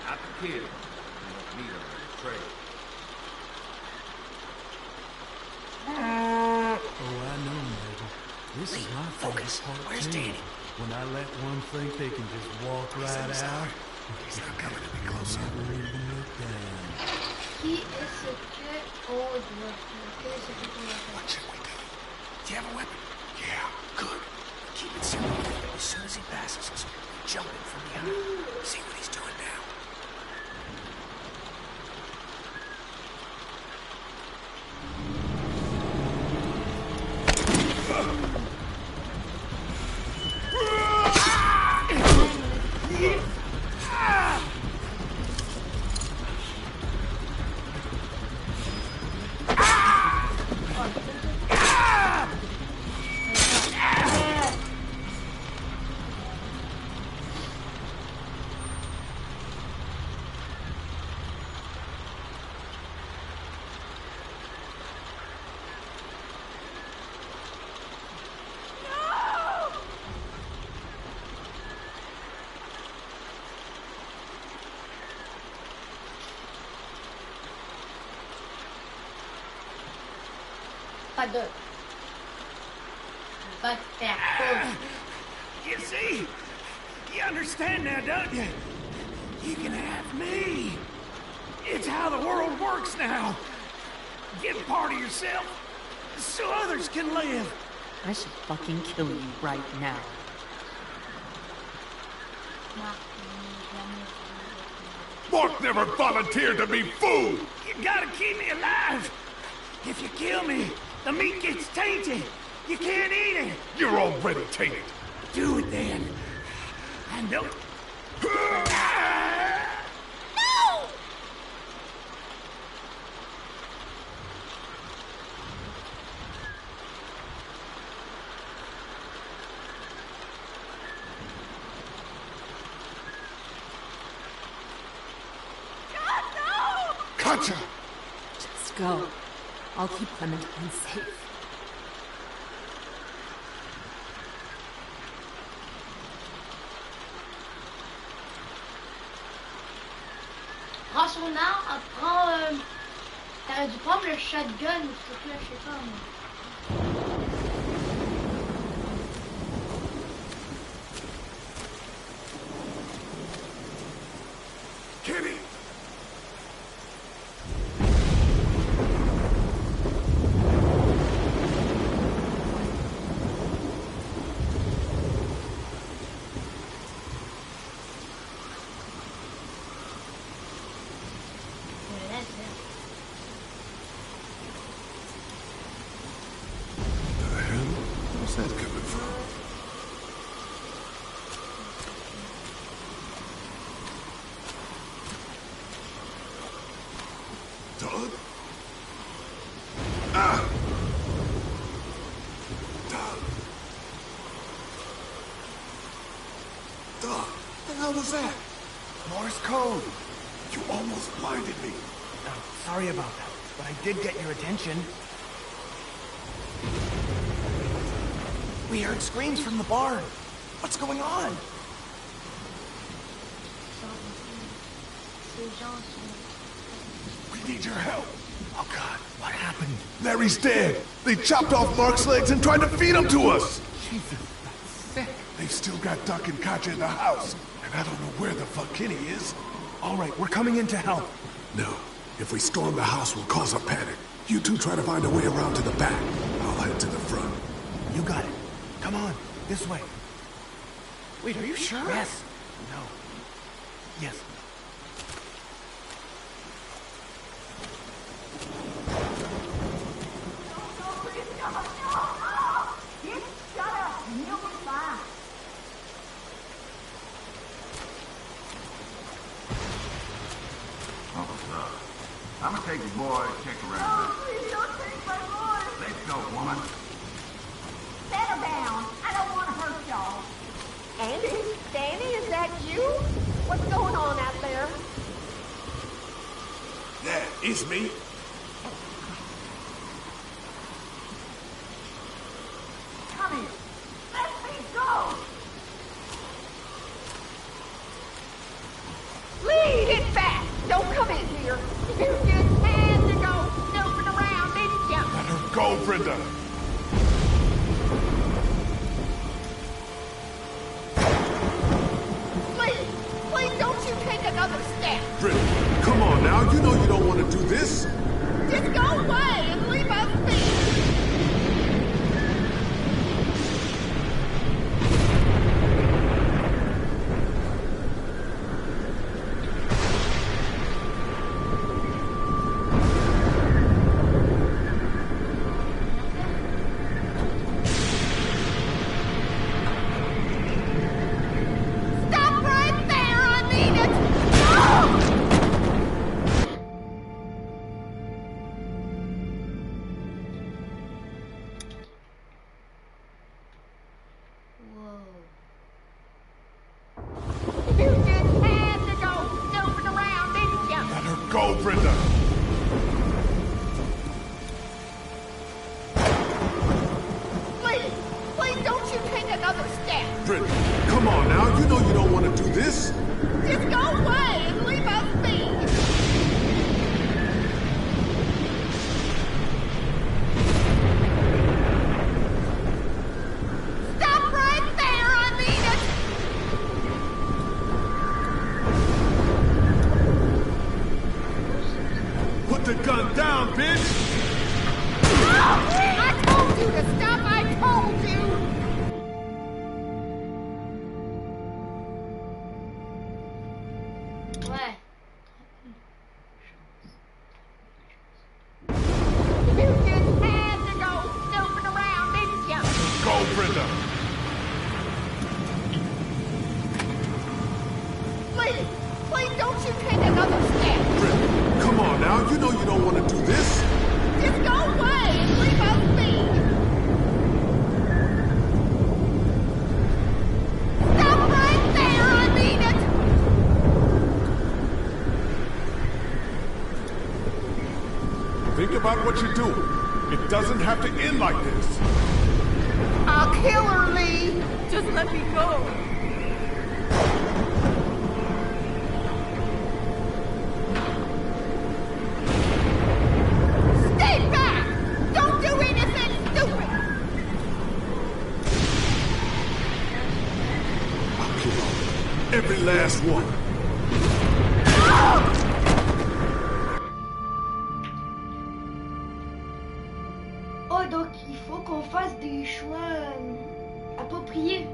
Speaker 14: Not to kill. We don't need them in the trail.
Speaker 10: Oh, I know, Mabel. This is my focus.
Speaker 6: Where's Danny?
Speaker 10: When I let one think they can just walk right out,
Speaker 4: he's not coming any closer.
Speaker 10: Never even look down.
Speaker 1: Qui est-ce que on doit faire?
Speaker 4: What should we do?
Speaker 6: Do you have a weapon?
Speaker 4: Yeah, good.
Speaker 6: Keep it simple. As soon as he passes us, jump in from behind. See what he's doing now.
Speaker 1: Pas de. Va te faire foutre.
Speaker 6: You see? You understand now, don't you? You can have me. It's how the world works now. Give part of yourself so others can live.
Speaker 2: I should fucking kill you right now.
Speaker 4: Mark never volunteered to be food!
Speaker 6: You gotta keep me alive. If you kill me, the meat gets tainted. You can't eat it.
Speaker 4: You're already tainted.
Speaker 6: Do it then. I know.
Speaker 2: No! God, no!
Speaker 4: Gotcha!
Speaker 2: Just go. I'll keep Clementine safe.
Speaker 1: Prends son arme, t'aurais dû prendre le shotgun ou ce truc-là, je sais pas moi.
Speaker 4: Kenny! Where's that coming from? Doug? Ah! Doug! Doug, what the hell was that?
Speaker 6: Morse code.
Speaker 4: You almost blinded me.
Speaker 6: Oh, sorry about that, but I did get your attention. We heard screams from the barn. What's going on?
Speaker 1: Ces gens sont...
Speaker 4: We need your help. Oh, God, what happened? Larry's dead. They chopped off Mark's legs and tried to feed him to us.
Speaker 9: Jesus, that's sick.
Speaker 4: They've still got Duck and Katja in the house, and I don't know where the fuck Kenny is.
Speaker 6: All right, we're coming in to help.
Speaker 4: No, if we storm the house, we'll cause a panic. You two try to find a way around to the back. I'll head to the front.
Speaker 6: You got it. Come on, this way.
Speaker 11: Wait, are you sure?
Speaker 6: Yes. No. Yes.
Speaker 14: I'm gonna take the boy and check around.
Speaker 15: Oh, please don't take my boy.
Speaker 14: Let's go, woman.
Speaker 16: Settle down. I don't want to hurt y'all. Andy? Danny, is that you? What's going on out there?
Speaker 4: Yeah, it's me.
Speaker 15: Come here. Let me go.
Speaker 16: Lead it back! Don't come in here. You just had to go snooping around, didn't you?
Speaker 4: Let her go, Brenda.
Speaker 16: Please don't you take another step.
Speaker 4: Brenda, come on now. You know you don't want to do this.
Speaker 16: Just go away and leave us be.
Speaker 4: Go, Brenda!
Speaker 16: Please don't you take another step.
Speaker 4: Brenda, come on now. You know you don't want to do this.
Speaker 16: Just go away and leave us be. Stop right there, I mean it.
Speaker 4: Put the gun down, bitch!
Speaker 16: I told you to stop, I told you!
Speaker 1: Ouais.
Speaker 16: You just had to go snooping around, didn't you?
Speaker 4: Go, Brenda!
Speaker 16: Please don't you take another step.
Speaker 4: Brenda, come on now. You know you don't want to do this.
Speaker 16: Just go away and leave us be. Stop right there, I mean it.
Speaker 4: Think about what you're doing. It doesn't have to end like this.
Speaker 16: I'll kill her, Lee.
Speaker 12: Just let me go.
Speaker 16: Stay back! Don't do anything stupid!
Speaker 4: I'll kill all every last one.
Speaker 1: Oh, donc il faut qu'on fasse des choix appropriés.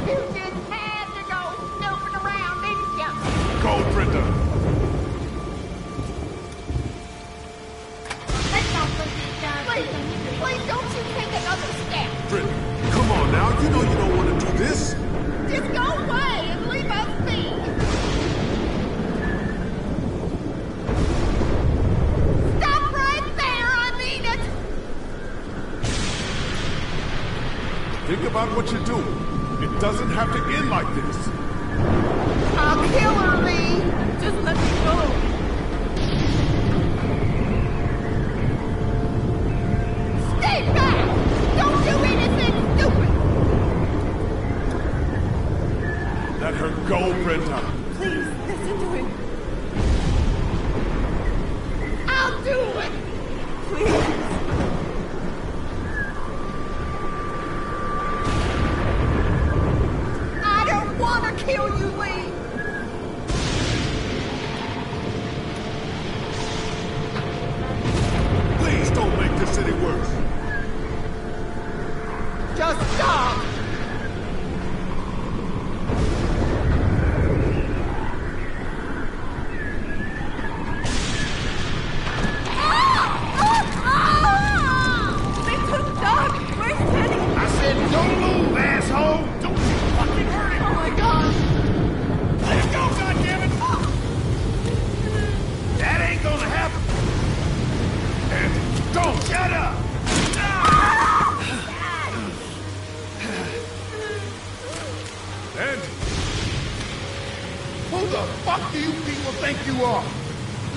Speaker 16: You just had to go snooping around, didn't you?
Speaker 4: Go, Brenda!
Speaker 16: Please don't you take another step.
Speaker 4: Brenda, come on now. You know you don't want to do this.
Speaker 16: Just go away and leave us be. Stop right there, I mean it.
Speaker 4: Think about what you're doing. It doesn't have to end like this.
Speaker 16: I'll kill her, Lee.
Speaker 12: Just let me go.
Speaker 16: Stay back! Don't do anything stupid!
Speaker 4: Let her go,
Speaker 12: Please, listen to him.
Speaker 16: I'll do it!
Speaker 12: Please.
Speaker 16: I don't want to kill you, Lee!
Speaker 4: Please don't make this any worse.
Speaker 16: Just stop!
Speaker 12: They took Doug! Where's Teddy?
Speaker 14: I said don't move, asshole! Don't you fucking hurt him!
Speaker 12: Oh my god!
Speaker 6: Let him go, goddammit!
Speaker 14: That ain't gonna happen!
Speaker 4: And don't!
Speaker 14: Shut up!
Speaker 4: And
Speaker 14: Who the fuck do you people think you are?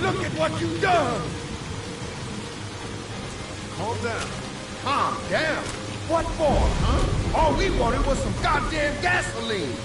Speaker 14: Look at what you've done!
Speaker 4: calm down.
Speaker 14: Calm down? What for, huh? All we wanted was some goddamn gasoline!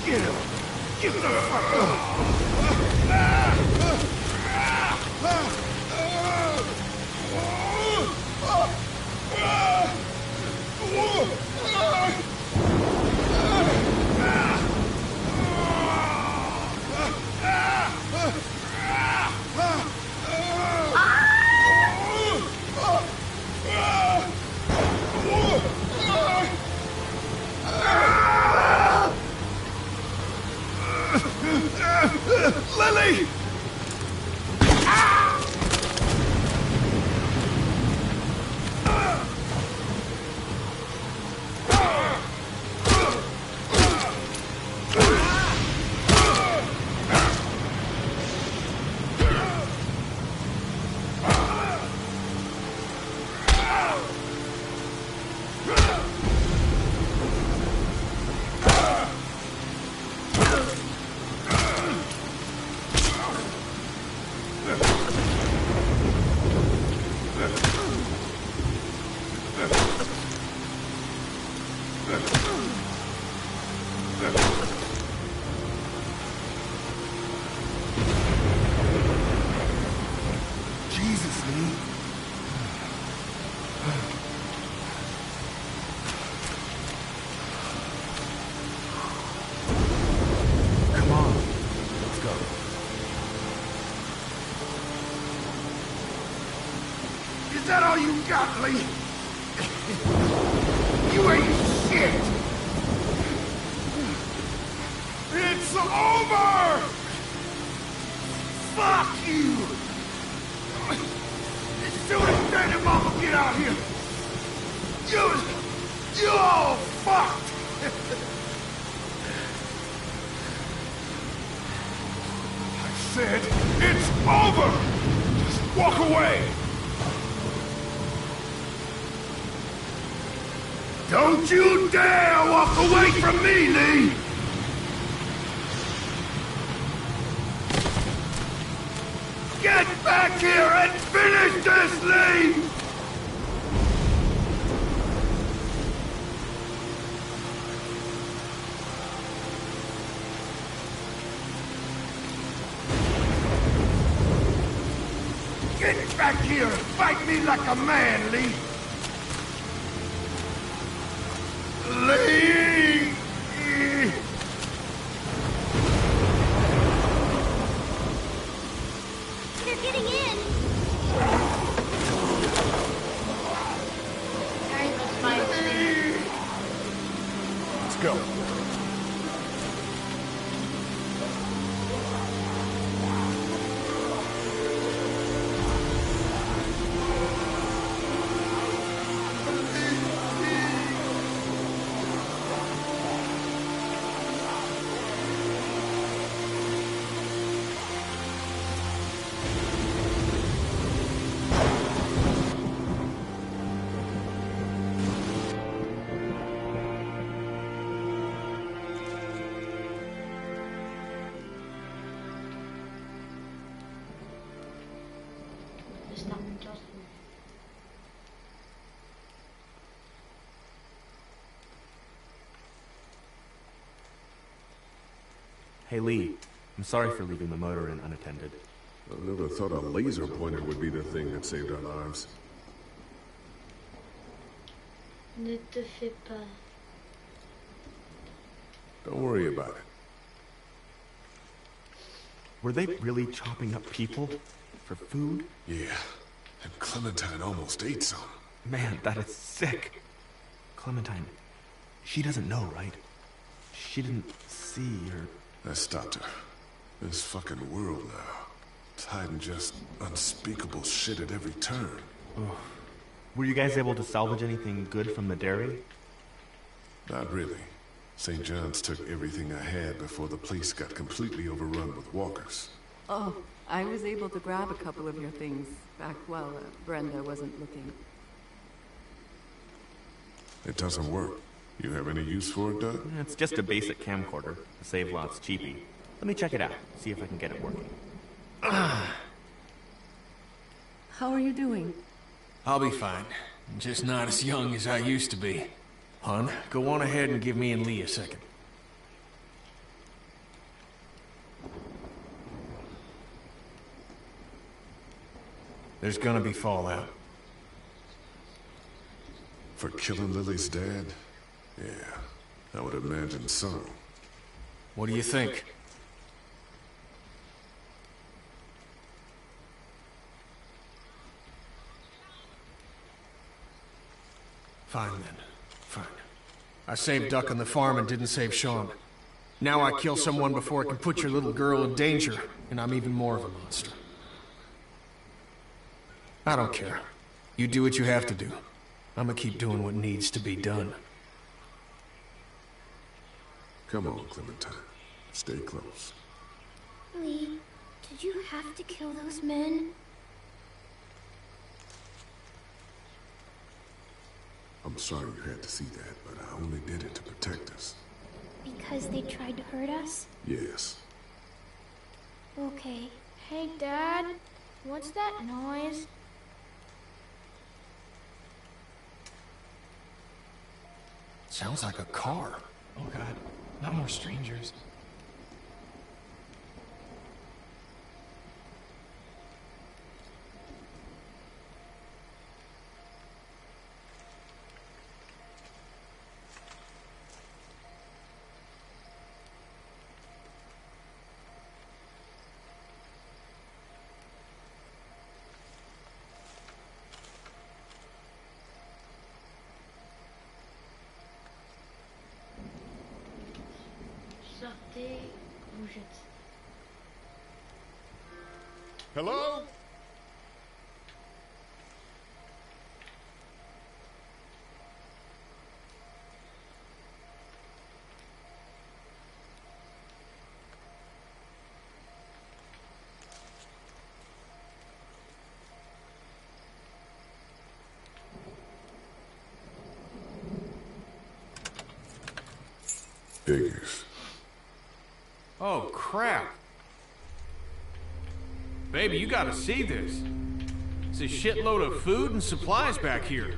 Speaker 4: Get him! Get the fuck up! Lily! Jesus, Lee. Come on, let's go.
Speaker 14: Is that all you got, Lee? You ain't shit!
Speaker 4: It's over!
Speaker 14: Fuck you! As soon as Daddy and Mama get out here, you all fucked!
Speaker 4: I said, it's over! Just walk away!
Speaker 14: Don't you dare walk away from me, Lee! Get back here and finish this, Lee! Get back here and fight me like a man, Lee! Lee!
Speaker 5: They're getting in.
Speaker 4: Let's go.
Speaker 7: Hey Lee, I'm sorry for leaving the motor inn unattended.
Speaker 4: I never thought a laser pointer would be the thing that saved our lives.
Speaker 1: Ne te fais pas.
Speaker 4: Don't worry about it.
Speaker 7: Were they really chopping up people for food?
Speaker 4: Yeah, and Clementine almost ate some.
Speaker 7: Man, that is sick. Clementine, she doesn't know, right? She didn't see or...
Speaker 4: I stopped her. This fucking world now. It's hiding just unspeakable shit at every turn.
Speaker 7: Oh. Were you guys able to salvage anything good from the dairy?
Speaker 4: Not really. St. John's took everything I had before the place got completely overrun with walkers.
Speaker 12: Oh, I was able to grab a couple of your things back while Brenda wasn't looking.
Speaker 4: It doesn't work. You have any use for it, Doug?
Speaker 7: It's just a basic camcorder. The save lot's cheapy. Let me check it out, see if I can get it working.
Speaker 12: How are you doing?
Speaker 6: I'll be fine. Just not as young as I used to be. Hon, go on ahead and give me and Lee a second. There's gonna be fallout.
Speaker 4: For killing Lily's dad? Yeah, I would imagine so.
Speaker 6: What do you think? Fine then. Fine. I saved Duck on the farm and didn't save Sean. Now I kill someone before it can put your little girl in danger, and I'm even more of a monster. I don't care. You do what you have to do. I'm gonna keep doing what needs to be done.
Speaker 4: Come on, Clementine. Stay close.
Speaker 5: Lee, did you have to kill those men?
Speaker 4: I'm sorry you had to see that, but I only did it to protect us.
Speaker 5: Because they tried to hurt us?
Speaker 4: Yes.
Speaker 13: Okay. Hey, Dad. What's that noise?
Speaker 6: Sounds like a car.
Speaker 11: Oh God, not more strangers.
Speaker 1: Sortez, vous jetez.
Speaker 4: Hello? Figures.
Speaker 6: Oh, crap. Baby, you gotta see this. It's a shitload of food and supplies back here.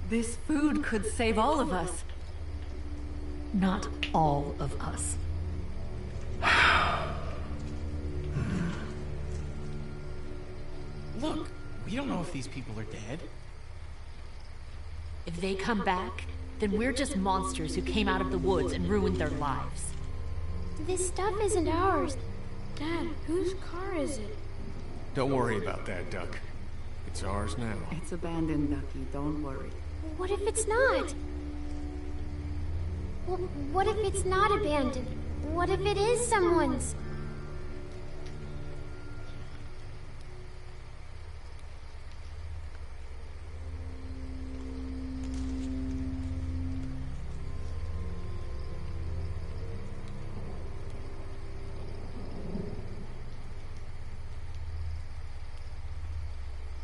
Speaker 12: This food could save all of us. Not all of us.
Speaker 11: Look, we don't know if these people are dead.
Speaker 2: If they come back, then we're just monsters who came out of the woods and ruined their lives.
Speaker 13: This stuff isn't ours. Dad, whose car is it?
Speaker 6: Don't worry about that, Duck. It's ours now.
Speaker 12: It's abandoned, Ducky. Don't worry.
Speaker 5: What if it's not? What if it's not abandoned? What if it is someone's?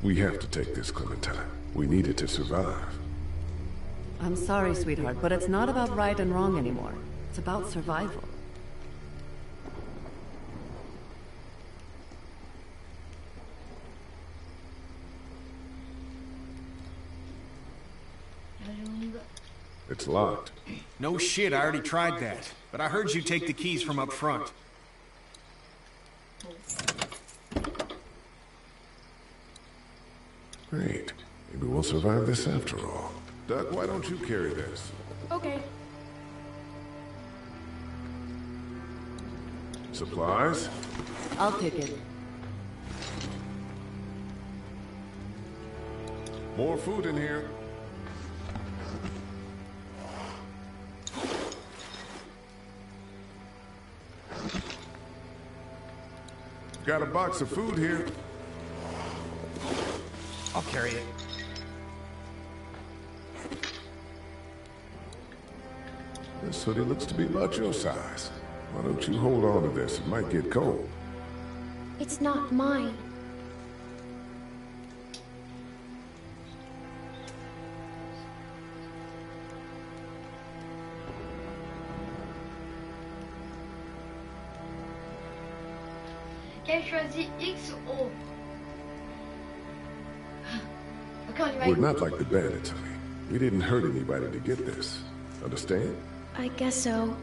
Speaker 4: We have to take this, Clementine. We need it to survive.
Speaker 12: I'm sorry, sweetheart, but it's not about right and wrong anymore. It's about survival.
Speaker 4: It's locked.
Speaker 6: No shit, I already tried that. But I heard you take the keys from up front.
Speaker 4: Great. Maybe we'll survive this after all. Duck, why don't you carry this?
Speaker 13: Okay.
Speaker 4: Supplies?
Speaker 12: I'll take it.
Speaker 4: More food in here. Got a box of food here.
Speaker 11: I'll carry it.
Speaker 4: This hoodie looks to be about your size. Why don't you hold on to this? It might get cold.
Speaker 5: It's not mine.
Speaker 1: Quel choisit X ou O? Okay, on y va.
Speaker 4: We're not like the bandits, honey. We didn't hurt anybody to get this. Understand?
Speaker 5: I guess so.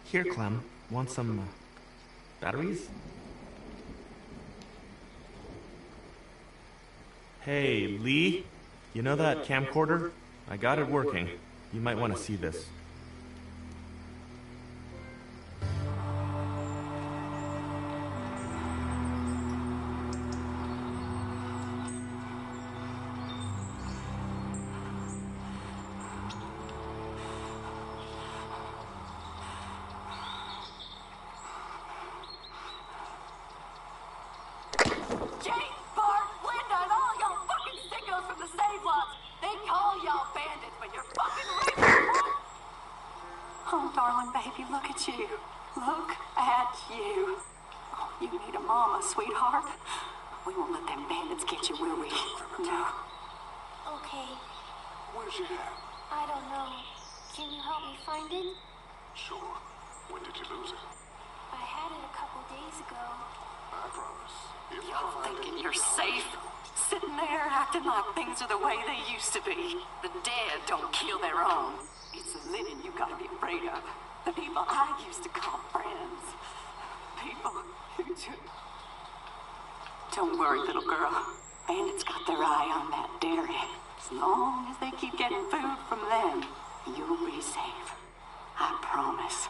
Speaker 7: Here, Clem. Want some, batteries? Hey, Lee? You know that camcorder? I got it working. You might want to see this.
Speaker 12: Oh, darling baby, look at you. Look at you. Oh, you need a mama, sweetheart. We won't let them bandits get you, will we? No.
Speaker 5: Okay.
Speaker 15: Where's it at?
Speaker 5: I don't know. Can you help me find it?
Speaker 15: Sure. When did you lose it?
Speaker 5: I had it a couple days ago.
Speaker 15: I promise.
Speaker 12: Y'all thinking you're safe? Sitting there acting like things are the way they used to be. The dead don't kill their own. It's the living you gotta be afraid of. The people I used to call friends. People who took... Don't worry, little girl. Bandits got their eye on that dairy. As long as they keep getting food from them, you'll be safe. I promise.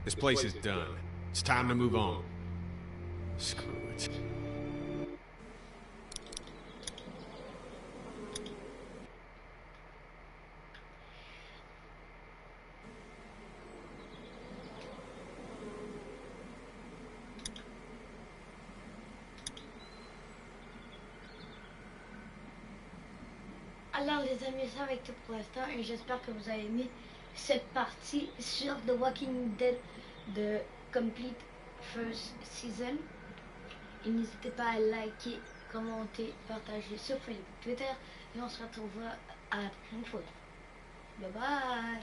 Speaker 6: This place is done. It's time to move on. Screw it.
Speaker 1: Alors les amis, ça va être tout pour l'instant et j'espère que vous avez aimé cette partie sur The Walking Dead de Complete First Season. Et n'hésitez pas à liker, commenter, partager sur Facebook, Twitter et on se retrouvera à la prochaine fois. Bye bye.